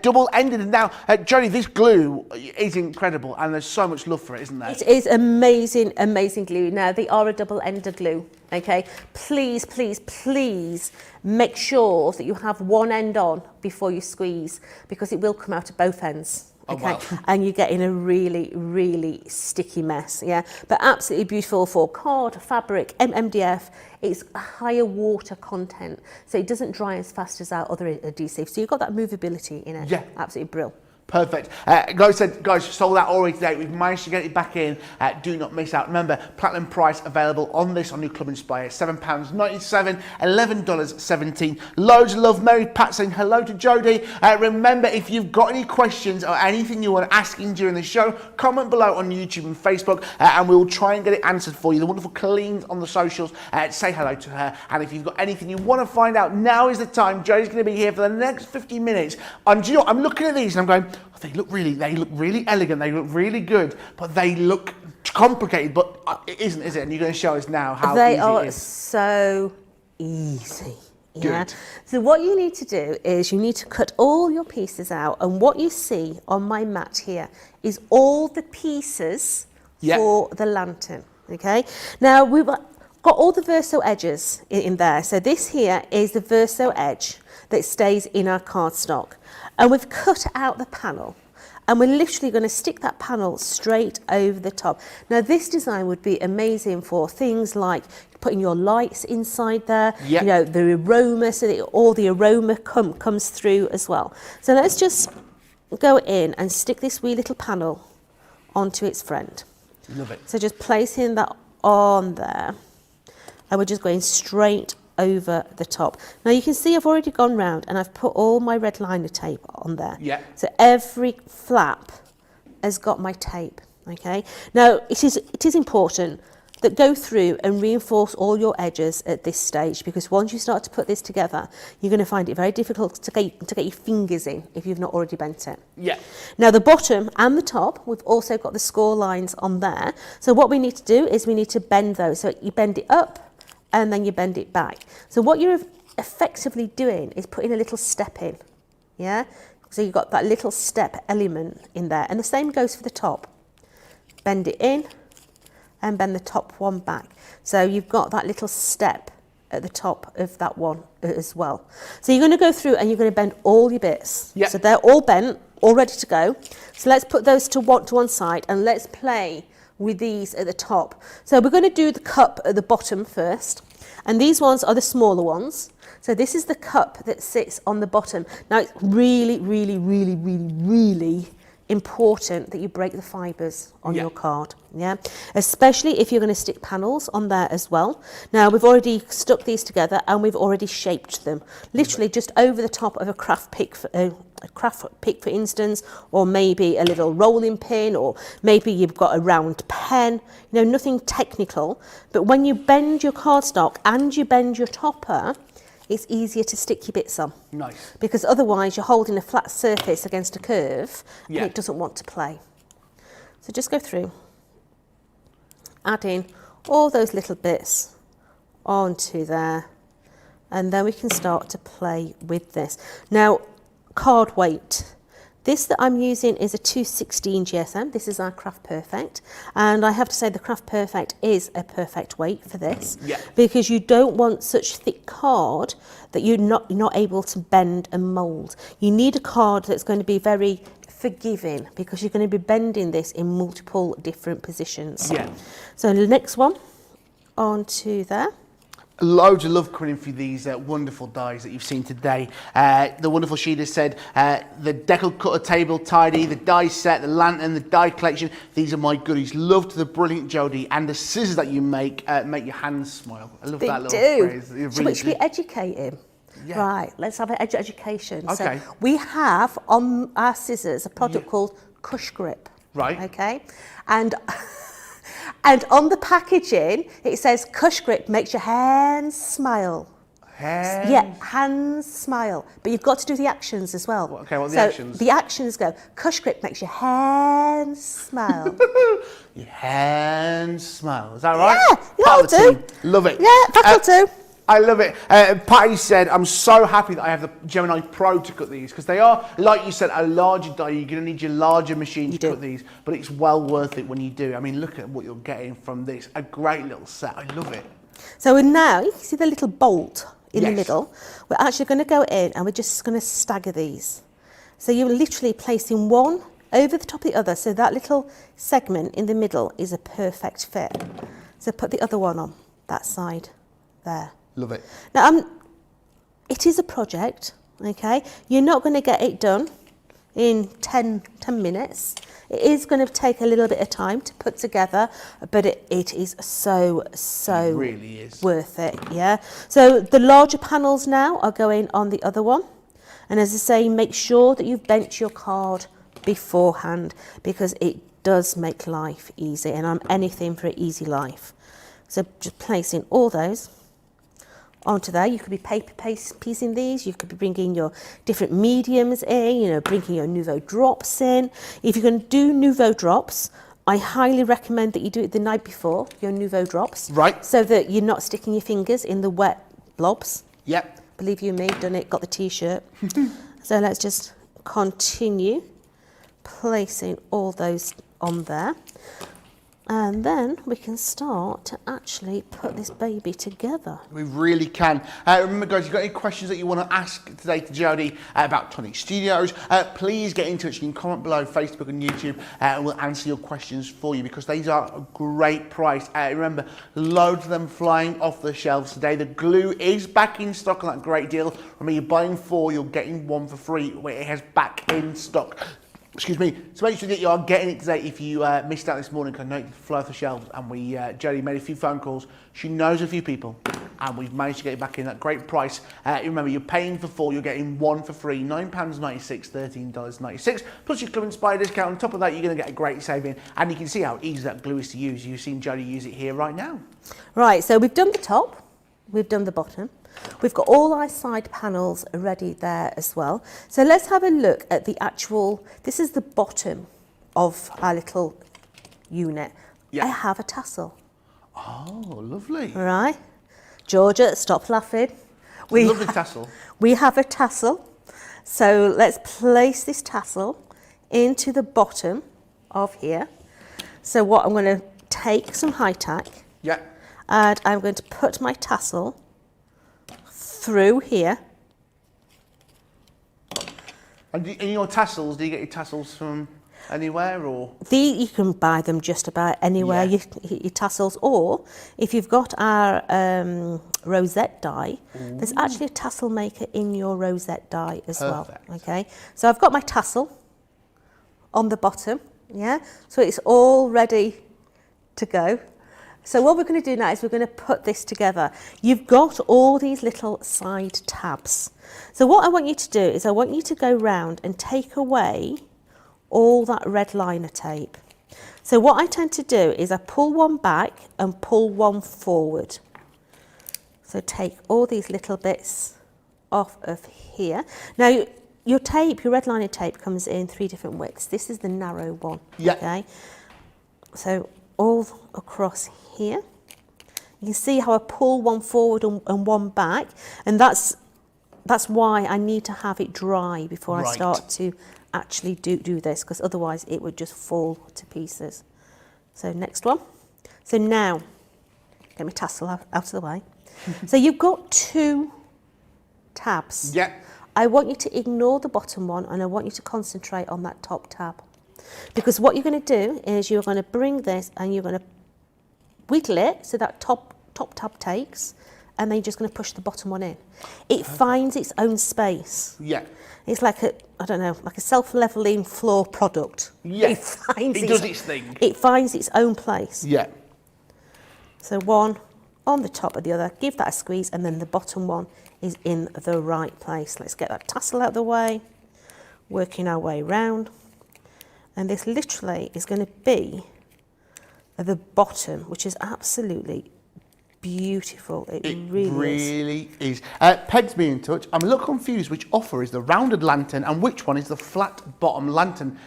Double-ended. Now, Jodie, this glue is incredible and there's so much love for it, isn't there? It is amazing, amazing glue. Now, they are a double-ended glue, okay? Please, please, please make sure that you have one end on before you squeeze, because it will come out at both ends. Okay, wow. And you get in a really, really sticky mess, yeah? But absolutely beautiful for card, fabric, MDF. It's a higher water content, so it doesn't dry as fast as our other adhesives. So you've got that movability in it. Yeah. Absolutely brilliant. Perfect. Guys, sold out already today. We've managed to get it back in. Do not miss out. Remember, platinum price available on this on your Club Inspire. £7.97, $11.17. Loads of love. Mary Pat saying hello to Jodie. Remember, if you've got any questions or anything you want asking during the show, comment below on YouTube and Facebook, and we will try and get it answered for you. The wonderful Colleen's on the socials. Say hello to her. And if you've got anything you want to find out, now is the time. Jodie's going to be here for the next 50 minutes. Do you know what? I'm looking at these and I'm going, oh, they look really elegant, they look really good, but they look complicated, but it isn't, is it? And you're going to show us now how they easy are it is. so easy. Yeah. Good. So what you need to do is you need to cut all your pieces out, and what you see on my mat here is all the pieces for the lantern. Okay. Now we've got all the verso edges in there. So this here is the verso edge that stays in our cardstock, and we've cut out the panel. And we're literally going to stick that panel straight over the top. Now this design would be amazing for things like putting your lights inside there, you know, the aroma, so that all the aroma comes through as well. So let's just go in and stick this wee little panel onto its friend. Love it. So just placing that on there, and we're just going straight over the top. Now you can see I've already gone round and I've put all my red liner tape on there. Yeah. So every flap has got my tape. Okay. Now it is important that go through and reinforce all your edges at this stage, because once you start to put this together, you're going to find it very difficult to get your fingers in if you've not already bent it. Yeah. Now the bottom and the top, we've also got the score lines on there. So what we need to do is we need to bend those. So you bend it up and then you bend it back. So what you're effectively doing is putting a little step in, yeah? So you've got that little step element in there, and the same goes for the top. Bend it in and bend the top one back. So you've got that little step at the top of that one as well. So you're going to go through and you're going to bend all your bits. Yep. So they're all bent, all ready to go. So let's put those to one side and let's play with these at the top. So we're going to do the cup at the bottom first, and these ones are the smaller ones. So this is the cup that sits on the bottom. Now it's really, really, really, really, really important that you break the fibres on your card, yeah? Especially if you're going to stick panels on there as well. Now we've already stuck these together and we've already shaped them, literally just over the top of a craft pick for instance, or maybe a little rolling pin, or maybe you've got a round pen, you know, nothing technical. But when you bend your cardstock and you bend your topper, it's easier to stick your bits on. Nice. Because otherwise you're holding a flat surface against a curve and it doesn't want to play. So just go through, adding all those little bits onto there, and then we can start to play with this. Now, card weight. This that I'm using is a 216 GSM. This is our Craft Perfect. And I have to say the Craft Perfect is a perfect weight for this. Yeah. Because you don't want such thick card that you're not able to bend and mould. You need a card that's going to be very forgiving, because you're going to be bending this in multiple different positions. Yeah. So the next one, onto there. Loads of love coming in for these wonderful dies that you've seen today. The wonderful Sheila said, the decal cutter table tidy, the die set, the lantern, the die collection. These are my goodies. Love to the brilliant Jodie, and the scissors that you make your hands smile. I love that little phrase. So which we educate him. Yeah. Right, let's have an education. Okay. So we have on our scissors a product called Cush Grip. Right. Okay. And on the packaging, it says Cush Grip makes your hands smile. Hands? Yeah, hands smile. But you've got to do the actions as well. Okay, what are the so actions? The actions go, Cush Grip makes your hands smile. Your hands smile. Is that right? Yeah, Part of the that'll team. Love it. Yeah, that'll do. I love it. Patty said, I'm so happy that I have the Gemini Pro to cut these, because they are, like you said, a larger die. You're going to need your larger machine to cut these, but it's well worth it when you do. I mean, look at what you're getting from this. A great little set. I love it. So now, you can see the little bolt in the middle. We're actually going to go in and we're just going to stagger these. So you're literally placing one over the top of the other, so that little segment in the middle is a perfect fit. So put the other one on that side there. Love it. Now, it is a project, okay? You're not going to get it done in 10 minutes. It is going to take a little bit of time to put together, but it is so it really is worth it, yeah? So the larger panels now are going on the other one. And as I say, make sure that you've bent your card beforehand, because it does make life easy, and I'm anything for an easy life. So just placing all those onto there. You could be paper piecing these, you could be bringing your different mediums in, you know, bringing your Nouveau drops in. If you're going to do Nouveau drops, I highly recommend that you do it the night before, your Nouveau drops. Right. So that you're not sticking your fingers in the wet blobs. Yep. believe you me, done it, got the t-shirt. So let's just continue placing all those on there. And then we can start to actually put this baby together. We really can. Remember, guys, if you've got any questions that you want to ask today to Jodie about Tonic Studios, please get in touch. You can comment below Facebook and YouTube, and we'll answer your questions for you, because these are a great price. Remember, loads of them flying off the shelves today. The glue is back in stock on that great deal. Remember, you're buying 4, you're getting 1 for free, where it has back in stock. Excuse me. So make sure that you are getting it today if you missed out this morning, because I know it flew off the shelves, and Jodie made a few phone calls. She knows a few people, and we've managed to get it back in at great price. Remember, you're paying for 4, you're getting 1 for free, £9.96, $13.96, plus your Club Inspire discount. On top of that, you're going to get a great saving, and you can see how easy that glue is to use. You've seen Jodie use it here right now. Right, so we've done the top, we've done the bottom. We've got all our side panels ready there as well. So let's have a look at the actual, this is the bottom of our little unit. Yeah. I have a tassel. Oh, lovely. Right. Georgia, stop laughing. Lovely tassel. We have a tassel. So let's place this tassel into the bottom of here. So what I'm going to take some high tack. Yeah. And I'm going to put my tassel through here. And in your tassels, do you get your tassels from anywhere, or? You can buy them just about anywhere, Yeah. your tassels, or if you've got our rosette die, there's actually a tassel maker in your rosette die as Perfect. well. Okay, so I've got my tassel on the bottom, yeah, so it's all ready to go. So what we're going to do now is we're going to put this together. You've got all these little side tabs. So what I want you to do is I want you to go round and take away all that red liner tape. So what I tend to do is I pull one back and pull one forward. So take all these little bits off of here. Now your tape, your red liner tape comes in 3 different widths. This is the narrow one. Yeah. Okay. So all across here. You can see how I pull one forward and one back, and that's why I need to have it dry before I start to actually do this, because otherwise it would just fall to pieces. So next one. So now, get my tassel out of the way. So you've got 2 tabs. Yeah. I want you to ignore the bottom one, and I want you to concentrate on that top tab. Because what you're going to do is you're going to bring this and you're going to wiggle it so that top tab takes, and then you're just going to push the bottom one in. It finds its own space. Yeah. It's like like a self-leveling floor product. Yeah. It does its thing. It finds its own place. Yeah. So one on the top of the other, give that a squeeze, and then the bottom one is in the right place. Let's get that tassel out of the way, working our way round. And this literally is going to be at the bottom, which is absolutely beautiful. It really is. Peg's been in touch. I'm a little confused which offer is the rounded lantern and which one is the flat bottom lantern.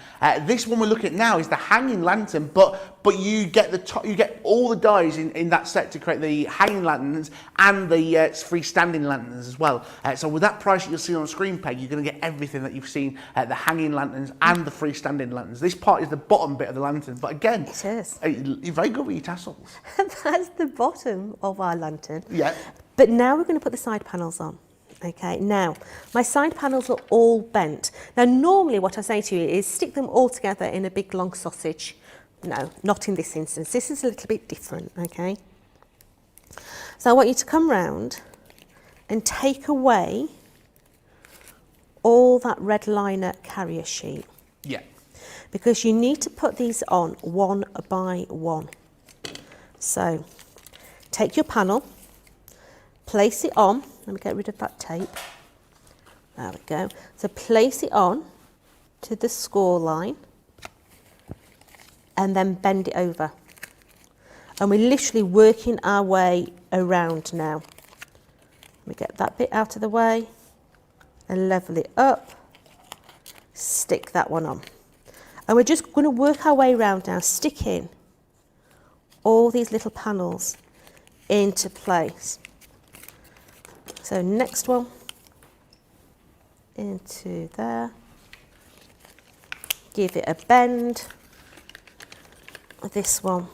This one we're looking at now is the hanging lantern, but you get the top, you get all the dies in that set to create the hanging lanterns and the freestanding lanterns as well. So with that price that you'll see on screen, Peg, you're going to get everything that you've seen at the hanging lanterns and the freestanding lanterns. This part is the bottom bit of the lantern, but again, it is. You're very good with your tassels. That's the bottom of our lantern. Yeah. But now we're going to put the side panels on. Okay, now my side panels are all bent. Now normally what I say to you is stick them all together in a big long sausage. No, not in this instance. This is a little bit different, okay? So I want you to come round and take away all that red liner carrier sheet. Yeah. Because you need to put these on one by one. So take your panel, place it on. Let me get rid of that tape. There we go. So place it on to the score line and then bend it over. And we're literally working our way around now. Let me get that bit out of the way and level it up. Stick that one on. And we're just going to work our way around now, sticking all these little panels into place. So next one, into there. Give it a bend. This one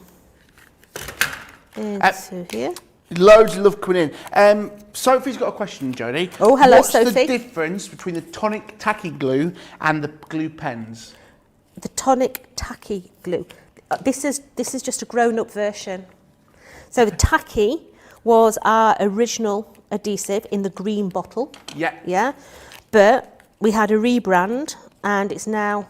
into here. Loads of love coming in. Sophie's got a question, Jodie. Oh, hello, What's Sophie. What's the difference between the Tonic Tacky Glue and the glue pens? The Tonic Tacky Glue. This is just a grown-up version. So the Tacky was our original adhesive in the green bottle. Yeah. Yeah. But we had a rebrand, and it's now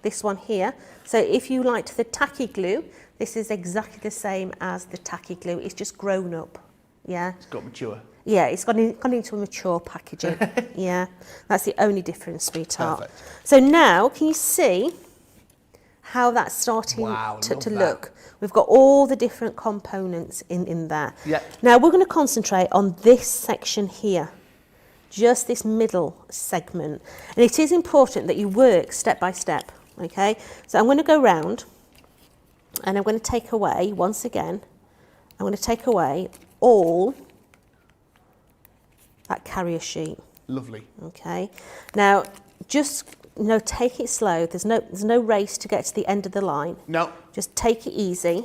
this one here. So if you liked the Tacky Glue, this is exactly the same as the Tacky Glue. It's just grown up. Yeah. It's got mature. Yeah, it's gone into a mature packaging. Yeah. That's the only difference, sweetheart. Perfect. So now, can you see how that's starting Wow, to love look? We've got all the different components in there. Yeah. Now we're going to concentrate on this section here, just this middle segment. And it is important that you work step by step, okay? So I'm going to go round and I'm going to take away, once again, I'm going to take away all that carrier sheet. Lovely. Okay. Now, just take it slow. There's no race to get to the end of the line. No. Just take it easy,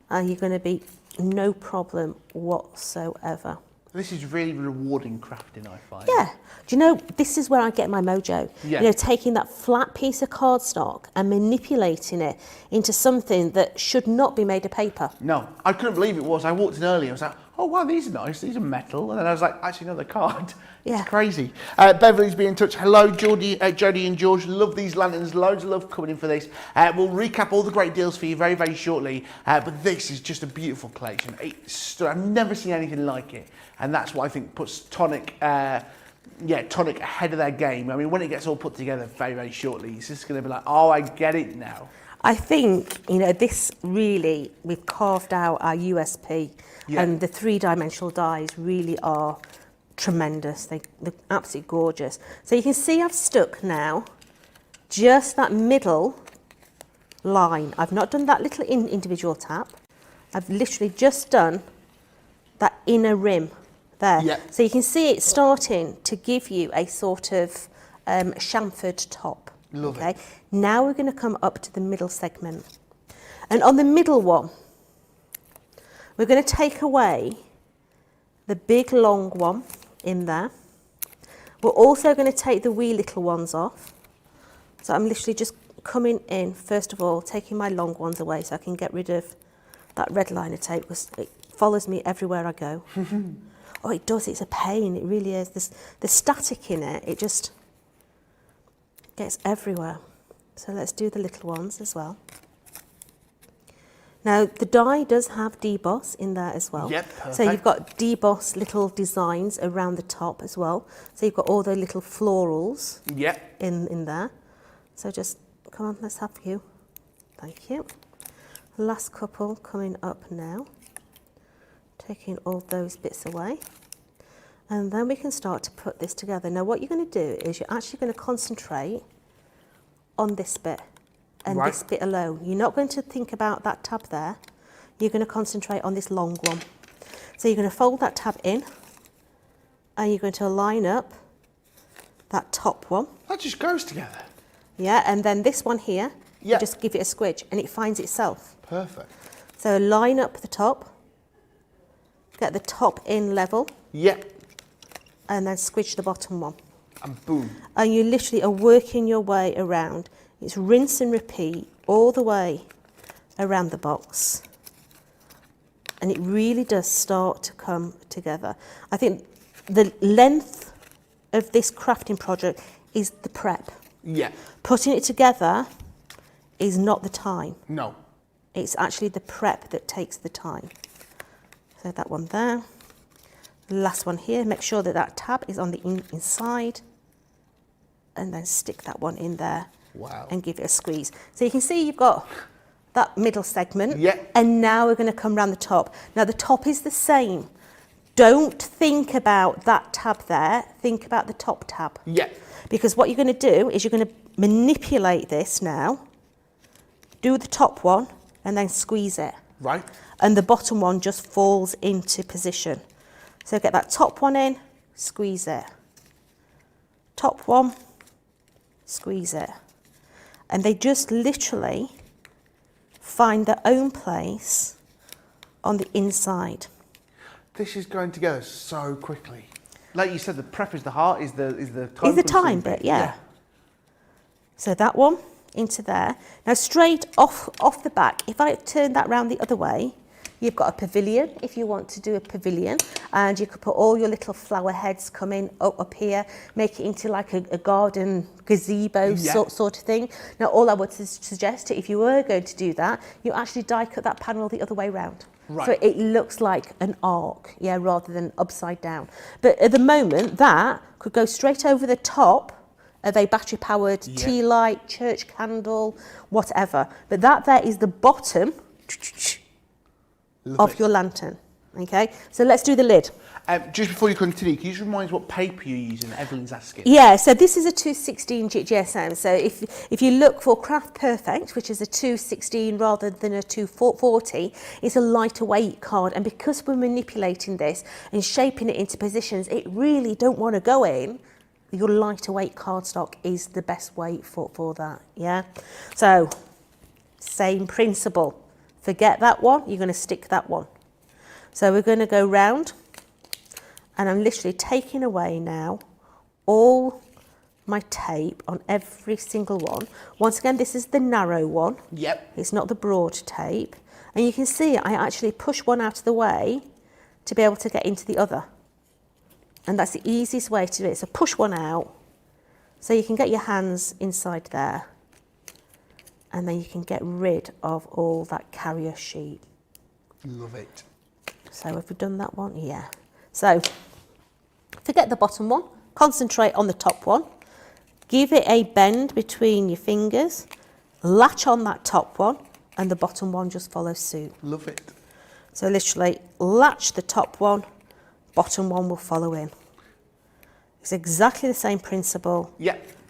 and you're going to be no problem whatsoever. This is really rewarding crafting, I find. Yeah. Do you know, this is where I get my mojo. Yeah. You know, taking that flat piece of cardstock and manipulating it into something that should not be made of paper. No, I couldn't believe it was. I walked in earlier, I was like, oh wow, these are nice, these are metal. And then I was like, actually, no, they're card. Yeah. It's crazy. Beverly's been in touch. Hello, Jodie and George. Love these lanterns. Loads of love coming in for this. We'll recap all the great deals for you very, very shortly. But this is just a beautiful collection. I've never seen anything like it. And that's what I think puts Tonic ahead of their game. I mean, when it gets all put together very, very shortly, it's just going to be like, oh, I get it now. I think, this really, we've carved out our USP. Yeah. And the three-dimensional dies really are tremendous. They're absolutely gorgeous. So you can see I've stuck now just that middle line. I've not done that little individual tap. I've literally just done that inner rim there. Yeah. So you can see it starting to give you a sort of chamfered top. Love okay. it. Now we're going to come up to the middle segment. And on the middle one, we're going to take away the big long one in there. We're also going to take the wee little ones off. So I'm literally just coming in, first of all, taking my long ones away so I can get rid of that red liner tape because it follows me everywhere I go. Oh, it does. It's a pain. It really is. The static in it, it just gets everywhere. So let's do the little ones as well. Now, the die does have deboss in there as well. Yep, perfect. So you've got deboss little designs around the top as well. So you've got all the little florals Yep. in there. So just, come on, let's have you. Thank you. Last couple coming up now. Taking all those bits away. And then we can start to put this together. Now, what you're going to do is you're actually going to concentrate on this bit. And right. this bit alone. You're not going to think about that tab there. You're going to concentrate on this long one. So you're going to fold that tab in and you're going to line up that top one. That just goes together. Yeah, and then this one here, Yeah. you just give it a squidge and it finds itself. Perfect. So line up the top, get the top in level, Yep. and then squidge the bottom one. And boom. And you literally are working your way around. It's rinse and repeat all the way around the box. And it really does start to come together. I think the length of this crafting project is the prep. Yeah. Putting it together is not the time. No. It's actually the prep that takes the time. So that one there. Last one here. Make sure that that tab is on the inside. And then stick that one in there. Wow. And give it a squeeze. So you can see you've got that middle segment. Yeah. And now we're going to come around the top. Now the top is the same. Don't think about that tab there. Think about the top tab. Yeah. Because what you're going to do is you're going to manipulate this now. Do the top one and then squeeze it. Right. And the bottom one just falls into position. So get that top one in, squeeze it. top one, squeeze it. And they just literally find their own place on the inside. This is going together so quickly. Like you said, the prep is the heart, is the time. Is the time bit, yeah. So that one into there. Now straight off the back, if I turn that round the other way, you've got a pavilion if you want to do a pavilion, and you could put all your little flower heads coming up here, make it into like a garden gazebo sort of thing. Now all I would suggest, if you were going to do that, you actually die cut that panel the other way round. Right. So it looks like an arc, yeah, rather than upside down. But at the moment, that could go straight over the top of a battery-powered tea light, church candle, whatever. But that there is the bottom of your lantern, okay? So let's do the lid. Just before you continue, can you just remind us what paper you're using? Evelyn's asking. Yeah, so this is a 216 GSM. So if you look for Craft Perfect, which is a 216 rather than a 240, it's a lighter weight card. And because we're manipulating this and shaping it into positions it really don't want to go in, your lighter weight cardstock is the best weight for that, yeah? So, same principle. Forget that one, you're going to stick that one. So we're going to go round, and I'm literally taking away now all my tape on every single one. Once again, this is the narrow one. Yep. It's not the broad tape. And you can see I actually push one out of the way to be able to get into the other. And that's the easiest way to do it. So push one out so you can get your hands inside there. And then you can get rid of all that carrier sheet. Love it. So have we done that one? Yeah. So forget the bottom one, concentrate on the top one, give it a bend between your fingers, latch on that top one, and the bottom one just follows suit. Love it. So literally latch the top one, bottom one will follow in. It's exactly the same principle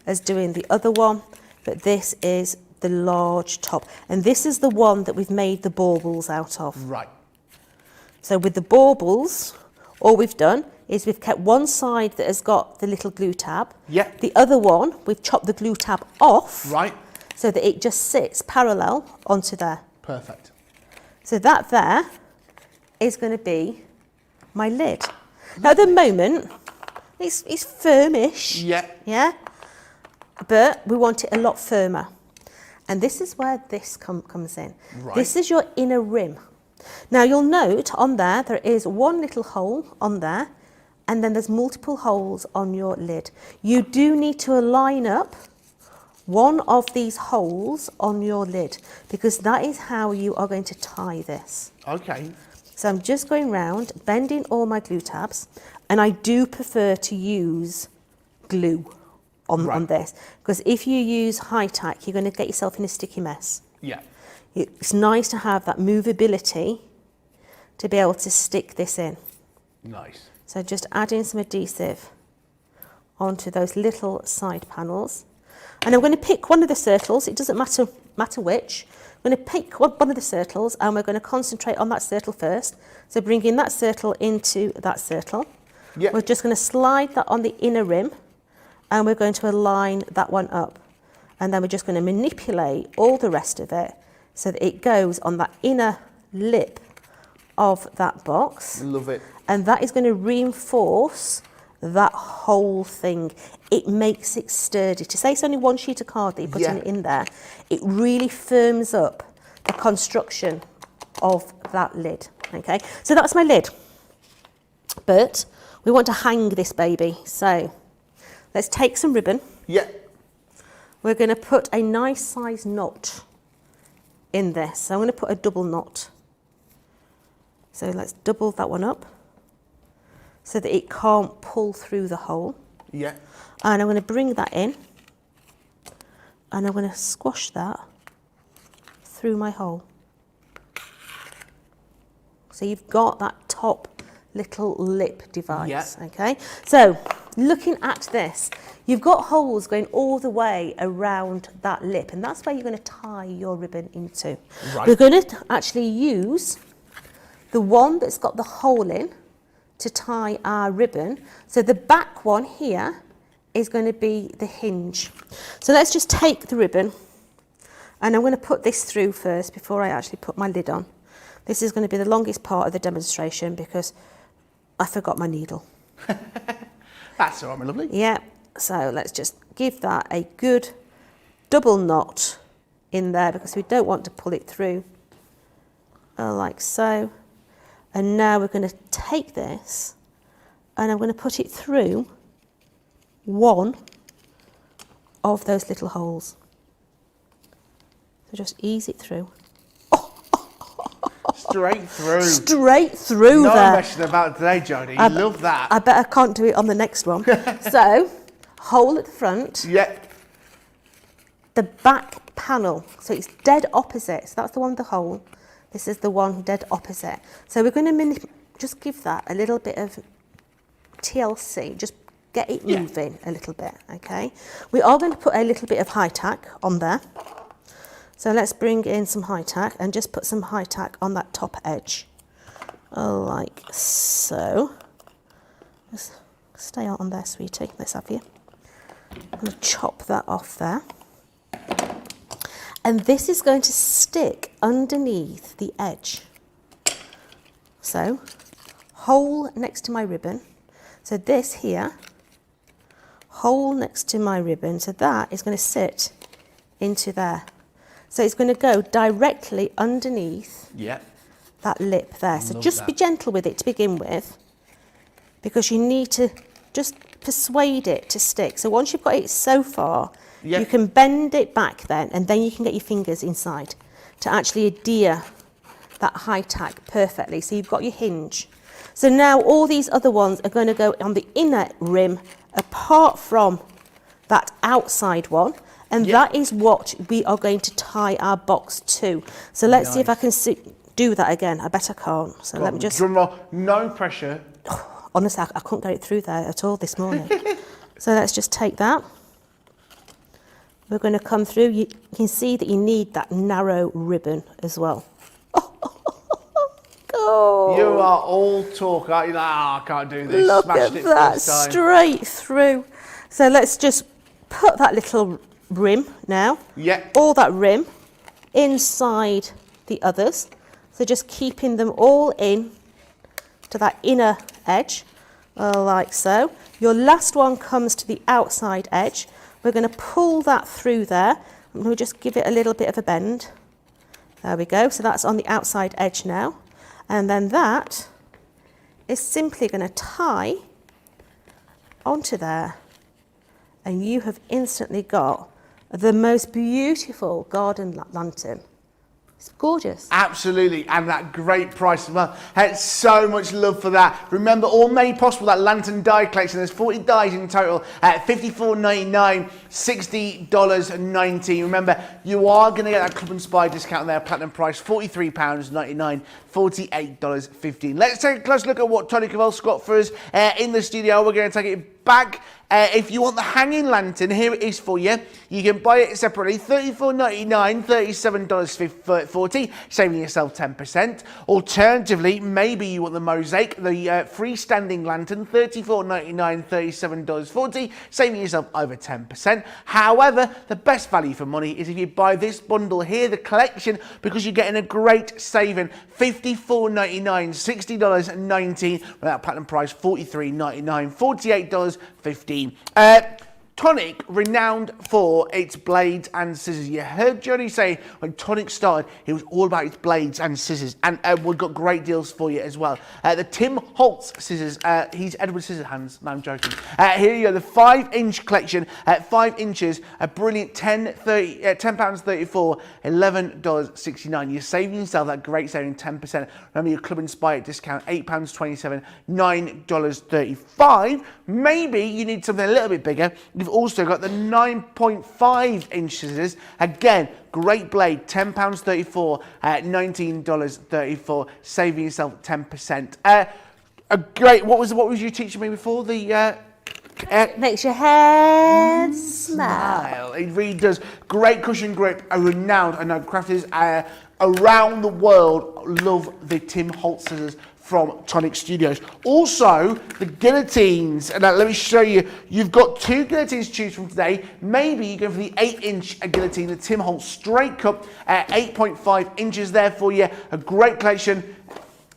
as doing the other one, but this is the large top. And this is the one that we've made the baubles out of. Right. So with the baubles, all we've done is we've kept one side that has got the little glue tab. Yeah. The other one, we've chopped the glue tab off. Right. So that it just sits parallel onto there. Perfect. So that there is going to be my lid. Now at the moment, it's firmish. Yeah. Yeah. But we want it a lot firmer. And this is where this comes in. Right. This is your inner rim. Now you'll note on there is one little hole on there, and then there's multiple holes on your lid. You do need to line up one of these holes on your lid, because that is how you are going to tie this. Okay. So I'm just going round, bending all my glue tabs, and I do prefer to use glue on this, because if you use high tack, you're going to get yourself in a sticky mess. Yeah. It's nice to have that movability to be able to stick this in. Nice. So just adding some adhesive onto those little side panels. And I'm going to pick one of the circles, it doesn't matter which. I'm going to pick one of the circles, and we're going to concentrate on that circle first. So bringing that circle into that circle. Yep. We're just going to slide that on the inner rim, and we're going to align that one up. And then we're just going to manipulate all the rest of it so that it goes on that inner lip of that box. Love it. And that is going to reinforce that whole thing. It makes it sturdy. To say it's only one sheet of card that you're putting it in there, it really firms up the construction of that lid. Okay, so that's my lid. But we want to hang this baby. So let's take some ribbon. Yeah. We're going to put a nice size knot in this. So I'm going to put a double knot. So let's double that one up so that it can't pull through the hole. Yeah. And I'm going to bring that in, and I'm going to squash that through my hole. So you've got that top little lip device, okay? So looking at this, you've got holes going all the way around that lip, and that's where you're going to tie your ribbon into. Right. We're going to actually use the one that's got the hole in to tie our ribbon. So the back one here is going to be the hinge. So let's just take the ribbon, and I'm going to put this through first before I actually put my lid on. This is going to be the longest part of the demonstration because I forgot my needle. That's all right, my lovely. Yeah, so let's just give that a good double knot in there because we don't want to pull it through, like so. And now we're going to take this and I'm going to put it through one of those little holes. So just ease it through. Straight through. Straight through no there. No messing about today, Jodie. You love that. I bet I can't do it on the next one. So, hole at the front. Yep. The back panel. So it's dead opposite. So that's the one with the hole. This is the one dead opposite. So we're going to just give that a little bit of TLC. Just get it moving a little bit, okay? We are going to put a little bit of high tack on there. So let's bring in some high tack and just put some high tack on that top edge, like so. Just stay on there, sweetie. Let's have you. I'm going to chop that off there. And this is going to stick underneath the edge. So, hole next to my ribbon. So this here, hole next to my ribbon. So that is going to sit into there. So it's going to go directly underneath that lip there. So just be gentle with it to begin with, because you need to just persuade it to stick. So once you've got it so far, you can bend it back then, and then you can get your fingers inside to actually adhere that high tack perfectly. So you've got your hinge. So now all these other ones are going to go on the inner rim apart from that outside one. And that is what we are going to tie our box to. So let's see if I can do that again. I bet I can't. So let me just... Drum roll, no pressure. Honestly, I couldn't get it through there at all this morning. So let's just take that. We're going to come through. You can see that you need that narrow ribbon as well. Oh. You are all talk, aren't you? I can't do this. Look Smashed at that, straight through. So let's just put that little rim now, all that rim inside the others, so just keeping them all in to that inner edge, like so. Your last one comes to the outside edge. We're going to pull that through there, and we'll just give it a little bit of a bend. There we go. So that's on the outside edge now, and then that is simply going to tie onto there, and you have instantly got the most beautiful garden lantern. It's gorgeous. Absolutely, and that great price as well. Had so much love for that. Remember, all made possible, that lantern die collection. There's 40 dies in total at $54.99, $60.90. Remember, you are going to get that Club Inspired discount there, platinum price, £43.99, $48.15. Let's take a close look at what Tonic have also got for us in the studio. We're going to take it back. If you want the hanging lantern, here it is for you. You can buy it separately, $34.99, $37.40, saving yourself 10%. Alternatively, maybe you want the mosaic, the freestanding lantern, $34.99, $37.40, saving yourself over 10%. However, the best value for money is if you buy this bundle here, the collection, because you're getting a great saving, $54.99, $60.19, with that platinum price, $43.99, $48.15. Tonic, renowned for its blades and scissors. You heard Jodie say when Tonic started, it was all about its blades and scissors, and we've got great deals for you as well. The Tim Holtz scissors, he's Edward Scissorhands, no, I'm joking. Here you go, the 5-inch collection at 5 inches, a brilliant £10.34, $11.69. You're saving yourself that great saving, 10%. Remember your Club Inspired discount, £8.27, $9.35. Maybe you need something a little bit bigger. You've also got the 9.5 inch scissors. Again, great blade, £10.34 at $19.34, saving yourself 10%. A great. What was you teaching me before? The makes your head smile. It really does. Great cushion grip, a renowned. I know crafters around the world love the Tim Holtz scissors from Tonic Studios. Also, the guillotines. And let me show you. You've got 2 guillotines to choose from today. Maybe you go for the 8-inch guillotine, the Tim Holtz straight cut, 8.5 inches there for you. A great collection.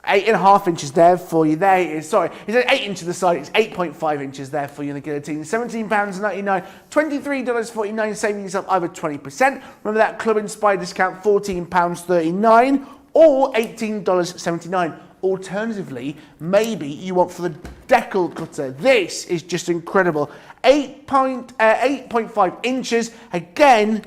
8.5 inches there for you. There it is. Sorry, it's 8 inches to the side. It's 8.5 inches there for you in the guillotine. £17.99, $23.49, saving yourself over 20%. Remember that club inspired discount, £14.39 or $18.79. Alternatively, maybe you want for the decal cutter. This is just incredible. 8.5 inches. Again,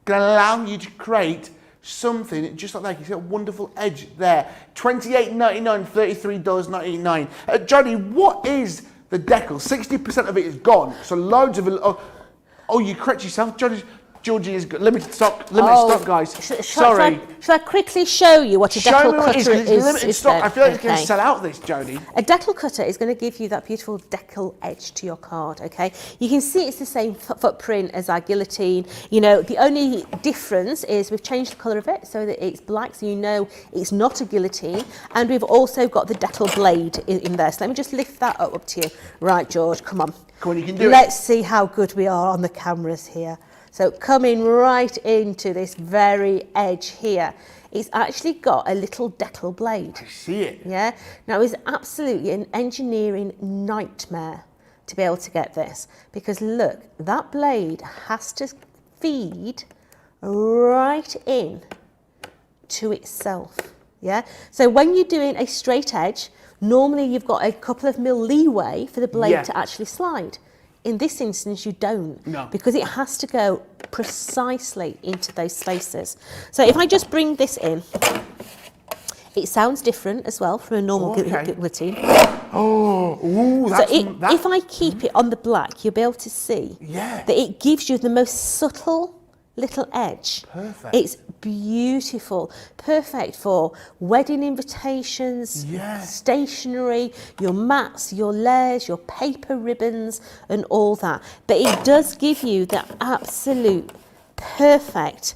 going to allow you to create something just like that. You see a wonderful edge there. $28.99, $33.99. Jodie, what is the decal? 60% of it is gone. So loads of it. Oh, you correct yourself. Georgie is good. Limited stock, guys. Sorry. Shall I quickly show you what a decal cutter is? It's limited stock. I feel like it's going to sell out this, Jodie. A decal cutter is going to give you that beautiful decal edge to your card, okay? You can see it's the same footprint as our guillotine. You know, the only difference is we've changed the colour of it so that it's black, so you know it's not a guillotine. And we've also got the decal blade in there. So let me just lift that up to you. Right, George, come on. Come on, you can do it. Let's see how good we are on the cameras here. So coming right into this very edge here, it's actually got a little decal blade. I see it. Yeah. Now it's absolutely an engineering nightmare to be able to get this, because look, that blade has to feed right in to itself. Yeah. So when you're doing a straight edge, normally you've got a couple of mil leeway for the blade to actually slide. In this instance, you don't, because it has to go precisely into those spaces. So if I just bring this in, it sounds different as well from a normal guillotine. If I keep it on the black, you'll be able to see that it gives you the most subtle little edge. Perfect. It's beautiful. Perfect for wedding invitations, stationery, your mats, your layers, your paper ribbons and all that. But it does give you the absolute perfect...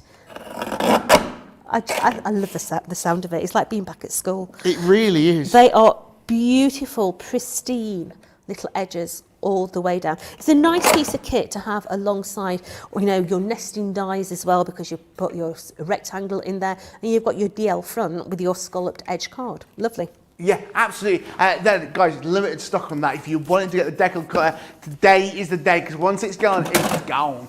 I love the sound of it. It's like being back at school. It really is. They are beautiful, pristine little edges all the way down. It's a nice piece of kit to have alongside, you know, your nesting dies as well, because you put your rectangle in there and you've got your DL front with your scalloped edge card. Lovely. Yeah, absolutely. Then, guys, limited stock on that. If you wanted to get the decal cutter, today is the day, because once it's gone, it's gone.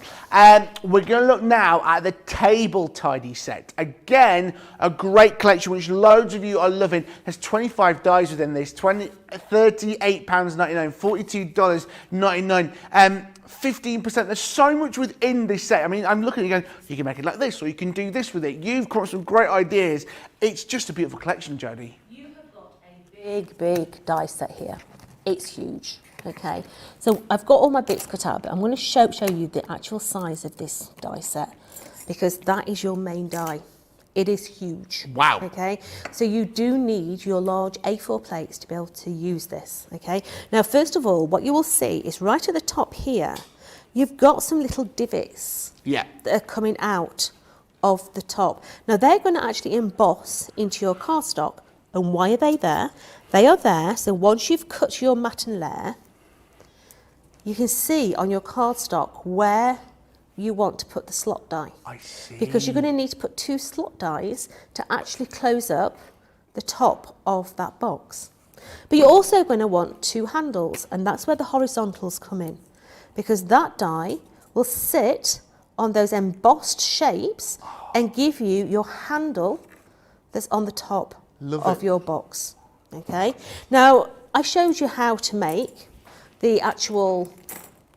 We're going to look now at the table tidy set. Again, a great collection, which loads of you are loving. There's 25 dies within this, £38.99, $42.99. 15%. There's so much within this set. I mean, I'm looking at you going, you can make it like this, or you can do this with it. You've come up with some great ideas. It's just a beautiful collection, Jodie. Big die set here. It's huge. Okay, so I've got all my bits cut out, but I'm going to show you the actual size of this die set, because that is your main die. It is huge. Wow. Okay, so you do need your large A4 plates to be able to use this. Okay, now first of all, what you will see is right at the top here, you've got some little divots that are coming out of the top. Now they're going to actually emboss into your cardstock. And why are they there? They are there so once you've cut your mat and layer, you can see on your cardstock where you want to put the slot die. I see. Because you're going to need to put 2 slot dies to actually close up the top of that box. But you're also going to want 2 handles, and that's where the horizontals come in, because that die will sit on those embossed shapes and give you your handle that's on the top of your box. Okay, now I showed you how to make the actual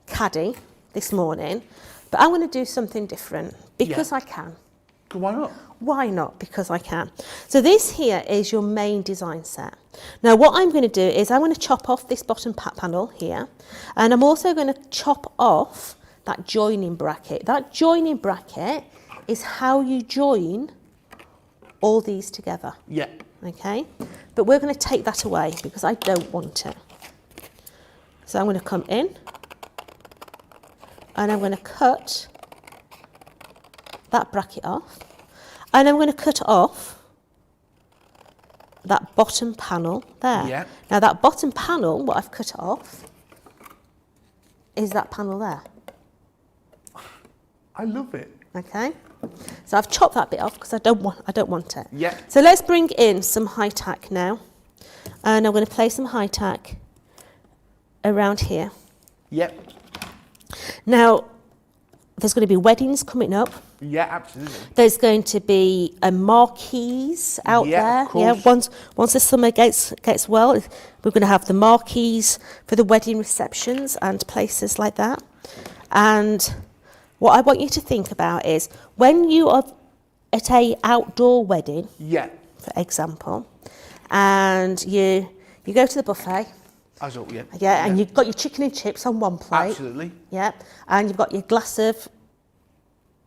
caddy this morning, but I'm going to do something different because I can. Why not? Why not? Because I can. So this here is your main design set. Now what I'm going to do is I'm going to chop off this bottom panel here, and I'm also going to chop off that joining bracket. That joining bracket is how you join all these together. Yeah. Okay, but we're going to take that away because I don't want it. So I'm going to come in and I'm going to cut that bracket off, and I'm going to cut off that bottom panel there. Yeah. Now that bottom panel, what I've cut off, is that panel there. I love it. Okay. So I've chopped that bit off because I don't want it. Yeah. So let's bring in some high tack now. And I'm going to place some high tack around here. Yep. Now, there's going to be weddings coming up. Yeah, absolutely. There's going to be marquees out there. Of course. Yeah, once the summer gets well, we're going to have the marquees for the wedding receptions and places like that. And what I want you to think about is when you are at a outdoor wedding, Yeah. for example, and you go to the buffet. As all, yeah. Yeah, and you've got your chicken and chips on one plate. Absolutely. Yeah, and you've got your glass of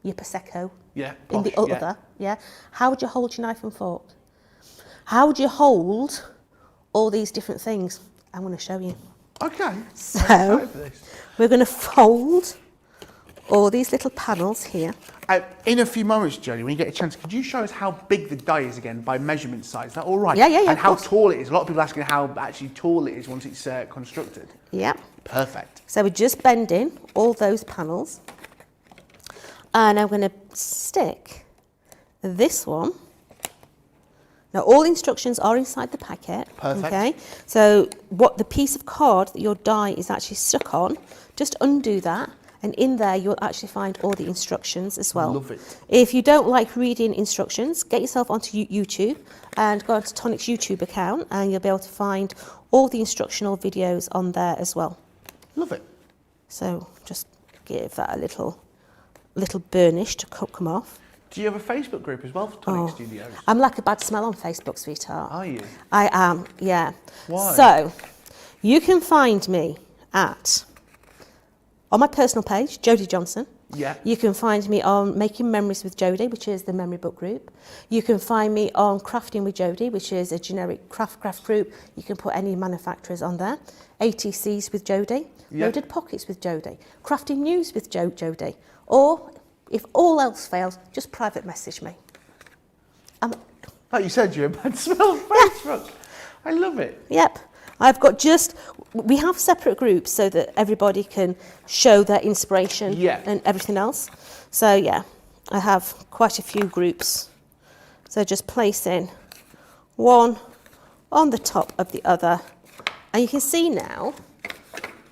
your Prosecco Yeah. in the posh, other. Yeah. How would you hold your knife and fork? How would you hold all these different things? I'm going to show you. Okay. So we're going to fold all these little panels here. In a few moments, Jodie, when you get a chance, could you show us how big the die is again by measurement size? Is that all right? Yeah, yeah, yeah. And how tall it is. A lot of people asking how actually tall it is once it's constructed. Yeah. Perfect. So we're just bending all those panels. And I'm going to stick this one. Now, all instructions are inside the packet. Perfect. Okay. So what the piece of card that your die is actually stuck on, just undo that. And in there, you'll actually find all the instructions as well. Love it. If you don't like reading instructions, get yourself onto YouTube and go onto Tonic's YouTube account, and you'll be able to find all the instructional videos on there as well. Love it. So just give that a little burnish to come off. Do you have a Facebook group as well for Tonic Studios? I'm like a bad smell on Facebook, sweetheart. Are you? I am, yeah. Why? So you can find me on my personal page, Jodie Johnson. Yeah. You can find me on Making Memories with Jodie, which is the memory book group. You can find me on Crafting with Jodie, which is a generic craft group. You can put any manufacturers on there. ATCs with Jodie, Yeah. Loaded Pockets with Jodie, Crafting News with Jodie. Or, if all else fails, just private message me. Like you said, you're a bad smell on Facebook. I love it. Yep. We have separate groups so that everybody can show their inspiration and everything else. So yeah, I have quite a few groups. So just placing one on the top of the other. And you can see now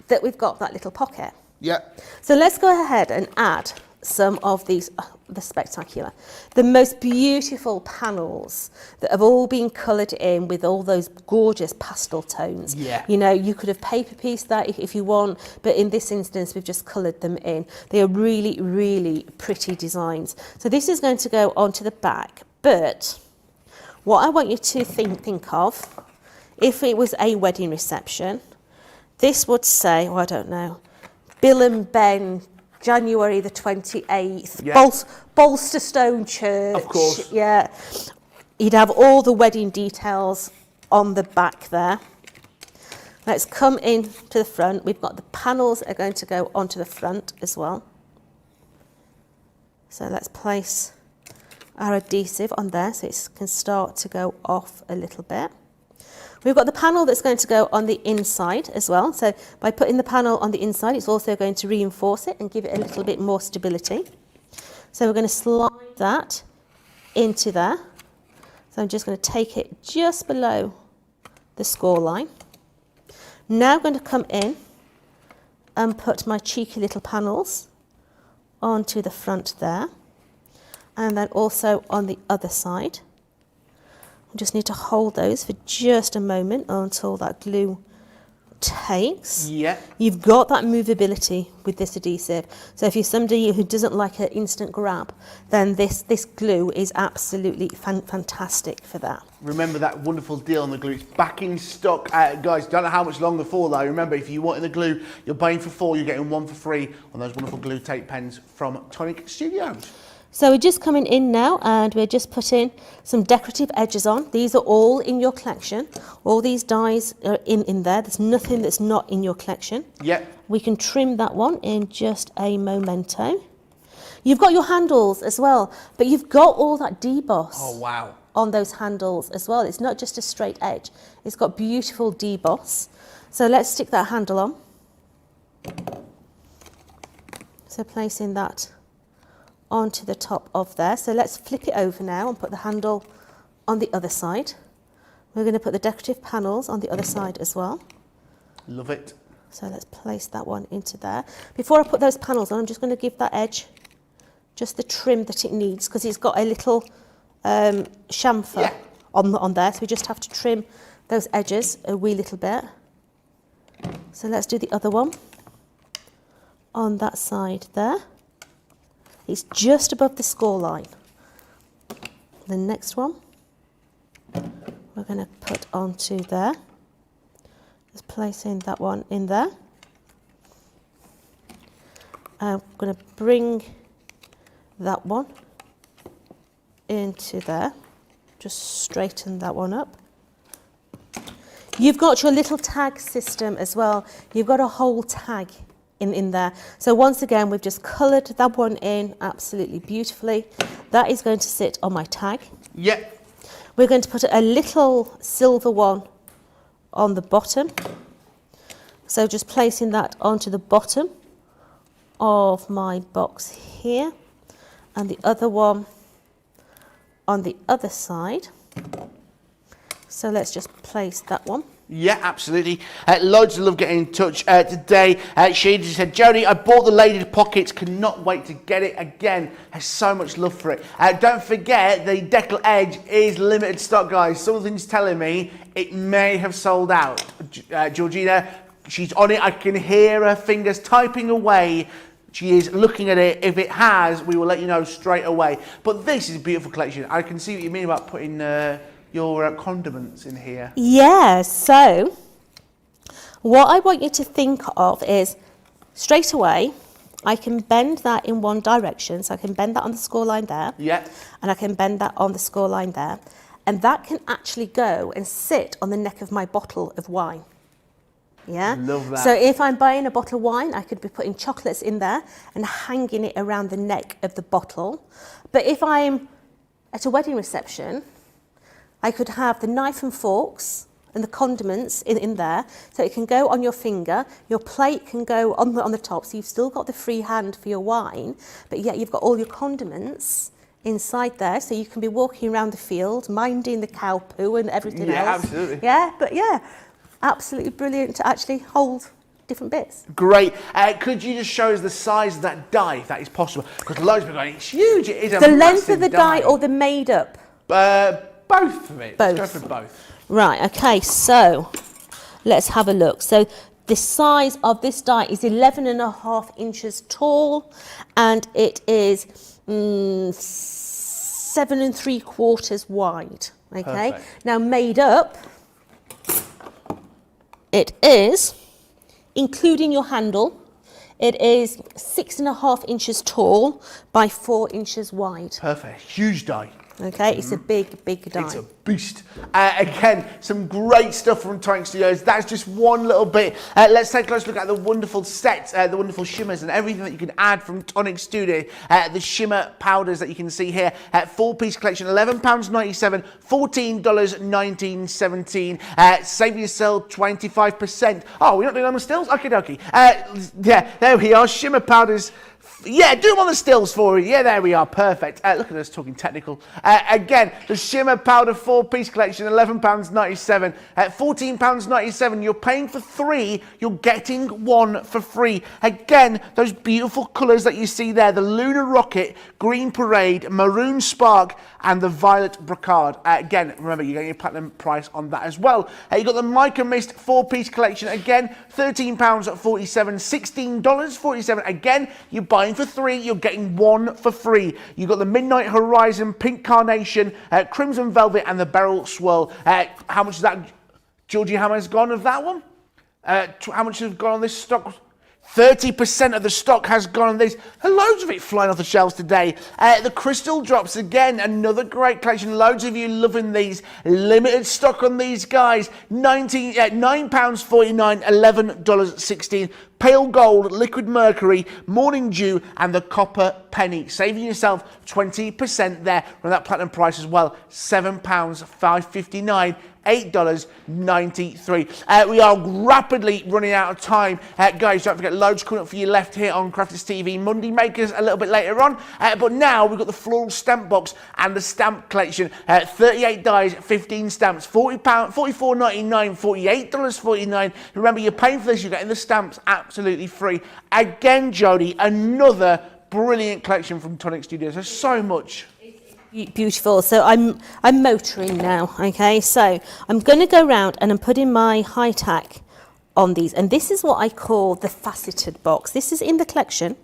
that we've got that little pocket. Yeah. So let's go ahead and add some of these, the spectacular, the most beautiful panels that have all been coloured in with all those gorgeous pastel tones. Yeah. You know, you could have paper pieced that if you want, but in this instance, we've just coloured them in. They are really, really pretty designs. So this is going to go onto the back, but what I want you to think of, if it was a wedding reception, this would say, I don't know, Bill and Ben, January the 28th, Yeah. Bolsterstone Church. Of course. Yeah. You'd have all the wedding details on the back there. Let's come in to the front. We've got the panels that are going to go onto the front as well. So let's place our adhesive on there so it can start to go off a little bit. We've got the panel that's going to go on the inside as well. So by putting the panel on the inside, it's also going to reinforce it and give it a little bit more stability. So we're going to slide that into there. So I'm just going to take it just below the score line. Now I'm going to come in and put my cheeky little panels onto the front there. And then also on the other side. We just need to hold those for just a moment until that glue takes. Yeah. You've got that movability with this adhesive. So if you're somebody who doesn't like an instant grab, then this glue is absolutely fantastic for that. Remember that wonderful deal on the glue. It's back in stock. Guys, don't know how much longer for though. Remember, if you want the glue, you're buying for 4, you're getting 1 for free on those wonderful glue tape pens from Tonic Studios. So we're just coming in now and we're just putting some decorative edges on. These are all in your collection. All these dies are in there. There's nothing that's not in your collection. Yep. We can trim that one in just a momento. You've got your handles as well, but you've got all that deboss. Oh, wow. on those handles as well. It's not just a straight edge. It's got beautiful deboss. So let's stick that handle on. So placing that onto the top of there. So let's flip it over now and put the handle on the other side. We're going to put the decorative panels on the other side as well. Love it. So let's place that one into there. Before I put those panels on, I'm just going to give that edge just the trim that it needs, because it's got a little chamfer on there. So we just have to trim those edges a wee little bit. So let's do the other one on that side there. It's just above the score line. The next one we're going to put onto there. Just placing that one in there. I'm going to bring that one into there. Just straighten that one up. You've got your little tag system as well. You've got a whole tag in there. So once again, we've just coloured that one in absolutely beautifully. That is going to sit on my tag. Yep. We're going to put a little silver one on the bottom. So just placing that onto the bottom of my box here, and the other one on the other side. So let's just place that one. Yeah, absolutely. Loads of love getting in touch today. She just said, Jodie, I bought the ladied pockets, cannot wait to get it again. Has so much love for it. Don't forget, the decal edge is limited stock, guys. Something's telling me it may have sold out. Georgina, she's on it. I can hear her fingers typing away. She is looking at it. If it has, we will let you know straight away. But this is a beautiful collection. I can see what you mean about putting your condiments in here. Yeah, so what I want you to think of is straight away, I can bend that in one direction. So I can bend that on the score line there. Yeah. And I can bend that on the score line there. And that can actually go and sit on the neck of my bottle of wine. Yeah. Love that. So if I'm buying a bottle of wine, I could be putting chocolates in there and hanging it around the neck of the bottle. But if I'm at a wedding reception, I could have the knife and forks and the condiments in there, so it can go on your finger. Your plate can go on the top, so you've still got the free hand for your wine, but yet you've got all your condiments inside there, so you can be walking around the field, minding the cow poo and everything else. Yeah, absolutely. Yeah, but yeah, absolutely brilliant to actually hold different bits. Great. Could you just show us the size of that die, if that is possible? Because loads of people are going, it's huge. It is a The length massive of the die or the made up? Both of it. Both. Let's go for both. Right, okay, so let's have a look. So the size of this die is 11.5 inches tall, and it is 7 3/4 wide. Okay, Perfect. now made up, it is, including your handle, it is 6.5 inches tall by 4 inches wide. Perfect. Huge die. Okay, it's a big, big die. It's a beast. Again, some great stuff from Tonic Studios. That's just one little bit. Let's take a close look at the wonderful sets, the wonderful shimmers and everything that you can add from Tonic Studio. The shimmer powders that you can see here. 4-piece collection, £11.97, $14.1917. Save yourself 25%. Oh, we're not doing them on the stills? Okie dokie. Yeah, there we are. Shimmer powders. Yeah, do them on the stills for you. Yeah, there we are. Perfect. Look at us talking technical. Again, the shimmer powder 4-piece collection, £11.97. £14.97. You're paying for 3. You're getting 1 for free. Again, those beautiful colours that you see there. The Lunar Rocket, Green Parade, Maroon Spark, and the Violet Brocade. Again, remember, you're getting your platinum price on that as well. You've got the Mica Mist 4-piece collection. Again, £13.47. $16.47. Again, you're buying for 3, you're getting 1 for free. You've got the Midnight Horizon, Pink Carnation, Crimson Velvet, and the Beryl Swirl. How much is that, Georgie, how much has gone of that one? How much has gone on this stock? 30% of the stock has gone on this. Loads of it flying off the shelves today. The Crystal Drops, again, another great collection. Loads of you loving these. Limited stock on these guys. £9.49, $11.16. Pale Gold, Liquid Mercury, Morning Dew, and the Copper Penny, saving yourself 20% there from that platinum price as well. £7.559. $8.93. We are rapidly running out of time. Guys, don't forget, loads coming up for you left here on Crafters TV. Monday Makers a little bit later on. But now we've got the floral stamp box and the stamp collection. 38 dies, 15 stamps, £40, $44.99, $48.49. Remember, you're paying for this, you're getting the stamps absolutely free. Again, Jodie, another brilliant collection from Tonic Studios. There's so much. Beautiful. So I'm motoring now. Okay, so I'm going to go around and I'm putting my high tack on these, and this is what I call the faceted box. This is in the collection,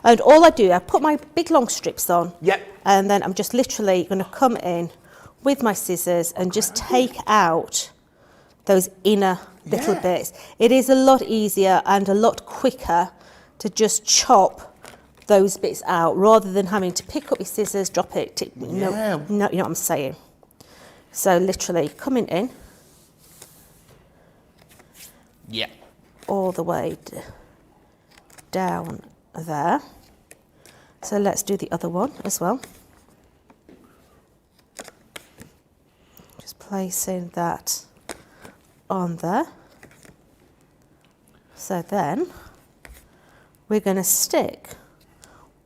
and all I do, I put my big long strips on. Yep. And then I'm just literally going to come in with my scissors and just take out those inner little bits. It is a lot easier and a lot quicker to just chop those bits out rather than having to pick up your scissors, drop it. No, you know what I'm saying. So literally coming in. Yeah. All the way down there. So let's do the other one as well. Just placing that on there. So then we're going to stick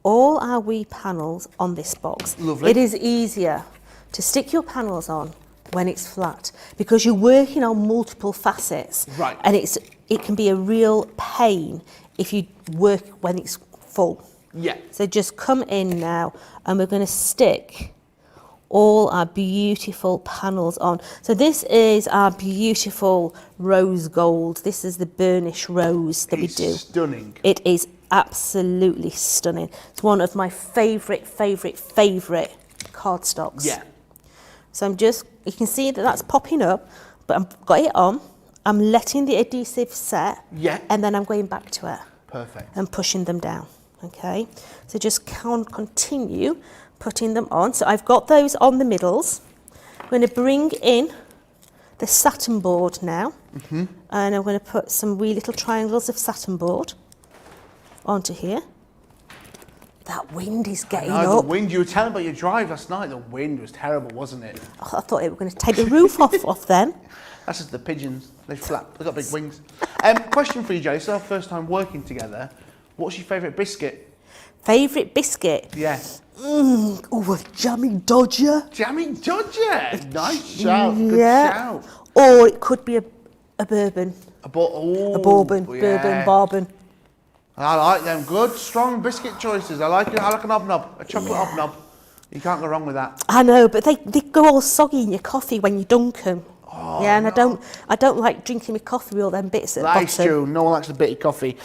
all our wee panels on this box. Lovely. It is easier to stick your panels on when it's flat because you're working on multiple facets. Right. And it can be a real pain if you work when it's full. Yeah. So just come in now and we're going to stick all our beautiful panels on. So this is our beautiful rose gold. This is the burnish rose that we do. Stunning. It is absolutely stunning. It's one of my favourite cardstocks. Yeah. So I'm just, you can see that that's popping up, but I've got it on. I'm letting the adhesive set. Yeah. And then I'm going back to it. Perfect. And pushing them down. Okay. So just continue putting them on. So I've got those on the middles. I'm going to bring in the satin board now. Mm-hmm. And I'm going to put some wee little triangles of satin board onto here. That wind is getting up. The wind, you were telling about your drive last night, the wind was terrible, wasn't it? Oh, I thought it were going to take the roof off then. That's just the pigeons. They flap. They've got big wings. Question for you, Joe. It's our first time working together. What's your favourite biscuit? Favourite biscuit? Yeah. Oh, a jammy dodger. Jammy Dodger. Nice shout. Good Yeah. shout. Or it could be a bourbon. A bourbon. Bourbon, bourbon. I like them. Good, strong biscuit choices. I like it. I like an hobnob, a chocolate hobnob. You can't go wrong with that. I know, but they go all soggy in your coffee when you dunk them. Oh, yeah, and no. I don't like drinking my coffee with all them bits at the That's bottom. true. No one likes the bitty coffee.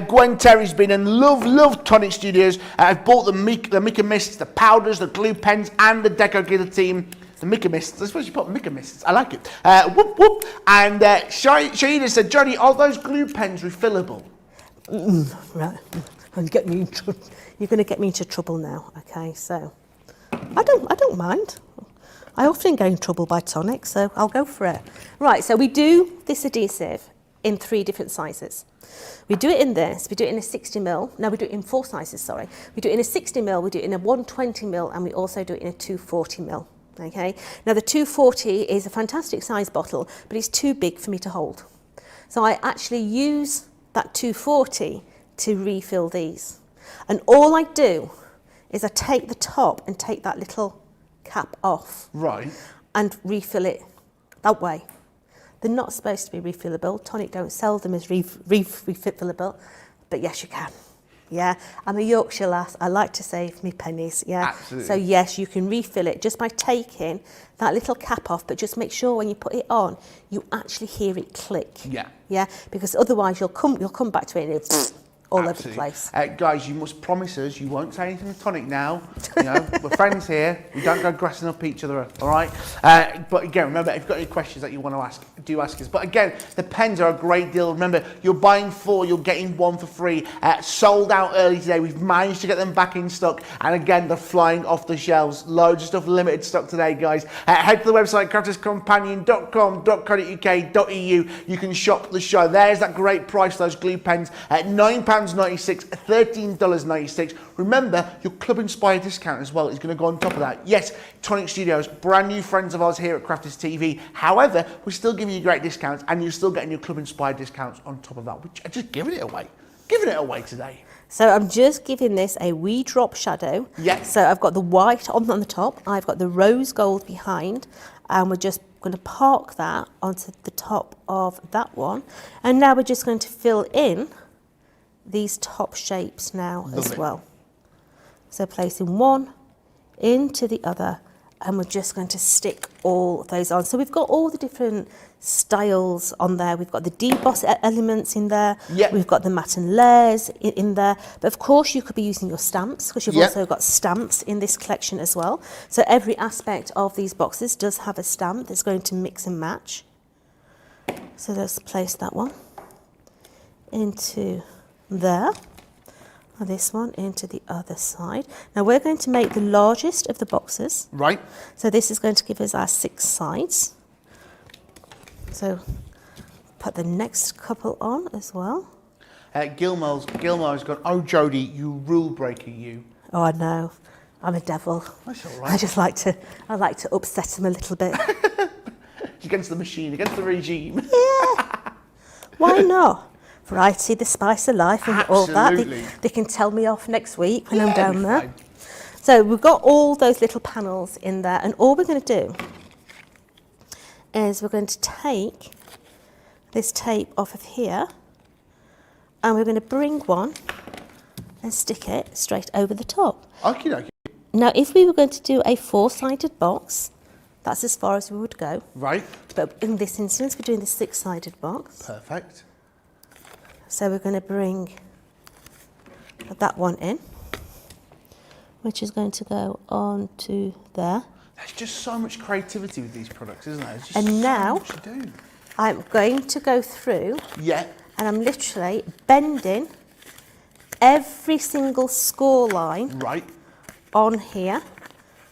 Gwen Terry's been in love Tonic Studios. I've bought the Mica Mists, the powders, the glue pens, and the Deco Guillotine. The Mica Mists. I suppose you put Mica Mists. I like it. Whoop whoop. And Shaida said, Jodie, are those glue pens refillable? Right, you're going to get me into trouble now. Okay, so I don't mind. I often get in trouble by Tonic, so I'll go for it. Right, so we do this adhesive in 3 different sizes. We do it in this, we do it in a 60mm. No, we do it in 4 sizes, sorry. We do it in a 60mm, we do it in a 120mm, and we also do it in a 240mm. Okay, now the 240 is a fantastic size bottle, but it's too big for me to hold. So I actually use that 240 to refill these. And all I do is I take the top and take that little cap off. Right. And refill it that way. They're not supposed to be refillable. Tonic don't sell them as refillable, but yes, you can. Yeah, I'm a Yorkshire lass. I like to save me pennies. Yeah, absolutely. So yes, you can refill it just by taking that little cap off, but just make sure when you put it on, you actually hear it click. Yeah. Yeah, because otherwise you'll come back to it and it's all over the place. Guys, you must promise us you won't say anything to Tonic now. You know, we're friends here. We don't go grassing up each other, all right? But again, remember, if you've got any questions that you want to ask, do ask us. But again, the pens are a great deal. Remember, you're buying 4, you're getting 1 for free. Sold out early today. We've managed to get them back in stock. And again, they're flying off the shelves. Loads of stuff, limited stock today, guys. Head to the website, crafterscompanion.com.co.uk.eu. You can shop the show. There's that great price for those glue pens at £9.96, $13.96. Remember, your Club Inspire discount as well is going to go on top of that. Yes, Tonic Studios, brand new friends of ours here at Crafters TV. However, we're still giving you great discounts and you're still getting your Club Inspire discounts on top of that. Which I'm just giving it away. Giving it away today. So I'm just giving this a wee drop shadow. Yes. So I've got the white on the top, I've got the rose gold behind, and we're just going to park that onto the top of that one. And now we're just going to fill in these top shapes now as well. So placing one into the other, and we're just going to stick all those on. So we've got all the different styles on there. We've got the deboss elements in there. Yep. We've got the matte and layers in there. But of course you could be using your stamps, because you've also got stamps in this collection as well. So every aspect of these boxes does have a stamp that's going to mix and match. So let's place that one into there. And this one into the other side. Now we're going to make the largest of the boxes. Right. So this is going to give us our 6 sides. So put the next couple on as well. Gilmore's gone, oh Jodie, you rule breaker, you. Oh, I know. I'm a devil. That's all right. I like to upset him a little bit. Against the machine, against the regime. Yeah. Why not? Variety, the spice of life, and all that. They can tell me off next week when I'm down there. Fine. So we've got all those little panels in there, and all we're going to do is we're going to take this tape off of here, and we're going to bring one and stick it straight over the top. Okie dokie. Now, if we were going to do a 4-sided box, that's as far as we would go. Right. But in this instance, we're doing the 6-sided box. Perfect. So we're going to bring that one in, which is going to go on to there. There's just so much creativity with these products, isn't there? There's just And so now much to do. I'm going to go through, Yeah. and I'm literally bending every single score line Right. on here.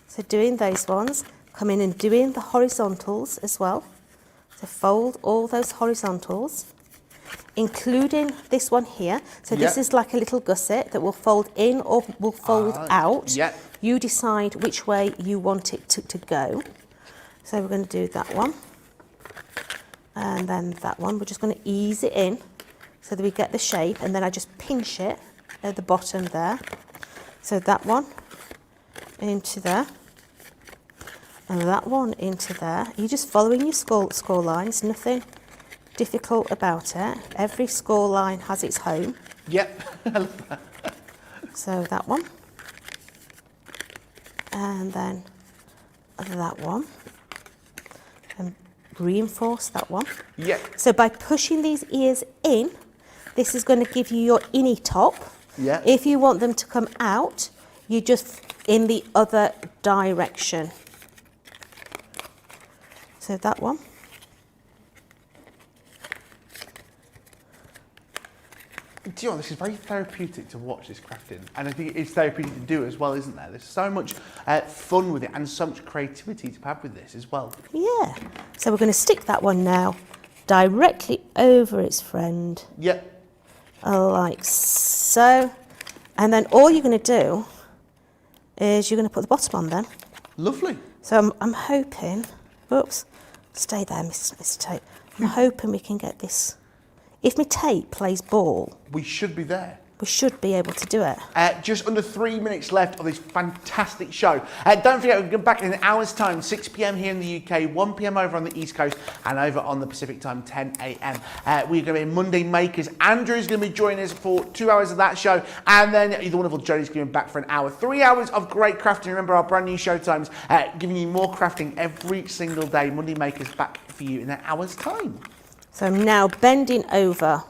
So doing those ones, come in and doing the horizontals as well. So fold all those horizontals, including this one here. So this is like a little gusset that will fold in or will fold out. Yeah. You decide which way you want it to go. So we're going to do that one. And then that one. We're just going to ease it in so that we get the shape, and then I just pinch it at the bottom there. So that one into there. And that one into there. You're just following your score lines, nothing difficult about it. Every score line has its home. Yep. So that one. And then that one. And reinforce that one. Yep. So by pushing these ears in, this is going to give you your innie top. Yeah. If you want them to come out, you just in the other direction. So that one. Do you know, this is very therapeutic to watch this crafting, and I think it's therapeutic to do as well, isn't there? There's so much fun with it and so much creativity to have with this as well. Yeah. So we're going to stick that one now directly over its friend. Yep. Like so. And then all you're going to do is you're going to put the bottom on then. Lovely. So I'm hoping, oops, stay there, Mr. Tape. I'm hoping we can get this. If my tape plays ball, We should be there. we should be able to do it. Just under 3 minutes left of this fantastic show. Don't forget, we'll get back in an hour's time, 6 p.m. here in the UK, 1 p.m. over on the East Coast, and over on the Pacific time, 10 a.m. We're going to be in Monday Makers. Andrew's going to be joining us for 2 hours of that show, and then the wonderful Jodie's going to be back for an hour. 3 hours of great crafting. Remember our brand new show times, giving you more crafting every single day. Monday Makers back for you in an hour's time. So I'm now bending over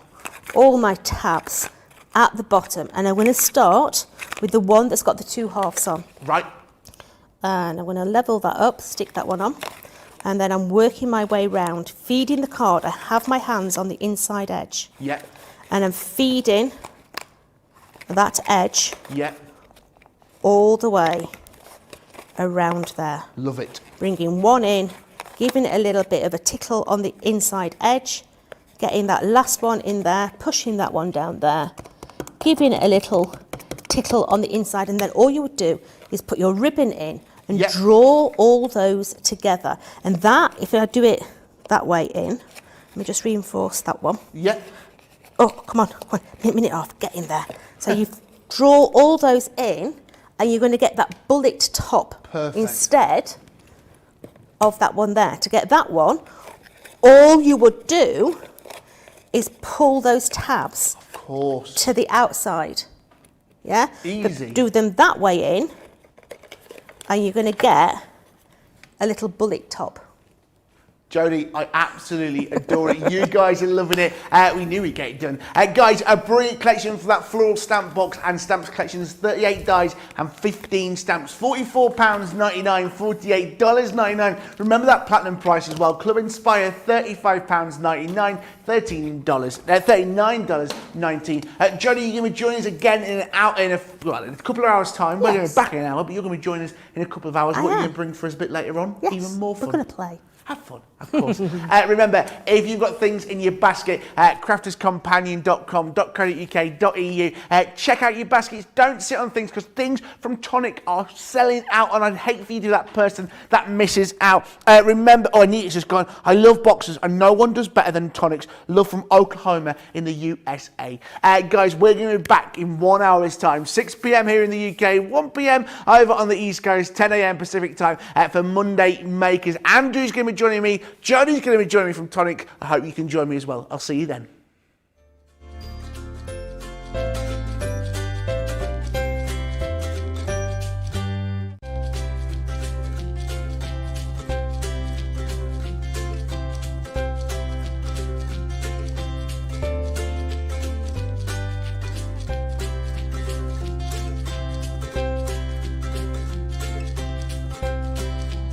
all my tabs at the bottom, and I'm going to start with the one that's got the 2 halves on. Right. And I'm going to level that up, stick that one on, and then I'm working my way round, feeding the card. I have my hands on the inside edge. Yeah. And I'm feeding that edge Yeah. all the way around there. Love it. Bringing one in, giving it a little bit of a tickle on the inside edge, getting that last one in there, pushing that one down there, giving it a little tickle on the inside, and then all you would do is put your ribbon in and draw all those together. And that, if I do it that way in, let me just reinforce that one. Yeah. Oh, come on, minute off, get in there. So you draw all those in, and you're going to get that bullet top. Perfect. Instead of that one there. To get that one, all you would do is pull those tabs to the outside. Yeah? Easy. But do them that way in, and you're going to get a little bullet top. Jodie, I absolutely adore it. You guys are loving it. We knew we'd get it done. Guys, a brilliant collection for that floral stamp box and stamps collections. 38 dies and 15 stamps. £44.99, $48.99. Remember that platinum price as well. Club Inspire, £35.99, $39.19. Jodie, you're going to be joining us again in a couple of hours' time. We're going to be back in an hour, but you're going to be joining us in a couple of hours. What are you going to bring for us a bit later on? Yes, even more fun. we're going to play. Have fun, of course. Remember, if you've got things in your basket, crafterscompanion.com.co.uk.eu. Check out your baskets. Don't sit on things, because things from Tonic are selling out, and I'd hate for you to be that person that misses out. Remember, Anita's just gone, I love boxes, and no one does better than Tonic's. Love from Oklahoma in the USA. Guys, we're going to be back in 1 hour's time. 6 p.m. here in the UK, 1 p.m. over on the East Coast, 10 a.m. Pacific time for Monday Makers. Andrew's going to be joining me. Jodie's going to be joining me from Tonic. I hope you can join me as well. I'll see you then.